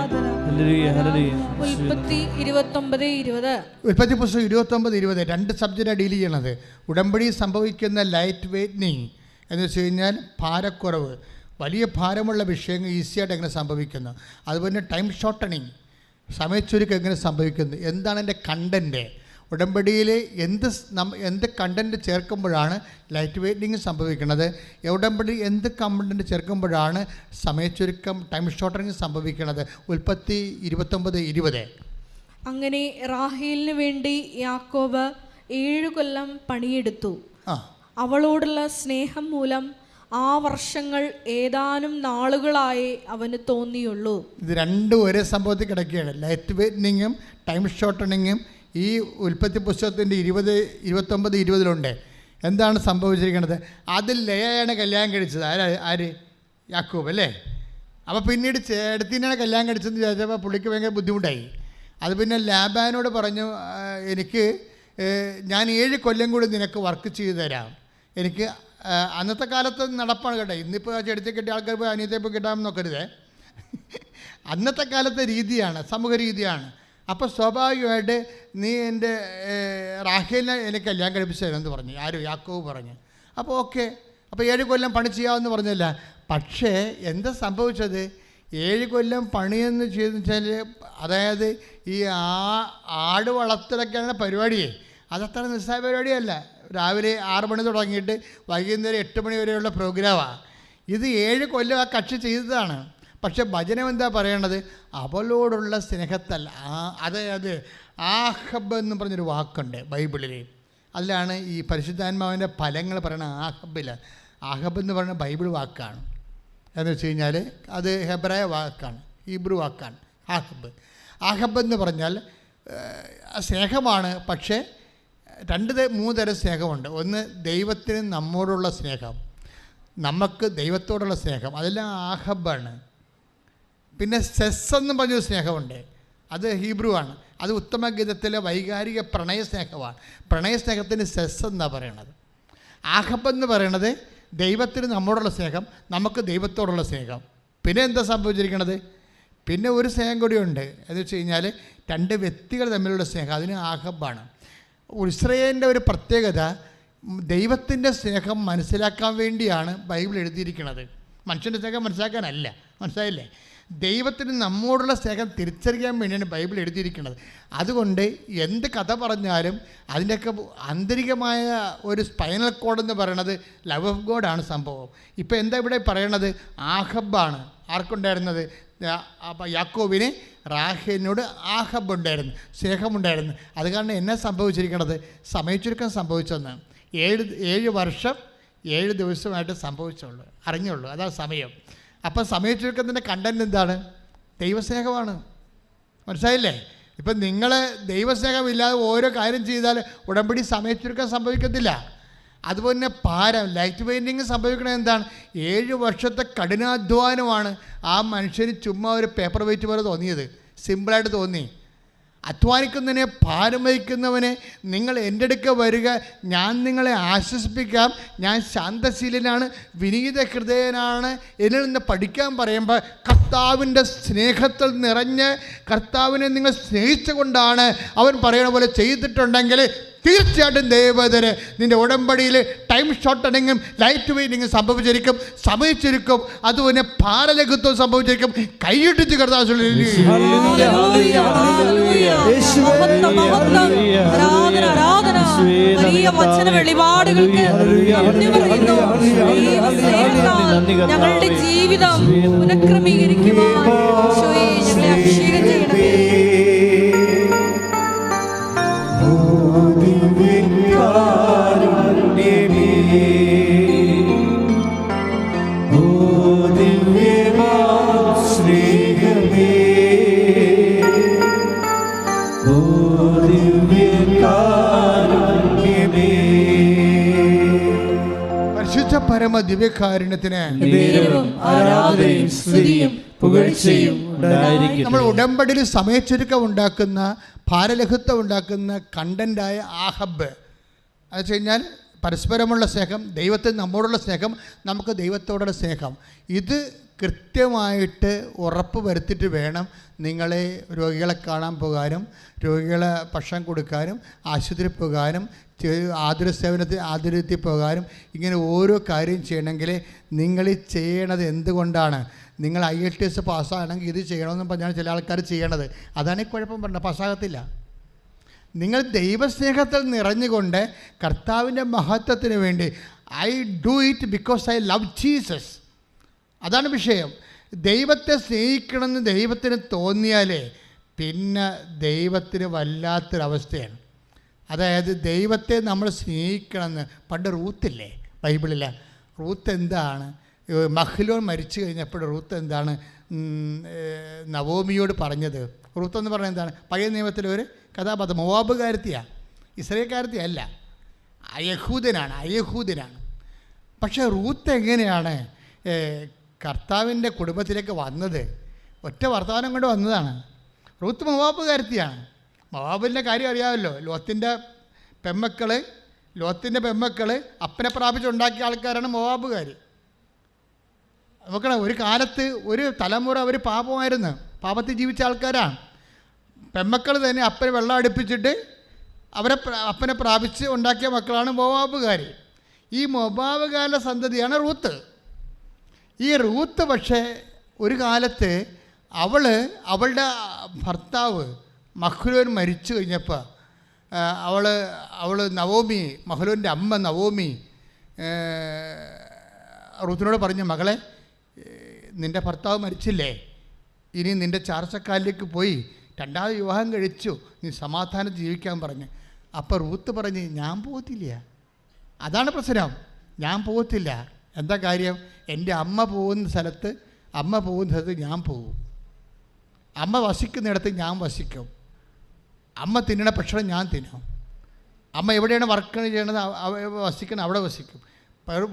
ഹല്ലേലൂയ, ഹല്ലേലൂയ. ഉൽപ്പത്തി 29:20. ഉൽപ്പത്തി പുസ്തകം 29:20 രണ്ട് സബ്ജക്റ്റാണ് ഡീൽ ചെയ്യണത്. ഉടമ്പടി സംഭവിക്കുന്ന ലൈറ്റ് വെയ്റ്റനിങ് എന്ന് വെച്ച് കഴിഞ്ഞാൽ ഭാരക്കുറവ്, വലിയ ഭാരമുള്ള വിഷയങ്ങൾ ഈസിയായിട്ട് എങ്ങനെ സംഭവിക്കുന്നു. അതുപോലെ ടൈം ഷോർട്ടനിങ്, സമയച്ചുരുക്കം എങ്ങനെ സംഭവിക്കുന്നു. എന്താണ് എൻ്റെ കണ്ടൻറ്റ്? ഉടമ്പടിയിൽ എന്ത് കണ്ടൻറ്റ് ചേർക്കുമ്പോഴാണ് ലൈറ്റ് വെയ്റ്റനിങ് സംഭവിക്കുന്നത്? ഉടമ്പടി എന്ത് കണ്ടൻറ്റ് ചേർക്കുമ്പോഴാണ് സമയച്ചുരുക്കം, ടൈം ഷോർട്ടനിങ് സംഭവിക്കുന്നത്? ഉൽപ്പത്തി 29:20. അങ്ങനെ റാഹേലിന് വേണ്ടി യാക്കോബ് 7 കൊല്ലം പണിയെടുത്തു. അവളോടുള്ള സ്നേഹം മൂലം ആ വർഷങ്ങൾ ഏതാനും നാളുകളായി അവന് തോന്നിയുള്ളൂ. ഇത് രണ്ടും ഒരേ സംഭവത്തിൽ കിടക്കുകയാണ്. ലൈറ്റ് വെയിറ്റനിങ്ങും ടൈം ഷോർട്ടണിങ്ങും ഈ ഉൽപ്പത്തി പുസ്തകത്തിൻ്റെ 20, 29, 20 എന്താണ് സംഭവിച്ചിരിക്കുന്നത്? അതിൽ ലേയാണ് കല്യാണം കഴിച്ചത്. ആര്? യാക്കോബ് അല്ലേ? അപ്പോൾ പിന്നീട് ചേട്ടത്തിനാണ് കല്യാണം കഴിച്ചതെന്ന് വിചാരിച്ചപ്പോൾ പുള്ളിക്ക് ഭയങ്കര ബുദ്ധിമുട്ടായി. അത് പിന്നെ ലാബാനോട് പറഞ്ഞു, എനിക്ക് ഞാൻ 7 കൊല്ലം കൂടി നിനക്ക് വർക്ക് ചെയ്തു തരാം. എനിക്ക് അന്നത്തെ കാലത്ത് നടപ്പാണ് കേട്ടോ. ഇന്നിപ്പോൾ ചെടുത്തി കിട്ടിയ ആൾക്കാർ പോയി അനിയത്തെ പോയി കിട്ടാമെന്ന് നോക്കരുതേ. അന്നത്തെ കാലത്തെ രീതിയാണ്, സമൂഹ രീതിയാണ്. അപ്പോൾ സ്വാഭാവികമായിട്ട് നീ എൻ്റെ റാഹേലിനെ എനിക്ക് കല്യാണം കഴിപ്പിച്ചു തരുമെന്ന് പറഞ്ഞു. ആരും? യാക്കോബ് പറഞ്ഞു. അപ്പോൾ ഓക്കെ, അപ്പോൾ 7 കൊല്ലം പണി ചെയ്യാമെന്ന് പറഞ്ഞല്ല. പക്ഷേ എന്താ സംഭവിച്ചത്? 7 കൊല്ലം പണിയെന്ന് ചെയ്തെന്ന് വെച്ചാൽ, അതായത് ഈ ആട് വളർത്തലൊക്കെയാണ് പരിപാടിയെ. അതത്ര നിസ്സാര പരിപാടിയല്ല. രാവിലെ 6 മണി തുടങ്ങിയിട്ട് വൈകുന്നേരം 8 മണി വരെയുള്ള പ്രോഗ്രാമാണ്. ഇത് 7 കൊല്ലം ആ കക്ഷി ചെയ്തതാണ്. പക്ഷെ ഭജനം എന്താ പറയണത്? അവളോടുള്ള സ്നേഹത്തല്ല. അതായത് ആഹബ് എന്ന് പറഞ്ഞൊരു വാക്കുണ്ട് ബൈബിളിൽ. അതിലാണ് ഈ പരിശുദ്ധാത്മാവിൻ്റെ ഫലങ്ങൾ പറയുന്നത്. ആഹബ് എന്ന് പറയുന്ന ബൈബിൾ വാക്കാണ്. എന്ന് വെച്ച് കഴിഞ്ഞാൽ അത് ഹെബ്രായ വാക്കാണ്, ഹീബ്രു വാക്കാണ് ആഹബ് എന്ന് പറഞ്ഞാൽ സ്നേഹമാണ്. പക്ഷേ 2-3 തരം സ്നേഹമുണ്ട്. ഒന്ന് ദൈവത്തിന് നമ്മോടുള്ള സ്നേഹം, നമുക്ക് ദൈവത്തോടുള്ള സ്നേഹം, അതെല്ലാം ആഹബാണ്. പിന്നെ സെസ് എന്ന് പറഞ്ഞൊരു സ്നേഹമുണ്ട്, അത് ഹീബ്രു ആണ്. അത് ഉത്തമഗീതത്തിലെ വൈകാരിക പ്രണയ സ്നേഹമാണ്. പ്രണയ സ്നേഹത്തിന് സെസ് എന്നാണ് പറയണത്. ആഹബ് എന്ന് പറയണത് ദൈവത്തിന് നമ്മോടുള്ള സ്നേഹം, നമുക്ക് ദൈവത്തോടുള്ള സ്നേഹം. പിന്നെ എന്താ സംഭവിച്ചിരിക്കണത്? പിന്നെ ഒരു സ്നേഹം കൂടിയുണ്ട്. എന്ന് വെച്ച് കഴിഞ്ഞാൽ 2 വ്യക്തികൾ തമ്മിലുള്ള സ്നേഹം, അതിന് ആഹബാണ്. ഇസ്രായേലിൻ്റെ ഒരു പ്രത്യേകത, ദൈവത്തിൻ്റെ സ്നേഹം മനസ്സിലാക്കാൻ വേണ്ടിയാണ് ബൈബിൾ എഴുതിയിരിക്കുന്നത്. മനുഷ്യൻ്റെ സ്നേഹം മനസ്സിലാക്കാനല്ല. മനസ്സിലായില്ലേ? ദൈവത്തിന് നമ്മോടുള്ള സ്നേഹം തിരിച്ചറിയാൻ വേണ്ടിയാണ് ബൈബിൾ എഴുതിയിരിക്കുന്നത്. അതുകൊണ്ട് എന്ത് കഥ പറഞ്ഞാലും അതിൻ്റെയൊക്കെ ആന്തരികമായ ഒരു സ്പൈനൽ കോഡ് എന്ന് പറയുന്നത് ലവ് ഓഫ് ഗോഡാണ് സംഭവം. ഇപ്പോൾ എന്താ ഇവിടെ പറയണത്? ആഹബാണ്. ആർക്കുണ്ടായിരുന്നത്? യാക്കോബിന് റാഹേലിനോട് ആഹബ് ഉണ്ടായിരുന്നു, സ്നേഹമുണ്ടായിരുന്നു. അത് കാരണം എന്നാ സംഭവിച്ചിരിക്കണത്? സമയച്ചുരുക്കം സംഭവിച്ചെന്ന്. 7 വർഷം 7 ദിവസമായിട്ട് സംഭവിച്ചുള്ളൂ, അറിഞ്ഞുള്ളൂ. അതാണ് സമയം. അപ്പം സമയച്ചുരുക്കത്തിൻ്റെ കണ്ടൻറ് എന്താണ്? ദൈവസ്നേഹമാണ്. മനസ്സിലായില്ലേ? ഇപ്പം നിങ്ങൾ ദൈവസ്നേഹമില്ലാതെ ഓരോ കാര്യം ചെയ്താൽ ഉടമ്പടി സമയച്ചുരുക്കം സംഭവിക്കത്തില്ല. അതുപോലെ തന്നെ ലൈറ്റ് പെയിൻറ്റിങ് സംഭവിക്കണത് എന്താണ്? 7 വർഷത്തെ കഠിനാധ്വാനമാണ് ആ മനുഷ്യന് ചുമ്മാ ഒരു പേപ്പർ വെയിറ്റ് പോലെ തോന്നിയത്. സിമ്പിളായിട്ട് തോന്നി. അധ്വാനിക്കുന്നതിനെ ഭാരം വഹിക്കുന്നവനെ നിങ്ങൾ എൻ്റെ അടുക്ക വരിക, ഞാൻ നിങ്ങളെ ആശ്വസിപ്പിക്കാം, ഞാൻ ശാന്തശീലനാണ്, വിനീത ഹൃദയനാണ്, എന്നിൽ നിന്ന് പഠിക്കാൻ പറയുമ്പോൾ കർത്താവിൻ്റെ സ്നേഹത്തിൽ നിറഞ്ഞ് കർത്താവിനെ നിങ്ങൾ സ്നേഹിച്ചുകൊണ്ടാണ് അവൻ പറയണ പോലെ ചെയ്തിട്ടുണ്ടെങ്കിൽ തീർച്ചയായിട്ടും ദൈവത്തിന് നിൻ്റെ ഉടമ്പടിയിൽ ടൈം ഷോർട്ടണിങ്ങും ലൈറ്റ് വെയിറ്റിങ്ങും സംഭവിച്ചിരിക്കും, സമയിച്ചിരിക്കും. അതുപോലെ ഭാരലഘുത്വം സംഭവിച്ചിരിക്കും. കൈയിട്ടിച്ച് വെളിപാടുകൾക്ക് ഞങ്ങളുടെ ജീവിതം പുനഃക്രമീകരിക്കുവാൻ അഭിഷേകം ചെയ്യണമേ. പരിശുദ്ധ പരമ ദിവ്യകാരുണ്യത്തിന് നമ്മൾ ഉടമ്പടിയിൽ സമയച്ചുരുക്കം ഉണ്ടാക്കുന്ന, ഭാരലഘുത്വം ഉണ്ടാക്കുന്ന കണ്ടൻ്റായ ആഹബ്, അത് വെച്ച് കഴിഞ്ഞാൽ പരസ്പരമുള്ള സ്നേഹം, ദൈവത്തിന് നമ്മോടുള്ള സ്നേഹം, നമുക്ക് ദൈവത്തോടുള്ള സ്നേഹം. ഇത് കൃത്യമായിട്ട് ഉറപ്പ് വരുത്തിയിട്ട് വേണം നിങ്ങളെ രോഗികളെ കാണാൻ പോകാനും, രോഗികളെ ഭക്ഷണം കൊടുക്കാനും, ആശുപത്രി പോകാനും, ആതുരത്തിൽ പോകാനും, ഇങ്ങനെ ഓരോ കാര്യം ചെയ്യണമെങ്കിൽ നിങ്ങൾ ചെയ്യണത് എന്തുകൊണ്ടാണ്? നിങ്ങൾ IELTS പാസ്സാകണമെങ്കിൽ ഇത് ചെയ്യണമെന്ന് പറഞ്ഞാണ് ചില ആൾക്കാർ ചെയ്യണത്. അതാണ് ഈ കുഴപ്പം പറഞ്ഞത്, പാസ്സാകത്തില്ല. നിങ്ങൾ ദൈവസ്നേഹത്തിൽ നിറഞ്ഞുകൊണ്ട് കർത്താവിൻ്റെ മഹത്വത്തിന് വേണ്ടി I do it because I love Jesus. അതാണ് വിഷയം. ദൈവത്തെ സ്നേഹിക്കണമെന്ന് ദൈവത്തിന് തോന്നിയാലേ പിന്നെ ദൈവത്തിന് വല്ലാത്തൊരവസ്ഥയാണ്. അതായത് ദൈവത്തെ നമ്മൾ സ്നേഹിക്കണമെന്ന് പണ്ട് റൂത്തില്ലേ ബൈബിളിൽ, റൂത്ത് എന്താണ് മഹ്ലോൻ മരിച്ചു കഴിഞ്ഞപ്പോൾ റൂത്ത് എന്താണ് നവോമിയോട് പറഞ്ഞത്? റൂത്ത് എന്ന് പറഞ്ഞാൽ എന്താണ്? പഴയ നിയമത്തിലെ ഒരു കഥാപാത്രം, മോവാബുകാരത്തിയാണ്, ഇസ്രായേൽക്കാരത്തിയല്ല, അയഹൂദനാണ്. പക്ഷേ റൂത്ത് എങ്ങനെയാണ് കർത്താവിൻ്റെ കുടുംബത്തിലേക്ക് വന്നത്? ഒറ്റ വർത്തമാനം കൊണ്ട് വന്നതാണ്. റൂത്ത് മോവാബുകാരത്തിയാണ്. മോവാബിൻ്റെ കാര്യം അറിയാമല്ലോ. ലോത്തിൻ്റെ പെമ്മക്കൾ അപ്പനെ പ്രാപിച്ചുണ്ടാക്കിയ ആൾക്കാരാണ് മോവാബുകാർ. നോക്കണം, ഒരു കാലത്ത് ഒരു തലമുറ അവർ പാപമായിരുന്നു, പാപത്തിൽ ജീവിച്ച ആൾക്കാരാണ്. പെമ്മക്കൾ തന്നെ അപ്പനെ വെള്ളം അടുപ്പിച്ചിട്ട് അപ്പനെ പ്രാപിച്ച് ഉണ്ടാക്കിയ മക്കളാണ് മോവാബുകാർ. ഈ മോവാബുകാരുടെ സന്തതിയാണ് റൂത്ത്. ഈ റൂത്ത് പക്ഷേ ഒരു കാലത്ത് അവളുടെ ഭർത്താവ് മഹ്ലോൻ മരിച്ചു കഴിഞ്ഞപ്പോൾ അവൾ നവോമി, മഹ്ലോൻ്റെ അമ്മ നവോമി റൂത്തിനോട് പറഞ്ഞു, മകളെ, നിൻ്റെ ഭർത്താവ് മരിച്ചില്ലേ, ഇനി നിൻ്റെ ചാർച്ചക്കാലിലേക്ക് പോയി രണ്ടാമത് വിവാഹം കഴിച്ചു, നീ സമാധാനം ജീവിക്കാൻ പറഞ്ഞു. അപ്പോൾ റൂത്ത് പറഞ്ഞ്, ഞാൻ പോകത്തില്ല. അതാണ് പ്രശ്നം, ഞാൻ പോകത്തില്ല. എന്താ കാര്യം? എൻ്റെ അമ്മ പോകുന്ന സ്ഥലത്ത് ഞാൻ പോകും, അമ്മ വസിക്കുന്നിടത്ത് ഞാൻ വസിക്കും, അമ്മ തിന്നണ ഭക്ഷണം ഞാൻ തിന്നും, അമ്മ എവിടെയാണ് വർക്ക് ചെയ്യണത് വസിക്കണം അവിടെ വസിക്കും.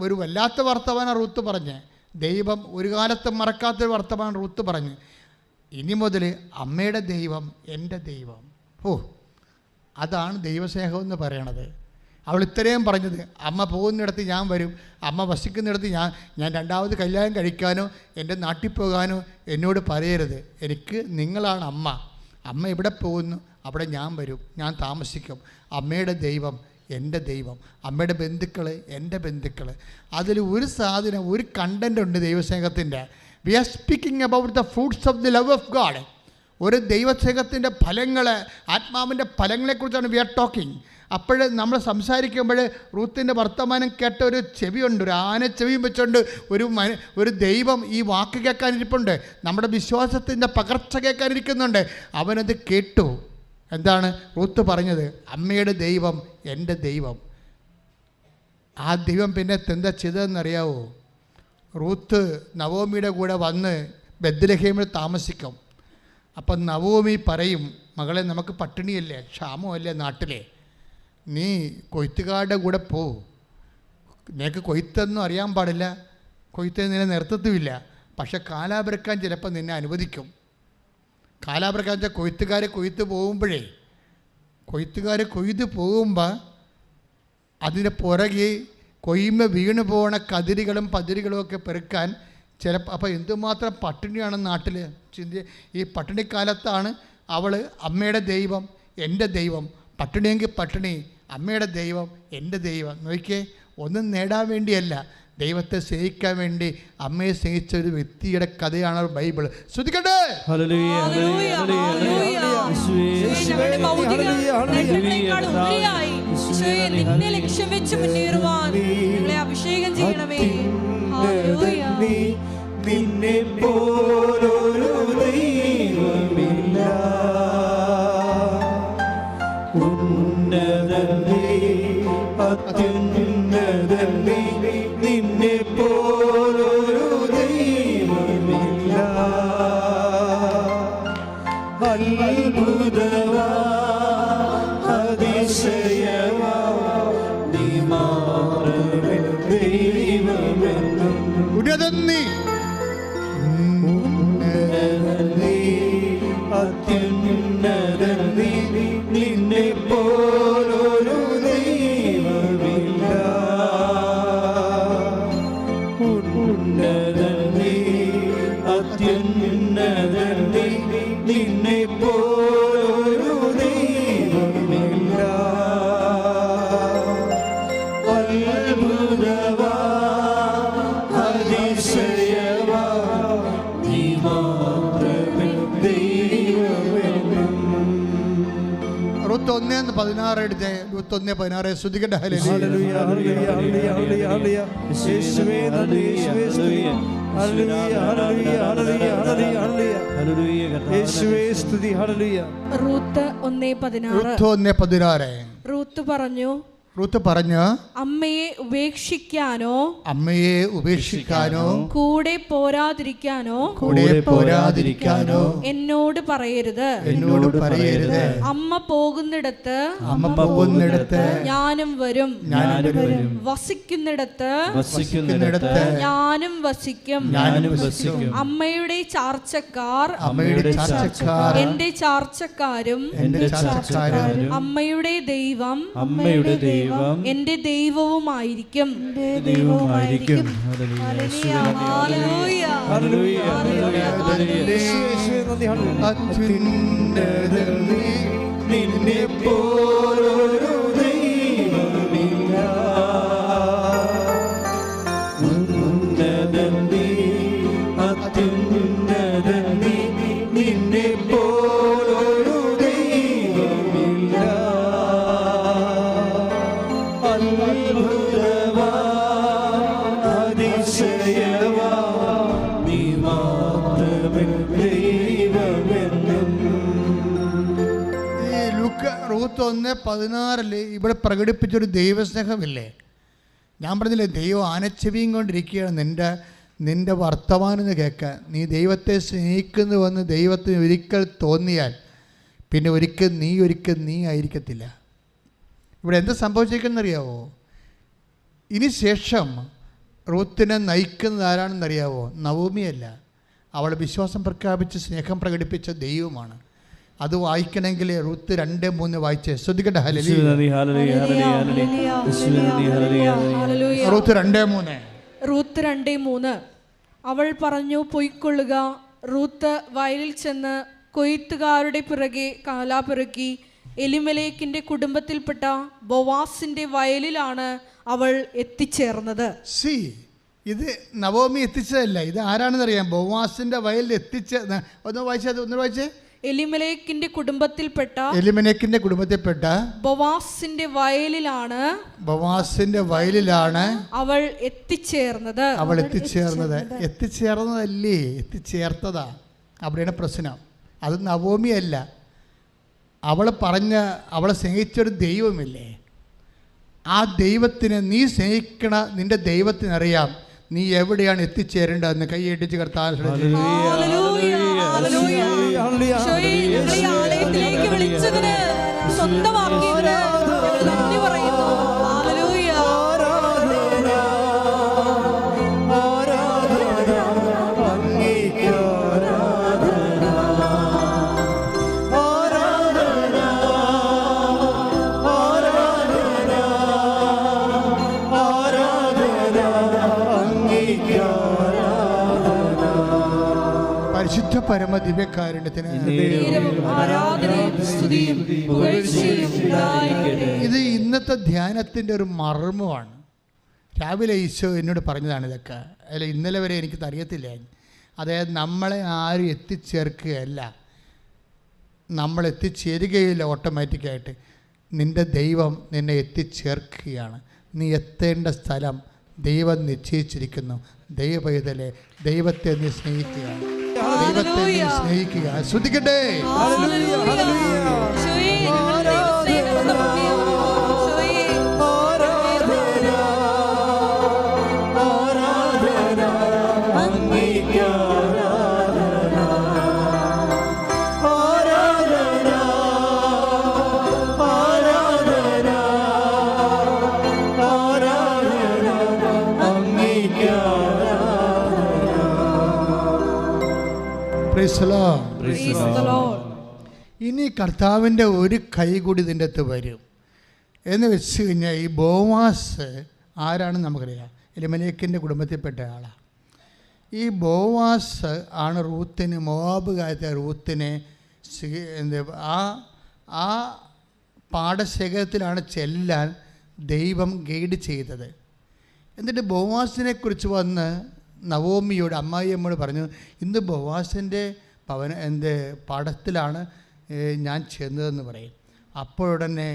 ഒരു വല്ലാത്ത വർത്തമാനം റൂത്ത് പറഞ്ഞ്, ദൈവം ഒരു കാലത്തും മറക്കാത്തൊരു വർത്തമാനം റൂത്ത് പറഞ്ഞ്, ഇനി മുതൽ അമ്മയുടെ ദൈവം എൻ്റെ ദൈവം. അതാണ് ദൈവസ്നേഹം എന്ന് പറയണത്. അവൾ ഇത്രയും പറഞ്ഞത്, അമ്മ പോകുന്നിടത്ത് ഞാൻ വരും, അമ്മ വസിക്കുന്നിടത്ത് ഞാൻ രണ്ടാമത് കല്യാണം കഴിക്കാനോ എൻ്റെ നാട്ടിൽ പോകാനോ എന്നോട് പറയരുത്. എനിക്ക് നിങ്ങളാണ് അമ്മ. അമ്മ എവിടെ പോകുന്നു അവിടെ ഞാൻ വരും, ഞാൻ താമസിക്കും. അമ്മയുടെ ദൈവം എൻ്റെ ദൈവം, അമ്മയുടെ ബന്ധുക്കൾ എൻ്റെ ബന്ധുക്കൾ. അതിൽ ഒരു സാധനം, ഒരു കണ്ടൻ്റ് ഉണ്ട് ദൈവസ്നേഹത്തിൻ്റെ. We are speaking about the fruits of the love of God. ഒരു ദൈവസ്നേഹത്തിൻ്റെ ഫലങ്ങൾ, ആത്മാവിൻ്റെ ഫലങ്ങളെക്കുറിച്ചാണ് വി ആർ ടോക്കിംഗ്. അപ്പോൾ നമ്മൾ സംസാരിക്കുമ്പോൾ റൂത്തിൻ്റെ വർത്തമാനം കേട്ട ഒരു ചെവിയുണ്ട്, ഒരു ആനച്ചെവിയും വെച്ചുകൊണ്ട് ഒരു ദൈവം ഈ വാക്ക് കേൾക്കാനിരിപ്പുണ്ട്, നമ്മുടെ വിശ്വാസത്തിൻ്റെ പകർച്ച കേൾക്കാനിരിക്കുന്നുണ്ട്. അവനത് കേട്ടു. എന്താണ് റൂത്ത് പറഞ്ഞത്? അമ്മയുടെ ദൈവം എൻ്റെ ദൈവം. ആ ദൈവം പിന്നെ എന്താ ചെയ്തതെന്നറിയാവോ? റൂത്ത് നവോമിയുടെ കൂടെ വന്ന് ബെത്ലഹേമിൽ താമസിക്കും. അപ്പം നവോമി പറയും, മകളെ, നമുക്ക് പട്ടിണിയല്ലേ, ക്ഷാമമല്ലേ നാട്ടിലെ, നീ കൊയ്ത്തുകാരുടെ കൂടെ പോ. നിനക്ക് കൊയ്ത്തൊന്നും അറിയാൻ പാടില്ല, കൊയ്ത്ത് നിന്നെ നിർത്തത്തുമില്ല, പക്ഷെ കാലാപെറുക്കാൻ ചിലപ്പോൾ നിന്നെ അനുവദിക്കും. കാലാപെറുക്കാൻ വെച്ചാൽ കൊയ്ത്തുകാർ കൊയ്ത്ത് പോകുമ്പോൾ അതിൻ്റെ പുറകെ കൊയ്മ വീണ് പോകണ കതിരുകളും പതിരുകളും ഒക്കെ പെറുക്കാൻ ചിലപ്പോൾ. അപ്പോൾ എന്തുമാത്രം പട്ടിണിയാണ് നാട്ടിൽ. ഈ പട്ടിണിക്കാലത്താണ് അവൾ അമ്മയുടെ ദൈവം എൻ്റെ ദൈവം, പട്ടിണിയെങ്കിൽ പട്ടിണി, അമ്മയുടെ ദൈവം എൻ്റെ ദൈവം. നോക്കിയേ, ഒന്നും നേടാൻ വേണ്ടിയല്ല, ദൈവത്തെ സ്നേഹിക്കാൻ വേണ്ടി അമ്മയെ സ്നേഹിച്ച ഒരു വ്യക്തിയുടെ കഥയാണ് ബൈബിൾ. ശ്രദ്ധിക്കട്ടെ. അഭിഷേകം ചെയ്യണമേ. നിന്നെ പോലൊരു ദൈവമില്ല, ഉന്നതനേ അത്യുന്നതനേ, നിന്നെ പോലൊരു ദൈവമില്ല. അത്ഭുതവാ അതിശയവാ നീ മാത്രമേ ദൈവമെന്നും. ഉന്നതനേ അത്യുന്നതനേ, നിന്നെ പോലൊരു ദൈവമില്ല. ഉന്നതനേ അത്യുന്നതനേ, നിന്നെ പോലൊരു ദൈവമില്ല. അത്ഭുതവാ അതിശയവാ നീ മാത്രമേ ദൈവമെന്നും. റൂത്ത് 1:16 എടുത്തേ. റൂത്ത് 1:16 ശ്രദ്ധിക്കട്ടെ. ഹല്ലേലൂയ ഹല്ലേലൂയ ഹല്ലേലൂയ ഹല്ലേലൂയ. യേശുവേ നന്ദി, യേശുവേ സ്തുതി. ഹല്ലേലൂയ ഹല്ലേലൂയ ഹല്ലേലൂയ ഹല്ലേലൂയ ഹല്ലേലൂയ. യേശുവേ സ്തുതി. ഹല്ലേലൂയ. റൂത്ത് 1:16. റൂത്ത് 1:16. റൂത്ത് പറഞ്ഞു, റൂത്ത് പറഞ്ഞു, അമ്മയെ ഉപേക്ഷിക്കാനോ കൂടെ പോരാതിരിക്കാനോ എന്നോട് പറയരുത്. അമ്മ പോകുന്നിടത്ത് ഞാനും വരും, വസിക്കുന്നിടത്ത് ഞാനും വസിക്കും. അമ്മയുടെ ചാർച്ചക്കാർ എന്റെ ചാർച്ചക്കാരും അമ്മയുടെ ദൈവം എന്റെ ദൈവവുമായിരിക്കും. നിന്നെ പോലൊരു ദൈവമില്ല, ഉന്നതൻ നീ, അത്യുന്നതൻ നീ, നിന്നെ പോലൊരു ദൈവമില്ല. അത്ഭുതവാ, അതിശയവാ, നീ മാത്രമേ ദൈവമെന്നും. റൂത്ത് 1:16 ഇവിടെ പ്രകടിപ്പിച്ചൊരു ദൈവസ്നേഹമില്ലേ? ഞാൻ പറഞ്ഞില്ലേ, ദൈവം ആനച്ചെവിയും കൊണ്ടിരിക്കുകയാണ് നിൻ്റെ വർത്തമാനം എന്ന് കേൾക്കാൻ. നീ ദൈവത്തെ സ്നേഹിക്കുന്നുവെന്ന് ദൈവത്തിന് ഒരിക്കൽ തോന്നിയാൽ പിന്നെ ഒരിക്കൽ നീ ആയിരിക്കത്തില്ല. ഇവിടെ എന്താ സംഭവിച്ചിരിക്കുന്നറിയാവോ? ഇനി ശേഷം റൂത്തിനെ നയിക്കുന്നത് ആരാണെന്നറിയാവോ? നവോമിയല്ല, അവൾ വിശ്വാസം പ്രഖ്യാപിച്ച് സ്നേഹം പ്രകടിപ്പിച്ച ദൈവമാണ്. അത് വായിക്കണമെങ്കിൽ റൂത്ത് 2:3 വായിച്ചേ. ശ്രദ്ധിക്കട്ടെ. റൂത്ത് 2:3 അവൾ പറഞ്ഞു, പൊയ്ക്കൊള്ളുക. റൂത്ത് വയലിൽ ചെന്ന് കൊയ്ത്തുകാരുടെ പിറകെ കാലാപിറക്കി. എലിമലേക്കിന്റെ കുടുംബത്തിൽപ്പെട്ട ബോവാസിന്റെ വയലിലാണ് അവൾ എത്തിച്ചേർന്നത്. ഇത് നവോമി എത്തിച്ചതല്ല, ഇത് ആരാണെന്നറിയാം? ബോവാസിന്റെ വയലിൽ ഒന്ന് വായിച്ചേ. എലിമലേക്കിന്റെ കുടുംബത്തിൽപ്പെട്ട ബോവാസിന്റെ വയലിലാണ് അവൾ എത്തിച്ചേർന്നത്. എത്തിച്ചേർത്തതാ. അവിടെയാണ് പ്രശ്നം. അത് നവോമിയല്ല. അവളെ സ്നേഹിച്ചൊരു ദൈവമില്ലേ? ആ ദൈവത്തിന് നീ സ്നേഹിക്കണ നിന്റെ ദൈവത്തിനറിയാം നീ എവിടെയാണ് എത്തിച്ചേരേണ്ടതെന്ന്. കൈയടിച്ച് കർത്താൻ വിളിച്ചതിന് സ്വന്തമാക്കിയതിന് നന്ദി പറയുന്നു. പരിശുദ്ധ പരമ ദിവ്യകാരുണ്യത്തിന് ഇത് ഇന്നത്തെ ധ്യാനത്തിൻ്റെ ഒരു മർമ്മമാണ്. രാവിലെ ഈശോ എന്നോട് പറഞ്ഞതാണ് ഇതൊക്കെ. അല്ല, ഇന്നലെ വരെ എനിക്കത് അറിയത്തില്ല. അതായത് നമ്മളെ ആരും എത്തിച്ചേർക്കുകയല്ല, നമ്മൾ എത്തിച്ചേരുകയില്ല. ഓട്ടോമാറ്റിക്കായിട്ട് നിൻ്റെ ദൈവം നിന്നെ എത്തിച്ചേർക്കുകയാണ്. നീ എത്തേണ്ട സ്ഥലം ദൈവം നിശ്ചയിച്ചിരിക്കുന്നു. ദൈവപൈതലെ, ദൈവത്തെ നീ സ്നേഹിക്കുക, ദൈവത്തെ നീ സ്നേഹിക്കുക. ശ്രദ്ധിക്കട്ടെ. ഇനി കർത്താവിൻ്റെ ഒരു കൈ കൂടി ഇതിൻ്റെ അകത്ത് വരും എന്ന് വെച്ച് കഴിഞ്ഞാൽ, ഈ ബോവാസ് ആരാണെന്ന് നമുക്കറിയാം. എലിമലേക്കിൻ്റെ കുടുംബത്തിൽപ്പെട്ട ആളാണ്. ഈ ബോവാസ് ആണ് റൂത്തിന്, മോവാബുകാരത്തെ റൂത്തിനെ ആ പാടശേഖരത്തിലാണ് ചെല്ലാൻ ദൈവം ഗൈഡ് ചെയ്തത്. എന്നിട്ട് ബോവാസിനെ കുറിച്ച് വന്ന് നവോമിയോട്, അമ്മായിയമ്മയോട് പറഞ്ഞു, ഇന്ന് ബോവാസിൻ്റെ പാടത്തിലാണ് ഞാൻ ചെന്നതെന്ന് പറയും. അപ്പോഴുടനെ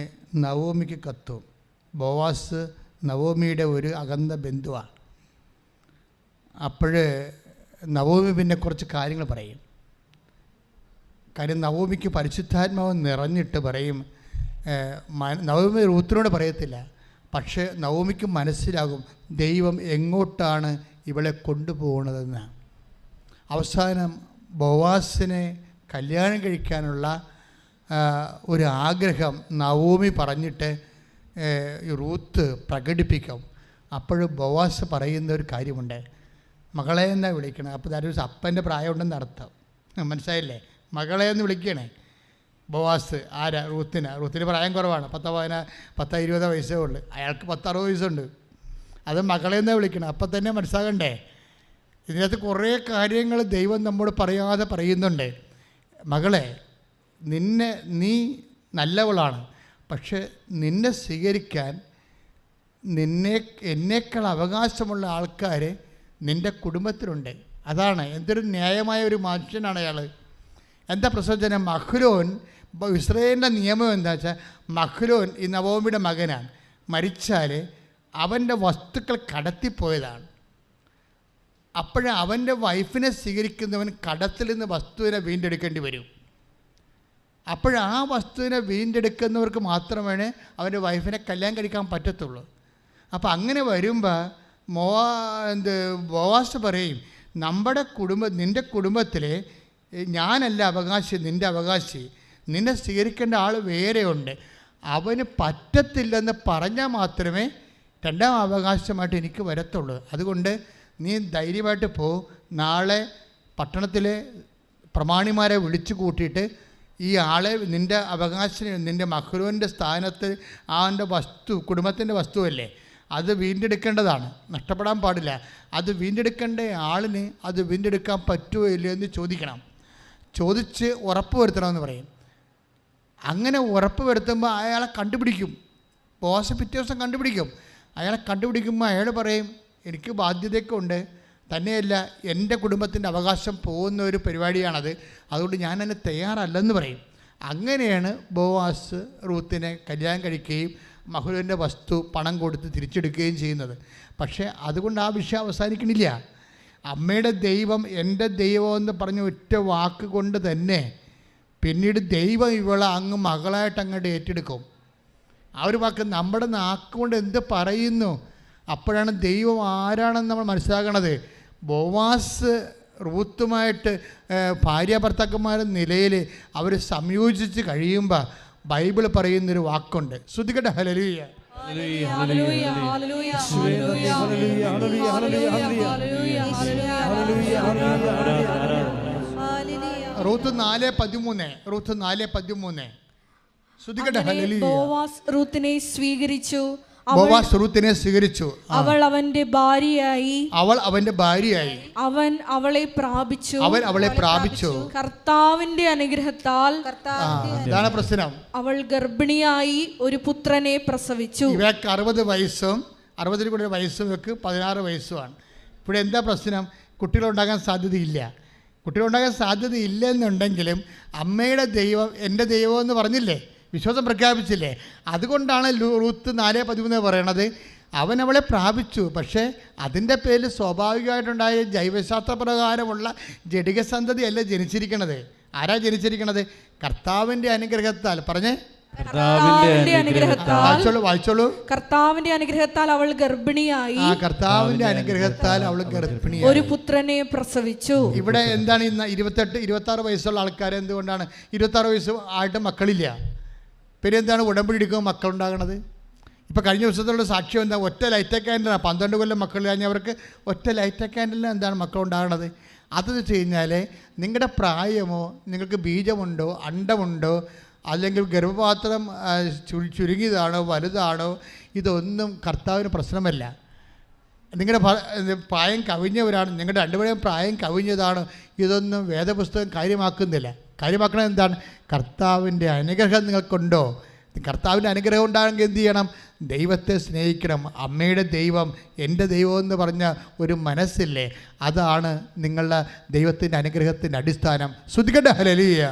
നവോമിക്ക് കത്തും. ബോവാസ് നവോമിയുടെ ഒരു അകന്ന ബന്ധുവാണ്. അപ്പോൾ നവോമി പിന്നെ കുറച്ച് കാര്യങ്ങൾ പറയും. കാര്യം നവോമിക്ക് പരിശുദ്ധാത്മാവ് നിറഞ്ഞിട്ട് പറയും. നവോമി റൂത്തിനോട് പറയത്തില്ല, പക്ഷേ നവോമിക്ക് മനസ്സിലാകും ദൈവം എങ്ങോട്ടാണ് ഇവളെ കൊണ്ടുപോകുന്നതെന്ന്. അവസാനം ബോവാസിനെ കല്യാണം കഴിക്കാനുള്ള ഒരു ആഗ്രഹം നവോമി പറഞ്ഞിട്ട് റൂത്ത് പ്രകടിപ്പിക്കും. അപ്പോഴും ബോവാസ് പറയുന്ന ഒരു കാര്യമുണ്ട്, മകളെ എന്നാണ് വിളിക്കണം. അപ്പോൾ അതൊരു അപ്പൻ്റെ പ്രായമുണ്ടെന്ന് അർത്ഥം, മനസ്സിലായില്ലേ? മകളെ എന്ന് വിളിക്കണേ ബോവാസ്. ആരാ? റൂത്തിന് പ്രായം കുറവാണ്, 10-20 വയസ്സേ ഉള്ളൂ. അയാൾക്ക് 10-60 വയസ്സുണ്ട്. അത് മകളെ എന്നാണ് വിളിക്കണം. അപ്പം തന്നെ മനസ്സിലാകണ്ടേ, ഇതിനകത്ത് കുറേ കാര്യങ്ങൾ ദൈവം നമ്മോട് പറയാതെ പറയുന്നുണ്ട്. മകളെ, നീ നല്ലവളാണ്, പക്ഷെ നിന്നെ സ്വീകരിക്കാൻ എന്നേക്കാൾ അവകാശമുള്ള ആൾക്കാർ നിൻ്റെ കുടുംബത്തിലുണ്ട്. അതാണ് എന്തൊരു ന്യായമായ ഒരു മനുഷ്യനാണ് അയാൾ. എന്താ പ്രസവജനം? മഹ്ലോൻ, ഇസ്രായേലിൻ്റെ നിയമം എന്താ വെച്ചാൽ, മഹ്ലോൻ ഈ നവോമിയുടെ മകനാണ്. മരിച്ചാൽ അവൻ്റെ വസ്തുക്കൾ കടത്തിപ്പോയതാണ്. അപ്പോഴേ അവൻ്റെ വൈഫിനെ സ്വീകരിക്കുന്നവൻ കടത്തിൽ നിന്ന് വസ്തുവിനെ വീണ്ടെടുക്കേണ്ടി വരും. അപ്പോഴാ വസ്തുവിനെ വീണ്ടെടുക്കുന്നവർക്ക് മാത്രമേ അവൻ്റെ വൈഫിനെ കല്യാണം കഴിക്കാൻ പറ്റത്തുള്ളൂ. അപ്പോൾ അങ്ങനെ വരുമ്പോൾ ബോവാസ് പറയും, നിൻ്റെ കുടുംബത്തിലെ ഞാനല്ല അവകാശി, നിൻ്റെ അവകാശി, നിന്നെ സ്വീകരിക്കേണ്ട ആൾ വേറെയുണ്ട്. അവന് പറ്റത്തില്ലെന്ന് പറഞ്ഞാൽ മാത്രമേ രണ്ടാം അവകാശമായിട്ട് എനിക്ക് വരത്തുള്ളൂ. അതുകൊണ്ട് നീ ധൈര്യമായിട്ട് പോ. നാളെ പട്ടണത്തിലെ പ്രമാണിമാരെ വിളിച്ചു കൂട്ടിയിട്ട് ഈ ആളെ നിൻ്റെ അവകാശം, നിൻ്റെ മഹ്ലോൻ്റെ സ്ഥാനത്ത് അവൻ്റെ കുടുംബത്തിൻ്റെ വസ്തുവല്ലേ, അത് വീണ്ടെടുക്കേണ്ടതാണ്, നഷ്ടപ്പെടാൻ പാടില്ല. അത് വീണ്ടെടുക്കേണ്ട ആളിന് അത് വീണ്ടെടുക്കാൻ പറ്റുമോ ഇല്ലയോ എന്ന് ചോദിക്കണം. ചോദിച്ച് ഉറപ്പ് വരുത്തണമെന്ന് പറയും. അങ്ങനെ ഉറപ്പ് വരുത്തുമ്പോൾ അയാളെ കണ്ടുപിടിക്കും. ബോസ് പിറ്റേ ദിവസം കണ്ടുപിടിക്കും. അയാളെ കണ്ടുപിടിക്കുമ്പോൾ അയാൾ പറയും, എനിക്ക് ബാധ്യതയൊക്കെ ഉണ്ട്, തന്നെയല്ല എൻ്റെ കുടുംബത്തിൻ്റെ അവകാശം പോകുന്ന ഒരു പരിപാടിയാണത്, അതുകൊണ്ട് ഞാൻ അതിന് തയ്യാറല്ലെന്ന് പറയും. അങ്ങനെയാണ് ബോവാസ് റൂത്തിനെ കല്യാണം കഴിക്കുകയും മഹ്ലോൻ്റെ വസ്തു പണം കൊടുത്ത് തിരിച്ചെടുക്കുകയും ചെയ്യുന്നത്. പക്ഷേ അതുകൊണ്ട് ആ വിഷയം അവസാനിക്കണില്ല. അമ്മയുടെ ദൈവം എൻ്റെ ദൈവം എന്ന് പറഞ്ഞ ഒറ്റ വാക്ക് കൊണ്ട് തന്നെ പിന്നീട് ദൈവം ഇവളെ അങ്ങ് മകളായിട്ട് അങ്ങോട്ട് ഏറ്റെടുക്കും. ആ ഒരു വാക്ക് നമ്മുടെ നാക്കുകൊണ്ട് എന്ത് പറയുന്നു, അപ്പോഴാണ് ദൈവം ആരാണെന്ന് നമ്മൾ മനസ്സിലാക്കണത്. ബോവാസ് റൂത്തുമായിട്ട് ഭാര്യ ഭർത്താക്കന്മാരുടെ നിലയിൽ അവർ സംയോജിച്ച് കഴിയുമ്പോൾ ബൈബിൾ പറയുന്നൊരു വാക്കുണ്ട്. ശ്രദ്ധിക്കട്ടെ. ഹല്ലേലൂയ. റൂത്ത് 4:13 ശ്രദ്ധിക്കട്ടെ. ഹല്ലേലൂയ. ബോവാസ് റൂത്തിനെ സ്വീകരിച്ചു. അവൾ അവന്റെ ഭാര്യയായി. അവൻ അവളെ പ്രാപിച്ചു. കർത്താവിന്റെ അനുഗ്രഹത്താൽ അതാണ് പ്രശ്നം. അവൾ ഗർഭിണിയായി ഒരു പുത്രനെ പ്രസവിച്ചു. ഇവർക്ക് 60 വയസ്സും 60 കൂടെ വയസ്സും ഇവർക്ക് 16 വയസ്സുമാണ്. ഇവിടെ എന്താ പ്രശ്നം? കുട്ടികളുണ്ടാകാൻ സാധ്യതയില്ല. കുട്ടികളുണ്ടാകാൻ സാധ്യതയില്ലെന്നുണ്ടെങ്കിലും അമ്മയുടെ ദൈവം എൻ്റെ ദൈവം എന്ന് പറഞ്ഞില്ലേ, വിശ്വാസം പ്രഖ്യാപിച്ചില്ലേ. അതുകൊണ്ടാണ് റൂത്ത് 4:13 പറയണത്, അവൻ അവളെ പ്രാപിച്ചു. പക്ഷേ അതിൻ്റെ പേരിൽ സ്വാഭാവികമായിട്ടുണ്ടായ ജൈവശാസ്ത്രപ്രകാരമുള്ള ജഡിക സന്തതി അല്ല ജനിച്ചിരിക്കണത്. ആരാ ജനിച്ചിരിക്കണത്? കർത്താവിൻ്റെ അനുഗ്രഹത്താൽ. പറഞ്ഞേ, കർത്താവിന്റെ അനുഗ്രഹത്താൽ അവൾ ഗർഭിണിയായി. കർത്താവിന്റെ അനുഗ്രഹത്താൽ അവൾ ഗർഭിണിയായി ഒരു പുത്രനെ പ്രസവിച്ചു. ഇവിടെ എന്താണ് ഇന്ന് 28-26 വയസ്സുള്ള ആൾക്കാർ എന്തുകൊണ്ടാണ് 26 വയസ്സ് ആയിട്ട് മക്കളില്ല? പിന്നെ എന്താണ് ഉടമ്പടി എടുക്കുമ്പോൾ മക്കളുണ്ടാകണത്? ഇപ്പോൾ കഴിഞ്ഞ ദിവസത്തുള്ള സാക്ഷ്യം എന്താ? ഒറ്റ ലൈറ്റ് ക്യാൻഡിലാണ് 12 കൊല്ലം മക്കൾ കഴിഞ്ഞവർക്ക് ഒറ്റ ലൈറ്റ് ക്യാൻഡിലാണ് എന്താണ് മക്കളുണ്ടാകണത്? അത് വെച്ച് കഴിഞ്ഞാൽ നിങ്ങളുടെ പ്രായമോ, നിങ്ങൾക്ക് ബീജമുണ്ടോ, അണ്ടമുണ്ടോ, അല്ലെങ്കിൽ ഗർഭപാത്രം ചുരുങ്ങിയതാണോ വലുതാണോ, ഇതൊന്നും കർത്താവിന് പ്രശ്നമല്ല. നിങ്ങളുടെ പ്രായം കവിഞ്ഞവരാണ്, നിങ്ങളുടെ രണ്ടുപേരെയും പ്രായം കവിഞ്ഞതാണ്, ഇതൊന്നും വേദപുസ്തകം കാര്യമാക്കുന്നില്ല. കാര്യമാക്കണത് എന്താണ്? കർത്താവിൻ്റെ അനുഗ്രഹം നിങ്ങൾക്കുണ്ടോ? കർത്താവിൻ്റെ അനുഗ്രഹം ഉണ്ടാകണമെങ്കിൽ എന്ത് ചെയ്യണം? ദൈവത്തെ സ്നേഹിക്കണം. അമ്മയുടെ ദൈവം എൻ്റെ ദൈവം എന്ന് പറഞ്ഞ ഒരു മനസ്സില്ലേ, അതാണ് നിങ്ങളുടെ ദൈവത്തിൻ്റെ അനുഗ്രഹത്തിൻ്റെ അടിസ്ഥാനം. ശ്രദ്ധിക്കട്ടെ. ഹല്ലേലൂയ.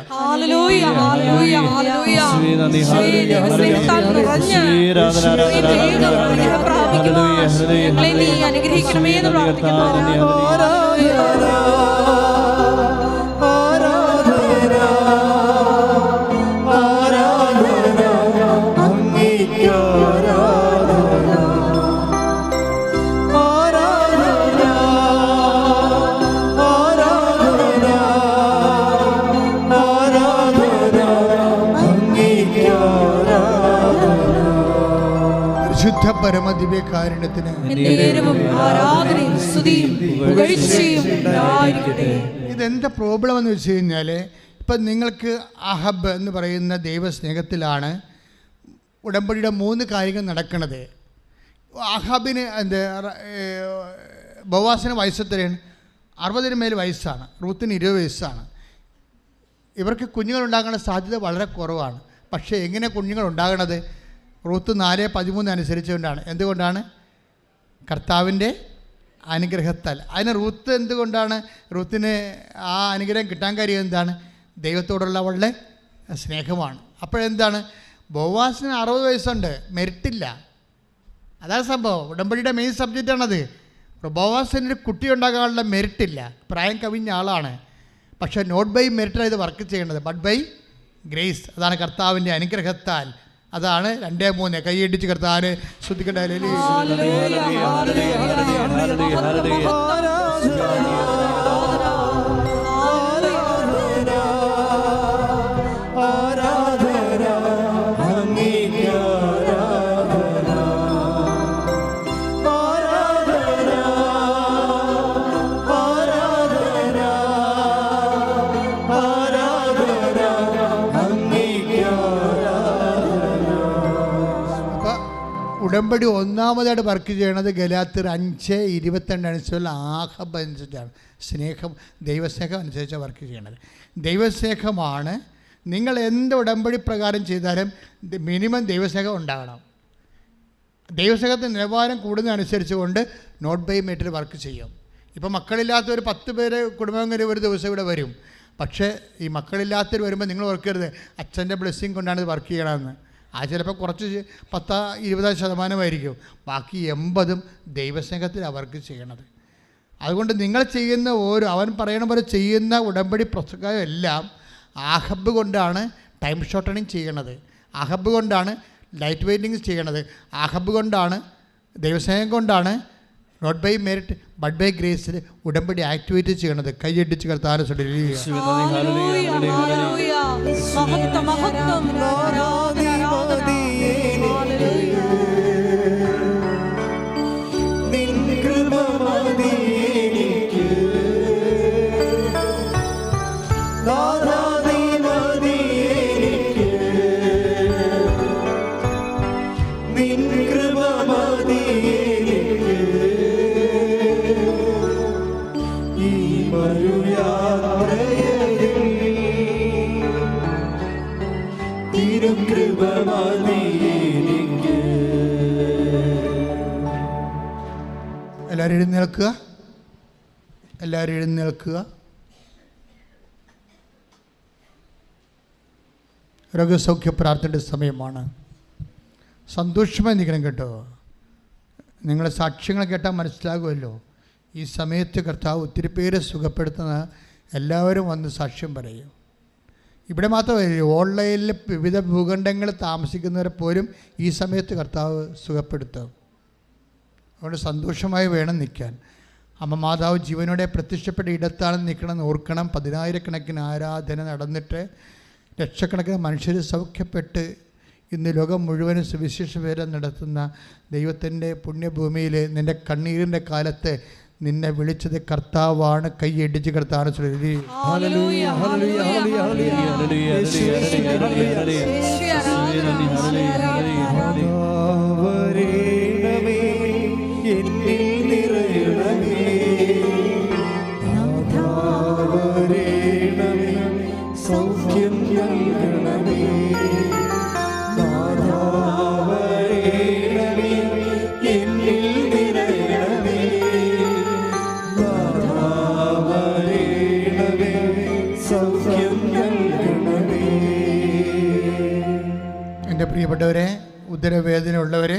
ആരാധന പരിശുദ്ധ പരമദിവ്യകാരുണ്യത്തിന് എന്നേരവും ആരാധനയും സ്തുതിയും പുകഴ്ചയും ഉണ്ടായിരിക്കട്ടെ. ഇതെന്താ പ്രോബ്ലം എന്ന് വെച്ച് കഴിഞ്ഞാൽ, ഇപ്പം നിങ്ങൾക്ക് അഹബ് എന്ന് പറയുന്ന ദൈവസ്നേഹത്തിലാണ് ഉടമ്പടിയുടെ 3 കാര്യങ്ങൾ നടക്കുന്നത്. അഹബിന് ബോവാസിന് വയസ്സെത്രയാണ്? 60 മേൽ വയസ്സാണ്. റൂത്തിന് 20 വയസ്സാണ്. ഇവർക്ക് കുഞ്ഞുങ്ങളുണ്ടാകാനുള്ള സാധ്യത വളരെ കുറവാണ്. പക്ഷേ എങ്ങനെ കുഞ്ഞുങ്ങൾ ഉണ്ടാകണത്? റൂത്ത് 4:13 അനുസരിച്ചുകൊണ്ടാണ്. എന്തുകൊണ്ടാണ്? കർത്താവിൻ്റെ അനുഗ്രഹത്താൽ. അതിന് റൂത്ത് എന്തുകൊണ്ടാണ് റൂത്തിന് ആ അനുഗ്രഹം കിട്ടാൻ കാര്യം എന്താണ്? ദൈവത്തോടുള്ള അവളുടെ സ്നേഹമാണ്. അപ്പോഴെന്താണ്? ബോവാസിന് 60 വയസ്സുണ്ട്, മെരിട്ടില്ല. അതാണ് സംഭവം. ഉടമ്പടിയുടെ മെയിൻ സബ്ജക്റ്റാണത്. ബോവാസിന് കുട്ടി ഉണ്ടാകാനുള്ള മെരിട്ടില്ല, പ്രായം കവിഞ്ഞ ആളാണ്. പക്ഷേ നോട്ട് ബൈ മെരിറ്റാണ് ഇത് വർക്ക് ചെയ്യേണ്ടത്, ബട്ട് ബൈ ഗ്രേസ്. അതാണ് കർത്താവിൻ്റെ അനുഗ്രഹത്താൽ. അതാണ് 2-3 കൈയടിച്ച് കർത്താവിനെ ശ്രദ്ധിക്കട്ടെ. ഉടമ്പടി ഒന്നാമതായിട്ട് വർക്ക് ചെയ്യണത് ഗലാത്യർ 5:22 അനുസരിച്ചുള്ള ആഹബ് അനുസരിച്ചാണ്. സ്നേഹം, ദൈവസ്നേഹം അനുസരിച്ചാണ് വർക്ക് ചെയ്യണത്. ദൈവസ്നേഹമാണ്. നിങ്ങൾ എന്ത് ഉടമ്പടി പ്രകാരം ചെയ്താലും മിനിമം ദൈവസ്നേഹം ഉണ്ടാകണം. ദൈവസ്നേഹത്തിൻ്റെ നിലവാരം കൂടുന്നതനുസരിച്ച് കൊണ്ട് നോട്ട് ബൈ മെറ്റിൽ വർക്ക് ചെയ്യും. ഇപ്പോൾ മക്കളില്ലാത്ത ഒരു 10 പേര് കുടുംബങ്ങളിൽ ഒരു ദിവസം ഇവിടെ വരും. പക്ഷേ ഈ മക്കളില്ലാത്തവർ വരുമ്പോൾ നിങ്ങൾ ഓർക്കരുത് അച്ഛൻ്റെ ബ്ലെസ്സിങ് കൊണ്ടാണ് ഇത് വർക്ക് ചെയ്യണമെന്ന്. ആ ചിലപ്പോൾ കുറച്ച് 10-20% ബാക്കി 80% ദൈവസ്നേഹത്തിൽ അവർക്ക് ചെയ്യണത്. അതുകൊണ്ട് നിങ്ങൾ ചെയ്യുന്ന അവൻ പറയണ പോലെ ചെയ്യുന്ന ഉടമ്പടി പ്രസംഗം എല്ലാം ആഹബ് കൊണ്ടാണ് ടൈം ഷോർട്ടണിങ് ചെയ്യണത്, ആഹബ് കൊണ്ടാണ് ലൈറ്റ് വെയിറ്റിങ് ചെയ്യണത്, ആഹബ് കൊണ്ടാണ് ദൈവസ്നേഹം കൊണ്ടാണ് not by merit but by ഗ്രേസിൽ ഉടമ്പടി ആക്ടിവേറ്റ് ചെയ്യണത്. കൈയടിച്ച് കർത്താവിനെ എല്ലാവരും എഴുന്നേൽക്കുക. എല്ലാവരും എഴുന്നേൽക്കുക. രോഗസൗഖ്യ പ്രാർത്ഥനയുടെ സമയമാണ്. സന്തോഷമായി നിൽക്കണം കേട്ടോ. നിങ്ങളെ സാക്ഷ്യങ്ങൾ കേട്ടാൽ മനസ്സിലാകുമല്ലോ. ഈ സമയത്ത് കർത്താവ് ഒത്തിരി പേരെ സുഖപ്പെടുത്തുന്ന എല്ലാവരും വന്ന് സാക്ഷ്യം പറയും. ഇവിടെ മാത്രമല്ല, ഓൺലൈനിൽ വിവിധ ഭൂഖണ്ഡങ്ങളിൽ താമസിക്കുന്നവരെ പോലും ഈ സമയത്ത് കർത്താവ് സുഖപ്പെടുത്തും. അതുകൊണ്ട് സന്തോഷമായി വേണം നിൽക്കാൻ. അമ്മ മാതാവ് ജീവനോടെ പ്രത്യക്ഷപ്പെട്ട ഇടത്താണ് നിൽക്കണമെന്ന് ഓർക്കണം. 10,000-കണക്കിന് ആരാധന നടന്നിട്ട് ലക്ഷക്കണക്കിന് മനുഷ്യർ സൗഖ്യപ്പെട്ട് ഇന്ന് ലോകം മുഴുവനും സുവിശേഷ വേല നടത്തുന്ന ദൈവത്തിൻ്റെ പുണ്യഭൂമിയിൽ നിൻ്റെ കണ്ണീരിൻ്റെ കാലത്ത് നിന്നെ വിളിച്ചത് കർത്താവാണ്. കൈയടിച്ച് കർത്താവ് എൻ്റെ പ്രിയപ്പെട്ടവരെ, ഉദരവേദന ഉള്ളവരെ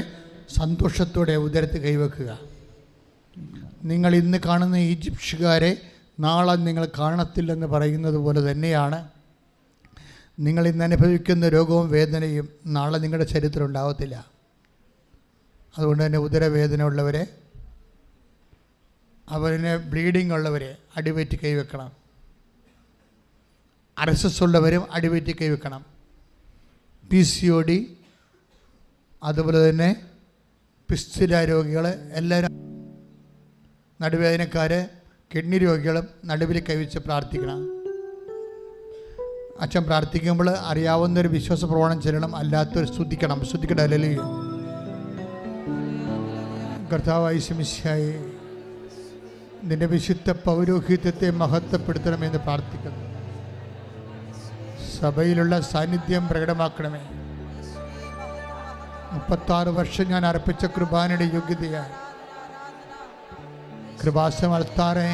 സന്തോഷത്തോടെ ഉദരത്ത് കൈവെക്കുക. നിങ്ങൾ ഇന്ന് കാണുന്ന ഈജിപ്ഷ്യക്കാരെ നാളെ നിങ്ങൾ കാണത്തില്ലെന്ന് പറയുന്നത് പോലെ തന്നെയാണ് നിങ്ങൾ ഇന്ന് അനുഭവിക്കുന്ന രോഗവും വേദനയും നാളെ നിങ്ങളുടെ ചരിത്രം ഉണ്ടാകത്തില്ല. അതുകൊണ്ട് തന്നെ ഉദരവേദന ഉള്ളവരെ, അവരിന് ബ്ലീഡിംഗ് ഉള്ളവരെ അടിവയറ്റി കൈവെക്കണം. RSS ഉള്ളവരും അടിവയറ്റി കൈവെക്കണം. PCOD, അതുപോലെ തന്നെ പിസ്തുല രോഗികൾ എല്ലാവരും, നടുവേദനക്കാർ, കിഡ്നി രോഗികളും നടുവിൽ കൈവച്ച് പ്രാർത്ഥിക്കണം. അച്ഛൻ പ്രാർത്ഥിക്കുമ്പോൾ അറിയാവുന്നൊരു വിശ്വാസ പ്രവണം ചെല്ലണം, അല്ലാത്തൊരു സ്തുതിക്കണം. സ്തുതിക്കട്ടെ. ഹല്ലേലൂയ. കർത്താവായ യേശുമിശിഹായേ, നിന്റെ വിശുദ്ധ പൗരോഹിത്യത്തെ മഹത്വപ്പെടുത്തണമെന്ന് പ്രാർത്ഥിക്കുന്നു. സഭയിലുള്ള സാന്നിധ്യം പ്രകടമാക്കണമേ. 36 വർഷം ഞാൻ അർപ്പിച്ച കൃപാനയുടെ യോഗ്യതയാണ്. കൃപാസനം അൾത്താറെ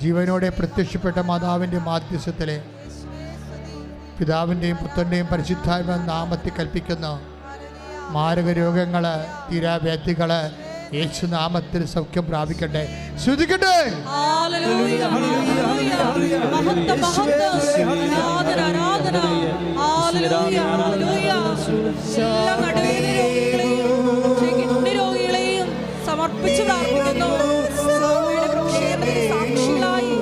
ജീവനോടെ പ്രത്യക്ഷപ്പെട്ട മാതാവിൻ്റെ മാധ്യസ്ഥത്തിലെ പിതാവിൻ്റെയും പുത്രൻ്റെയും പരിശുദ്ധാത്മ നാമത്തിൽ കൽപ്പിക്കുന്നു. മാരക രോഗങ്ങൾ, തീരാവ്യാധികൾ യേശുനാമത്തിൽ സൗഖ്യം പ്രാപിക്കട്ടെ. ശ്രുതിക്കട്ടെ. രോഗികളെയും സമർപ്പിച്ചു പ്രാർത്ഥിക്കുന്നു. സാക്ഷികളായി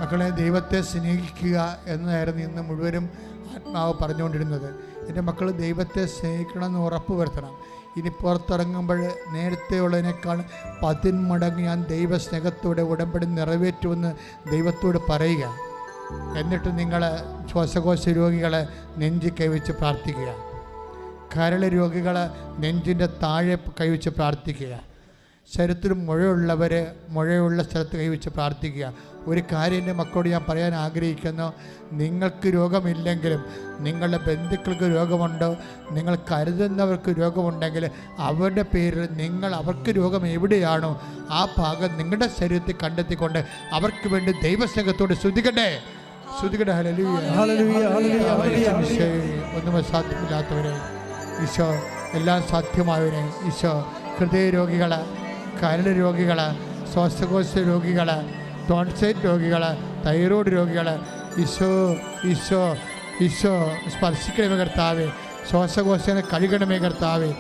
മക്കളെ, ദൈവത്തെ സ്നേഹിക്കുക എന്നായിരുന്നു ഇന്ന് മുഴുവനും ആത്മാവ് പറഞ്ഞുകൊണ്ടിരുന്നത്. എൻ്റെ മക്കൾ ദൈവത്തെ സ്നേഹിക്കണമെന്ന് ഉറപ്പ് വരുത്തണം. ഇനി പുറത്തിറങ്ങുമ്പോൾ നേരത്തെ ഉള്ളതിനേക്കാൾ 10 മടങ്ങ് ഞാൻ ദൈവസ്നേഹത്തോടെ ഉടമ്പടി നിറവേറ്റുമെന്ന് ദൈവത്തോട് പറയുക. എന്നിട്ട് നിങ്ങൾ ശ്വാസകോശ രോഗികളെ നെഞ്ചി കൈവച്ച് പ്രാർത്ഥിക്കുക. കരൾ രോഗികൾ നെഞ്ചിൻ്റെ താഴെ കൈവച്ച് പ്രാർത്ഥിക്കുക. ശരീരത്തിൽ മുഴയുള്ള സ്ഥലത്ത് കൈവച്ച് പ്രാർത്ഥിക്കുക. ഒരു കാര്യം എൻ്റെ മക്കളോട് ഞാൻ പറയാൻ ആഗ്രഹിക്കുന്നു. നിങ്ങൾക്ക് രോഗമില്ലെങ്കിലും നിങ്ങളുടെ ബന്ധുക്കൾക്ക് രോഗമുണ്ടോ, നിങ്ങൾ കരുതുന്നവർക്ക് രോഗമുണ്ടെങ്കിൽ അവരുടെ പേരിൽ നിങ്ങൾ അവർക്ക് രോഗം എവിടെയാണോ ആ ഭാഗം നിങ്ങളുടെ ശരീരത്തിൽ കണ്ടെത്തിക്കൊണ്ട് അവർക്ക് വേണ്ടി ദൈവസ്നേഹത്തോട് സ്തുതിക്കട്ടെ. സ്തുതിക്കട്ടെ. ഹല്ലേലൂയ. ഒന്നും സാധ്യമില്ലാത്തവരെ ഈശോ, എല്ലാം സാധ്യമായവരെ ഈശോ, ഹൃദയരോഗികൾ, കരൾ രോഗികൾ, ശ്വാസകോശ രോഗികൾ, ടോൺസൈറ്റ് രോഗികൾ, തൈറോയ്ഡ് രോഗികൾ, ഈശോ ഈശോ ഈശോ സ്പർശിക്കണമേ കർത്താവേ. ശ്വാസകോശനെ കഴുകണമേ കർത്താവേ.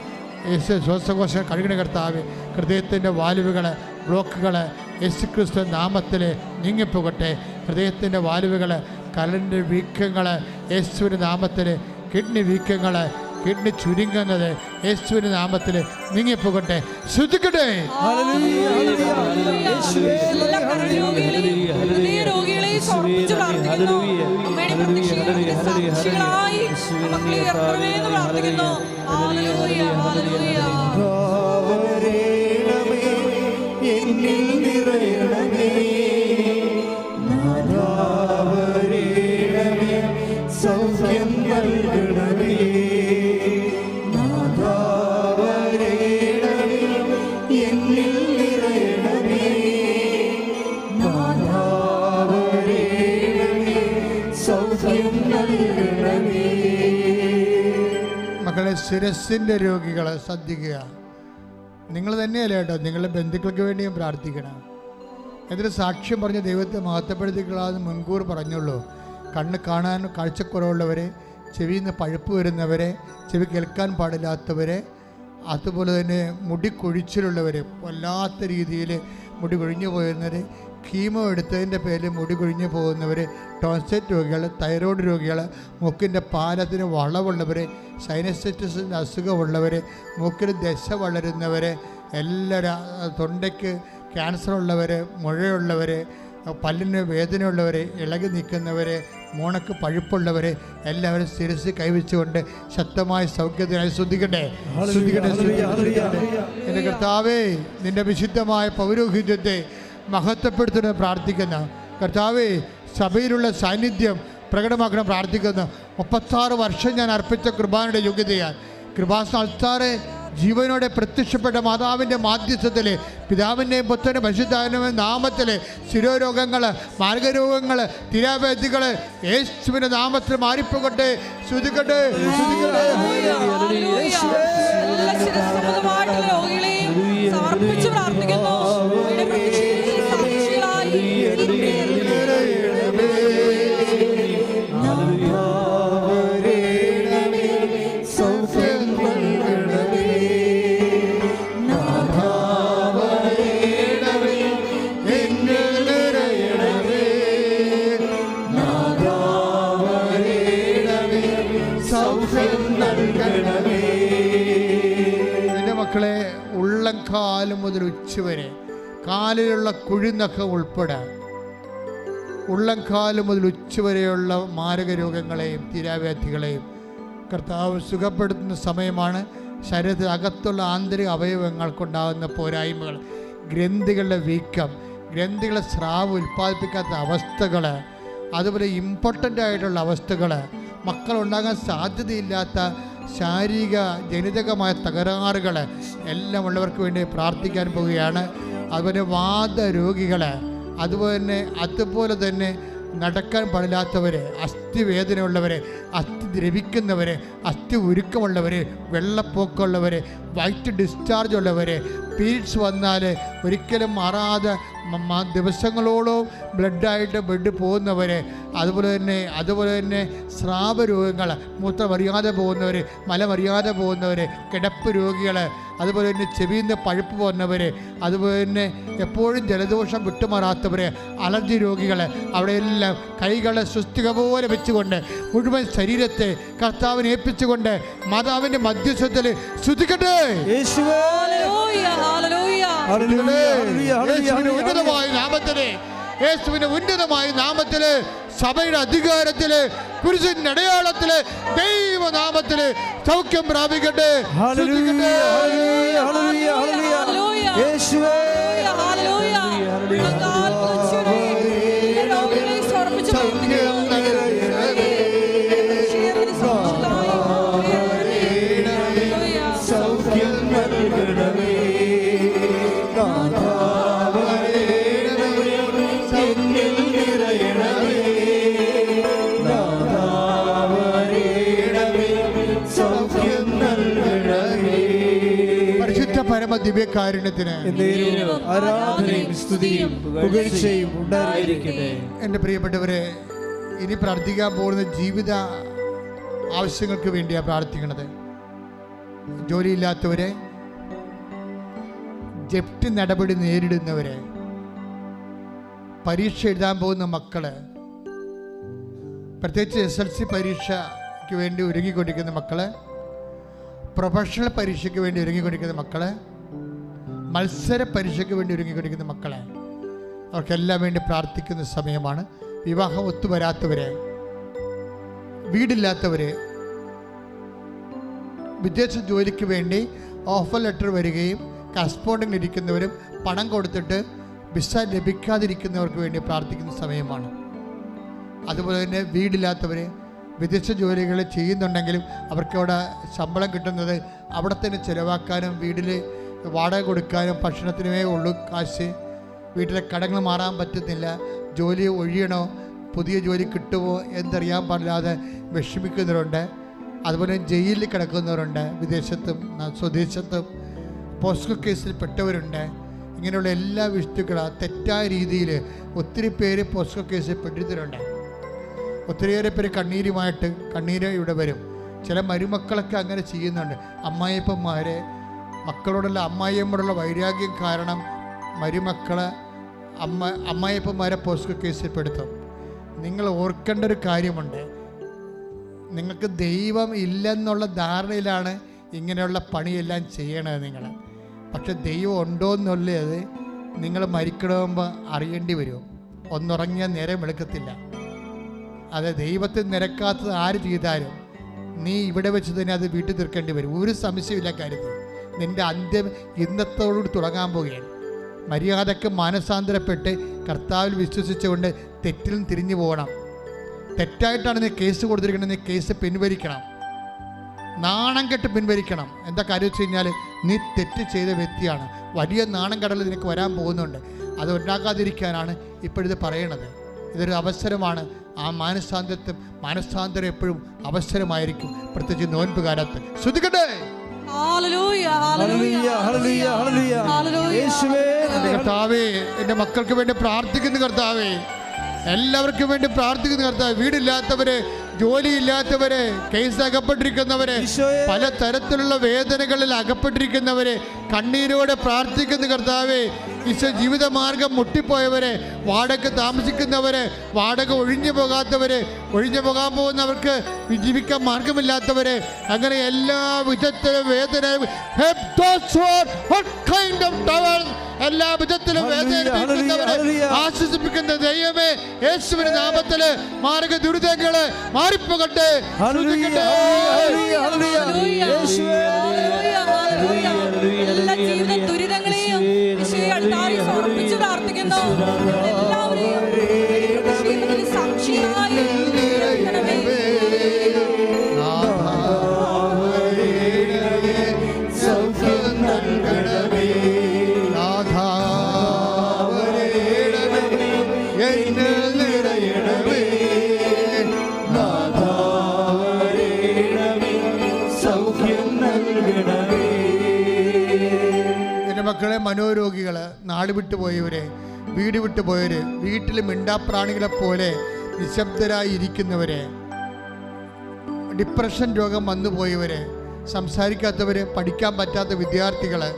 യേശു ശ്വാസകോശം കഴുകണ കർത്താവേ. ഹൃദയത്തിൻ്റെ വാൽവുകൾ, ബ്ലോക്കുകൾ യേശുക്രിസ്തു നാമത്തിൽ നീങ്ങിപ്പോകട്ടെ. ഹൃദയത്തിൻ്റെ വാൽവുകൾ, കരളിൻ്റെ വീക്കങ്ങൾ യേശുവിൻ്റെ നാമത്തിൽ, കിഡ്നി വീക്കങ്ങൾ, കിഡ്നി ചുരുങ്ങുന്നത് യേശുവിൻ്റെ നാമത്തിൽ നീങ്ങിപ്പോകട്ടെ. ശ്രദ്ധിക്കട്ടെ. സൗഖ്യം നൽകണമേ. മക്കളെ, ശിരസിൻ്റെ രോഗികൾ ശ്രദ്ധിക്കുക. നിങ്ങൾ തന്നെയല്ല കേട്ടോ, നിങ്ങളുടെ ബന്ധുക്കൾക്ക് വേണ്ടിയും പ്രാർത്ഥിക്കണം. എന്നിട്ട് സാക്ഷ്യം പറഞ്ഞ് ദൈവത്തെ മഹത്വപ്പെടുത്തിക്കളാന്ന് മുൻകൂർ പറഞ്ഞുള്ളൂ. കണ്ണ് കാണാൻ കാഴ്ചക്കുറവുള്ളവരെ, ചെവിയിൽ നിന്ന് പഴുപ്പ് വരുന്നവരെ, ചെവി കേൾക്കാൻ പാടില്ലാത്തവരെ, അതുപോലെ തന്നെ മുടി കൊഴിച്ചിലുള്ളവർ, വല്ലാത്ത രീതിയിൽ മുടി കൊഴിഞ്ഞു പോയിരുന്നവർ, കീമോ എടുത്തതിൻ്റെ പേരിൽ മുടി കൊഴിഞ്ഞു പോകുന്നവർ, ടോൺസൈറ്റ് രോഗികൾ, തൈറോയ്ഡ് രോഗികൾ, മൂക്കിൻ്റെ പാലത്തിന് വളവുള്ളവർ, സൈനസൈറ്റിസിൻ്റെ അസുഖമുള്ളവർ, മൂക്കിൽ ദശ വളരുന്നവർ, എല്ലാവരും, തൊണ്ടയ്ക്ക് ക്യാൻസർ ഉള്ളവർ, മുഴയുള്ളവർ, പല്ലിന് വേദനയുള്ളവർ, ഇളകി നിൽക്കുന്നവർ, മോണക്ക് പഴുപ്പുള്ളവർ, എല്ലാവരും ശിരസ് കൈവച്ചുകൊണ്ട് ശക്തമായ സൗഖ്യത്തിനായി ശ്രദ്ധിക്കട്ടെ. എൻ്റെ കർത്താവേ, നിൻ്റെ വിശുദ്ധമായ പൗരോഹിത്യത്തെ മഹത്വപ്പെടുത്തുന്ന പ്രാർത്ഥിക്കുന്ന കർത്താവേ, സഭയിലുള്ള സാന്നിധ്യം പ്രകടമാക്കണം പ്രാർത്ഥിക്കുന്നു. 36 വർഷം ഞാൻ അർപ്പിച്ച കൃപാനയുടെ യോഗ്യതയാൽ കൃപാസനം അൾത്താറെ ജീവനോടെ പ്രത്യക്ഷപ്പെട്ട മാതാവിൻ്റെ മാധ്യസ്ഥത്തിൽ പിതാവിൻ്റെയും പുത്രൻ്റെ പരിശുദ്ധാത്മാവിന്റെ നാമത്തിൽ ശിരോരോഗങ്ങൾ, മാർഗരോഗങ്ങൾ, തിരാവേദികൾ യേശുവിൻ്റെ നാമത്തിൽ മാറിപ്പോകട്ടെ. ശ്രുതിക്കട്ടെ. സമർപ്പിച്ചു പ്രാർത്ഥിക്കുന്നു. മക്കളെ ഉള്ളംകാല് മുതൽ ഉച്ചവരെ കാലിലുള്ള കുഴിനഖം ഉൾപ്പെടെ ഉള്ളംകാല് മുതൽ ഉച്ചവരെയുള്ള മാരക രോഗങ്ങളെയും തീരാവ്യാധികളെയും കർത്താവ് സുഖപ്പെടുത്തുന്ന സമയമാണ്. ശരീരത്തിൽ അകത്തുള്ള ആന്തരിക അവയവങ്ങൾക്കുണ്ടാകുന്ന പോരായ്മകൾ, ഗ്രന്ഥികളുടെ വീക്കം, ഗ്രന്ഥികളെ സ്രാവ് ഉൽപ്പാദിപ്പിക്കാത്ത അവസ്ഥകൾ, അതുപോലെ ഇമ്പോർട്ടൻ്റ് ആയിട്ടുള്ള അവസ്ഥകൾ, മക്കളുണ്ടാകാൻ സാധ്യതയില്ലാത്ത ശാരീരിക ജനിതകമായ തകരാറുകൾ എല്ലാം ഉള്ളവർക്ക് വേണ്ടി പ്രാർത്ഥിക്കാൻ പോവുകയാണ്. അതുപോലെ വാദരോഗികൾ, അതുപോലെ തന്നെ നടക്കാൻ പാടില്ലാത്തവർ, അസ്ഥി വേദനയുള്ളവർ, അസ്ഥി ദ്രവിക്കുന്നവർ, അസ്ഥി ഉരുക്കമുള്ളവർ, വെള്ളപ്പൊക്കമുള്ളവർ, വൈറ്റ് ഡിസ്ചാർജ് ഉള്ളവർ, പീരീഡ്സ് വന്നാൽ ഒരിക്കലും മാറാതെ ദിവസങ്ങളോളം ബ്ലഡായിട്ട് ബ്ലഡ് പോകുന്നവർ, അതുപോലെ തന്നെ സ്രാവരോഗങ്ങൾ, മൂത്രമറിയാതെ പോകുന്നവർ, മലമറിയാതെ പോകുന്നവർ, കിടപ്പ് രോഗികൾ, അതുപോലെ തന്നെ ചെവിയിൽ നിന്ന് പഴുപ്പ് പോകുന്നവർ, അതുപോലെ തന്നെ എപ്പോഴും ജലദോഷം വിട്ടുമാറാത്തവർ, അലർജി രോഗികൾ, അവിടെയെല്ലാം കൈകളെ സുസ്ഥിക പോലെ വെച്ചുകൊണ്ട് മുഴുവൻ ശരീരത്തെ കർത്താവിനെ ഏൽപ്പിച്ചുകൊണ്ട് മാതാവിൻ്റെ മധ്യസ്ഥത്തിൽ സ്തുതിക്കട്ടെ. യേശുവിന്റെ ഉന്നതമായ നാമത്തില്, സഭയുടെ അധികാരത്തില്, കുരിശിന്റെ അടയാളത്തില്, ദൈവനാമത്തില് സൗഖ്യം പ്രാപിക്കട്ടെ. ദിവ്യകാരുണ്യത്തിന് ആരാധനയും സ്തുതിയും പുകഴ്ചയും ഉണ്ടായിരിക്കട്ടെ. എൻ്റെ പ്രിയപ്പെട്ടവരെ, ഇനി പ്രാർത്ഥിക്കാൻ പോകുന്ന ജീവിത ആവശ്യങ്ങൾക്ക് വേണ്ടിയാണ് പ്രാർത്ഥിക്കുന്നത്. ജോലിയില്ലാത്തവരെ, ജപ്തി നടപടി നേരിടുന്നവരെ, പരീക്ഷ എഴുതാൻ പോകുന്ന മക്കള്, പ്രത്യേകിച്ച് SLC പരീക്ഷയ്ക്ക് വേണ്ടി ഒരുങ്ങിക്കൊണ്ടിരിക്കുന്ന മക്കള്, പ്രൊഫഷണൽ പരീക്ഷയ്ക്ക് വേണ്ടി ഒരുങ്ങിക്കൊണ്ടിരിക്കുന്ന മക്കള്, മത്സര പരീക്ഷയ്ക്ക് വേണ്ടി ഒരുങ്ങിക്കൊണ്ടിരിക്കുന്ന മക്കളെ, അവർക്കെല്ലാം വേണ്ടി പ്രാർത്ഥിക്കുന്ന സമയമാണ്. വിവാഹം ഒത്തുവരാത്തവരെ, വീടില്ലാത്തവരെ, വിദേശ ജോലിക്ക് വേണ്ടി ഓഫർ ലെറ്റർ വരികയും കറസ്പോണ്ടിങ് ഇരിക്കുന്നവരും പണം കൊടുത്തിട്ട് വിസ ലഭിക്കാതിരിക്കുന്നവർക്ക് വേണ്ടി പ്രാർത്ഥിക്കുന്ന സമയമാണ്. അതുപോലെ തന്നെ വീടില്ലാത്തവർ, വിദേശ ജോലികൾ ചെയ്യുന്നുണ്ടെങ്കിലും അവർക്ക് അവിടെ ശമ്പളം കിട്ടുന്നത് അവിടെ തന്നെ ചിലവാക്കാനും വീട്ടിൽ വാടക കൊടുക്കാനും ഭക്ഷണത്തിനുമേ ഉള്ളൂ കാശ്. വീട്ടിലെ കടങ്ങൾ മാറാൻ പറ്റുന്നില്ല, ജോലി ഒഴിയണോ, പുതിയ ജോലി കിട്ടുമോ എന്നറിയാൻ പാടില്ലാതെ വിഷമിക്കുന്നവരുണ്ട്. അതുപോലെ ജയിലിൽ കിടക്കുന്നവരുണ്ട്, വിദേശത്തും സ്വദേശത്തും പോസ്കോ കേസിൽ പെട്ടവരുണ്ട്. ഇങ്ങനെയുള്ള എല്ലാ വിഷയങ്ങളും തെറ്റായ രീതിയിൽ ഒത്തിരി പേര് പോസ്കോ കേസിൽ പെട്ടിരുന്നുണ്ട്. ഒത്തിരിയേറെ പേര് കണ്ണീര് ഇവിടെ വരും. ചില മരുമക്കളൊക്കെ അങ്ങനെ ചെയ്യുന്നുണ്ട്. അമ്മായിയപ്പന്മാരെ, മക്കളോടുള്ള അമ്മായിയമ്മയോടുള്ള വൈരാഗ്യം കാരണം അമ്മായിയപ്പന്മാരെ പോസ്കോ കേസിൽ പെടുത്തും. നിങ്ങൾ ഓർക്കേണ്ട ഒരു കാര്യമുണ്ട്, നിങ്ങൾക്ക് ദൈവം ഇല്ലെന്നുള്ള ധാരണയിലാണ് ഇങ്ങനെയുള്ള പണിയെല്ലാം ചെയ്യണത് നിങ്ങൾ. പക്ഷെ ദൈവം ഉണ്ടോ എന്നുള്ളത് നിങ്ങൾ മരിക്കണമെമ്പോൾ അറിയേണ്ടി വരും. ഒന്നുറങ്ങിയാൽ നേരം വെളുക്കത്തില്ല. അത് ദൈവത്തെ നിരക്കാത്തത് ആര് ചെയ്താലും നീ ഇവിടെ വെച്ച് തന്നെ അത് വീട്ടിൽ തീർക്കേണ്ടി വരും. ഒരു സംശയമില്ല കാര്യത്തിൽ. നിൻ്റെ അന്ത്യം ഇന്നത്തോടുകൂടി തുടങ്ങാൻ പോവുകയാണ്. മര്യാദക്ക് മാനസാന്തരപ്പെട്ട് കർത്താവിൽ വിശ്വസിച്ചുകൊണ്ട് തെറ്റിൽ നിന്ന് തിരിഞ്ഞു പോകണം. തെറ്റായിട്ടാണ് നീ കേസ് കൊടുത്തിരിക്കുന്നത്, നീ കേസ് പിൻവലിക്കണം. നാണം കെട്ട് പിൻവലിക്കണം. എന്താ കാര്യം വെച്ച് കഴിഞ്ഞാൽ നീ തെറ്റ് ചെയ്ത വ്യക്തിയാണ്. വലിയ നാണം കടൽ നിനക്ക് വരാൻ പോകുന്നുണ്ട്. അത് ഉണ്ടാക്കാതിരിക്കാനാണ് ഇപ്പോഴിത് പറയണത്. ഇതൊരു അവസരമാണ്. ആ മാനസാന്തരം എപ്പോഴും അവസരമായിരിക്കും, പ്രത്യേകിച്ച് നോൻപ് കാലത്ത്. ശ്രദ്ധിക്കട്ടെ. കർത്താവേ, എൻ്റെ മക്കൾക്ക് വേണ്ടി പ്രാർത്ഥിക്കുന്നു കർത്താവേ, എല്ലാവർക്കും വേണ്ടി പ്രാർത്ഥിക്കുന്നു കർത്താവേ. വീടില്ലാത്തവര്, ജോലിയില്ലാത്തവരെ, കേസ് അകപ്പെട്ടിരിക്കുന്നവരെ, ഈശോയെ. പല തരത്തിലുള്ള വേദനകളിൽ അകപ്പെട്ടിരിക്കുന്നവരെ കണ്ണീരോടെ പ്രാർത്ഥിക്കുന്ന കർത്താവേ, ഈശോ ജീവിതമാർഗം മുട്ടിപ്പോയവരെ, വാടക താമസിക്കുന്നവരെ, വാടക ഒഴിഞ്ഞു പോകാത്തവരെ, ഒഴിഞ്ഞു പോകാൻ പോകുന്നവർക്ക് ജീവിക്കാൻ മാർഗമില്ലാത്തവരെ, അങ്ങനെ എല്ലാ വിധത്തിലും വേദന, എല്ലാ വിധത്തിലും വേദന ആശ്വസിപ്പിക്കുന്ന ദൈവമേ, യേശുവിന്റെ നാമത്തില് മാർഗ ദുരിതങ്ങള് മാറിപ്പോകട്ടെ. എല്ലാ ജീവിത ദുരിതങ്ങളെയും ഈശോയെ അൾത്താരയിൽ സമർപ്പിച്ച് പ്രാർത്ഥിക്കുന്നു. എല്ലാവരെയും ജീവിതത്തിൽ സാക്ഷിയായി നിർത്തണമേ. മക്കളെ, മനോരോഗികള്, നാട് വിട്ടുപോയവര്, വീട് വിട്ടുപോയവര്, വീട്ടിൽ മിണ്ടാപ്രാണികളെ പോലെ നിശബ്ദരായി ഇരിക്കുന്നവര്, ഡിപ്രഷൻ രോഗം വന്നുപോയവര്, സംസാരിക്കാത്തവര്, പഠിക്കാൻ പറ്റാത്ത വിദ്യാർത്ഥികള്,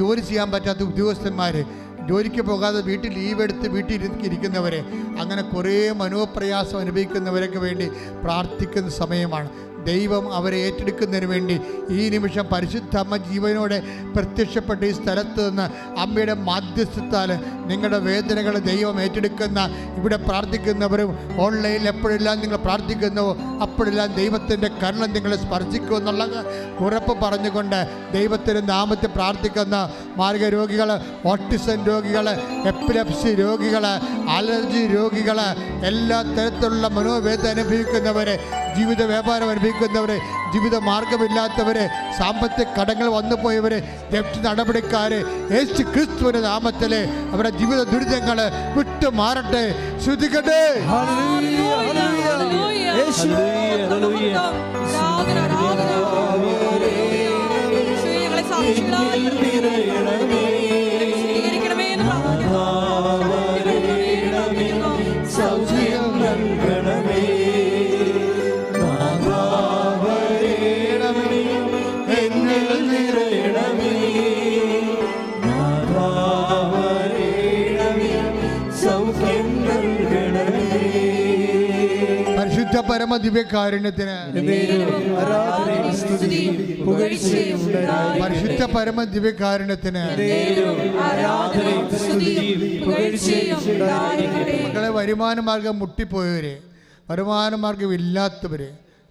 ജോലി ചെയ്യാൻ പറ്റാത്ത ഉദ്യോഗസ്ഥന്മാര്, ജോലിക്ക് പോകാതെ വീട്ടിൽ ലീവ് എടുത്ത് വീട്ടിൽ ഇരിക്കുന്നവരെ, അങ്ങനെ കുറേ മനോപ്രയാസം അനുഭവിക്കുന്നവരൊക്കെ വേണ്ടി പ്രാർത്ഥിക്കുന്ന സമയമാണ്. ദൈവം അവരെ ഏറ്റെടുക്കുന്നതിന് വേണ്ടി ഈ നിമിഷം പരിശുദ്ധ അമ്മ ജീവനോടെ പ്രത്യക്ഷപ്പെട്ട ഈ സ്ഥലത്ത് നിന്ന് അമ്മയുടെ മാധ്യസ്ഥത്താൽ നിങ്ങളുടെ വേദനകൾ ദൈവം ഏറ്റെടുക്കുന്ന, ഇവിടെ പ്രാർത്ഥിക്കുന്നവരും ഓൺലൈനിൽ എപ്പോഴെല്ലാം നിങ്ങൾ പ്രാർത്ഥിക്കുന്നുവോ അപ്പോഴെല്ലാം ദൈവത്തിൻ്റെ കരുണ നിങ്ങളെ സ്പർശിക്കുമെന്നുള്ള ഉറപ്പ് പറഞ്ഞുകൊണ്ട് ദൈവത്തിൻ്റെ നാമത്തെ പ്രാർത്ഥിക്കുന്ന മാർഗരോഗികൾ, ഓട്ടിസം രോഗികൾ, എപ്പിലെപ്സി രോഗികൾ, അലർജി രോഗികൾ, എല്ലാ തരത്തിലുള്ള മനോവേദന അനുഭവിക്കുന്നവരെ, ജീവിത വ്യാപാരം അനുഭവിക്കുന്നവരെ, ജീവിത മാർഗമില്ലാത്തവരെ, സാമ്പത്തിക കടങ്ങൾ വന്നുപോയവരെ, ജപ്തി നടപടിക്കാരെ, യേശു ക്രിസ്തുവിന്റെ നാമത്തിലെ അവരുടെ ജീവിത ദുരിതങ്ങൾ വിട്ടു മാറട്ടെ. ശ്രുതിക്കട്ടെ. പരമ ദിവ്യകാരുണ്യത്തിന്, പരിശുദ്ധ പരമ ദിവ്യകാരുണ്യത്തിന്. മക്കളെ, വരുമാന മാർഗം മുട്ടിപ്പോയവര്, വരുമാന മാർഗം ഇല്ലാത്തവര്,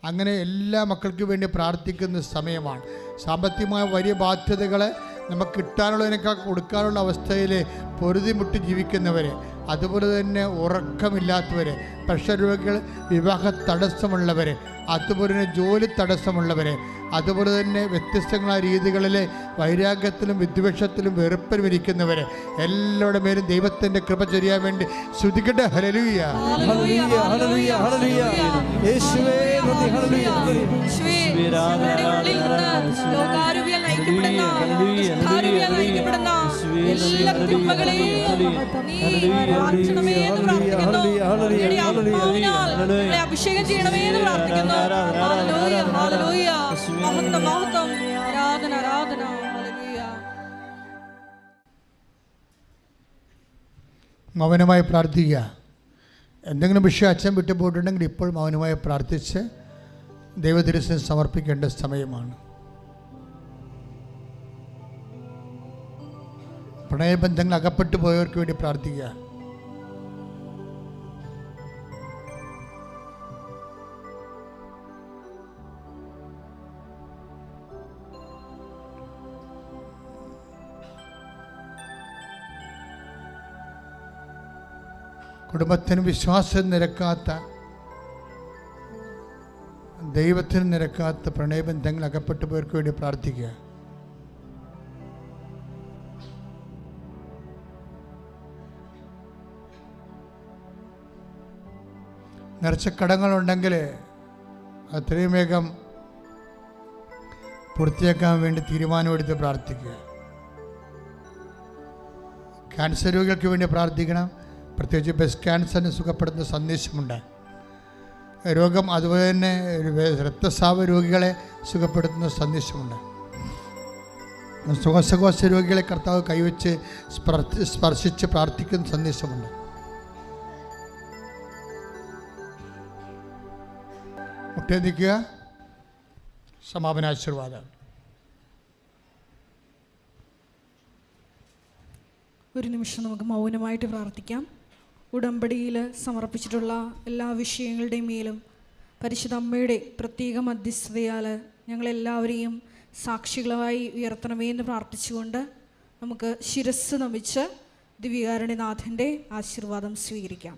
അങ്ങനെ എല്ലാ മക്കൾക്കും വേണ്ടി പ്രാർത്ഥിക്കുന്ന സമയമാണ്. സാമ്പത്തികമായ വലിയ ബാധ്യതകളെ നമുക്ക് കിട്ടാനുള്ളതിനേക്കാൾ കൊടുക്കാനുള്ള അവസ്ഥയിൽ പൊറുതിമുട്ടി ജീവിക്കുന്നവർ, അതുപോലെ തന്നെ ഉറക്കമില്ലാത്തവർ, പ്രഷർ രോഗികൾ, വിവാഹ തടസ്സമുള്ളവർ, അതുപോലെ തന്നെ ജോലി തടസ്സമുള്ളവർ, അതുപോലെ തന്നെ വ്യത്യസ്തങ്ങളായ രീതികളിൽ വൈരാഗ്യത്തിലും വിദ്വേഷത്തിലും വെറുപ്പിലും ഇരിക്കുന്നവർ, എല്ലാവരുടെ മേലും ദൈവത്തിൻ്റെ കൃപ ചൊരിയാൻ വേണ്ടി ശ്രുതിക്കട്ടെ. ഹല്ലേലൂയ, ഹല്ലേലൂയ, ഹല്ലേലൂയ, ഹല്ലേലൂയ. യേശുവേ നന്ദി. ഹല്ലേലൂയ. ലോകാരൂപിയാൽ നയിക്കപ്പെടുന്ന എല്ലാ കൃപകളെയും നീ മാറ്റണമേ എന്ന് പ്രാർത്ഥിക്കുന്നു. അഭിഷേകം ചെയ്യണമേ എന്ന് പ്രാർത്ഥിക്കുന്നു. Hallelujah, hallelujah. മഹത്വം, മഹത്വം, ആരാധന, ആരാധന. ഹല്ലേലൂയ. മൗനമായി പ്രാർത്ഥിക്കുക. എന്തെങ്കിലും വിഷയം അച്ഛൻ വിട്ടു പോയിട്ടുണ്ടെങ്കിൽ ഇപ്പോൾ മൗനമായി പ്രാർത്ഥിച്ച് ദൈവതിരുസേന സമർപ്പിക്കേണ്ട സമയമാണ്. പ്രണയബന്ധങ്ങൾ അകപ്പെട്ടു പോയവർക്ക് വേണ്ടി പ്രാർത്ഥിക്കുക. കുടുംബത്തിന് വിശ്വാസം നിരക്കാത്ത, ദൈവത്തിന് നിരക്കാത്ത പ്രണയബന്ധങ്ങൾ അകപ്പെട്ടു പോയവർക്ക് വേണ്ടി പ്രാർത്ഥിക്കുക. നിറച്ച കടങ്ങളുണ്ടെങ്കിൽ അത്രയും വേഗം പൂർത്തിയാക്കാൻ വേണ്ടി തീരുമാനമെടുത്ത് പ്രാർത്ഥിക്കുക. ക്യാൻസർ രോഗികൾക്ക് വേണ്ടി പ്രാർത്ഥിക്കണം. പ്രത്യേകിച്ച് ബ്രസ്റ്റ് ക്യാൻസറിന് സുഖപ്പെടുന്ന സന്ദേശമുണ്ട്. രോഗം, അതുപോലെ തന്നെ രക്തസ്രാവ രോഗികളെ സുഖപ്പെടുത്തുന്ന സന്ദേശമുണ്ട്. ശ്വാസകോശ രോഗികളെ കർത്താവ് കൈവച്ച് സ്പർശിച്ച് പ്രാർത്ഥിക്കുന്ന സന്ദേശമുണ്ട്. മുട്ടേന്തിക്കുക. സമാപനാശീർവാദം. ഒരു നിമിഷം നമുക്ക് മൗനമായിട്ട് പ്രാർത്ഥിക്കാം. ഉടമ്പടിയിൽ സമർപ്പിച്ചിട്ടുള്ള എല്ലാ വിഷയങ്ങളുടെയും മേലും പരിശുദ്ധ അമ്മയുടെ പ്രത്യേക മധ്യസ്ഥതയാൽ ഞങ്ങളെല്ലാവരെയും സാക്ഷികളായി ഉയർത്തണമേ എന്ന് പ്രാർത്ഥിച്ചുകൊണ്ട് നമുക്ക് ശിരസ്സ് നമിച്ച് ദിവ്യകാരുണ്യനാഥൻ്റെ ആശീർവാദം സ്വീകരിക്കാം.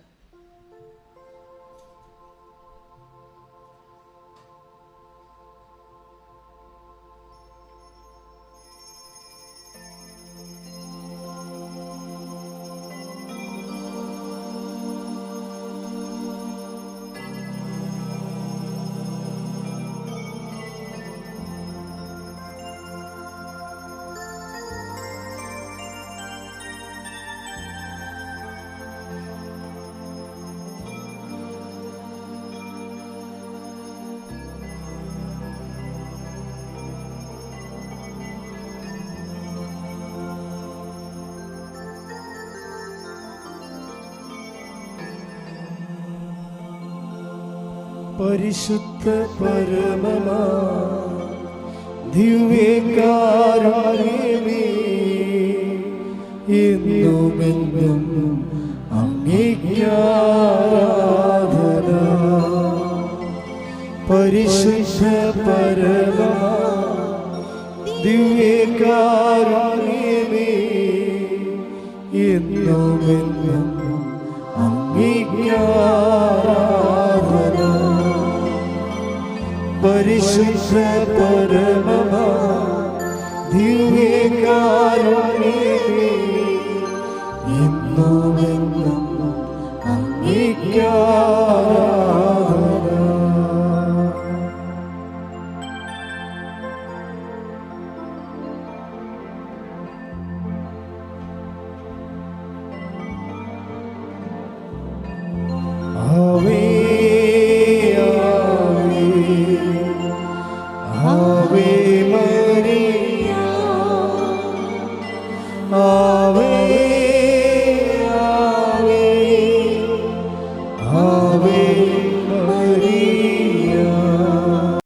പരിശുദ്ധ പരമമാ ദിവ്യകാരുണ്യമേ, എന്നുമെന്നും അങ്ങേയ്ക്കാരാധന. പരിശുദ്ധ പരമമാ ദിവ്യകാരുണ്യമേ, എന്നുമെന്നും അങ്ങേയ്ക്കാരാധന. പരിശുദ്ധ പരമമാ ദിവ്യകാരുണ്യമേ, എന്നുമെന്നും അങ്ങേയ്ക്കാരാധന. ആവേ Ave Maria,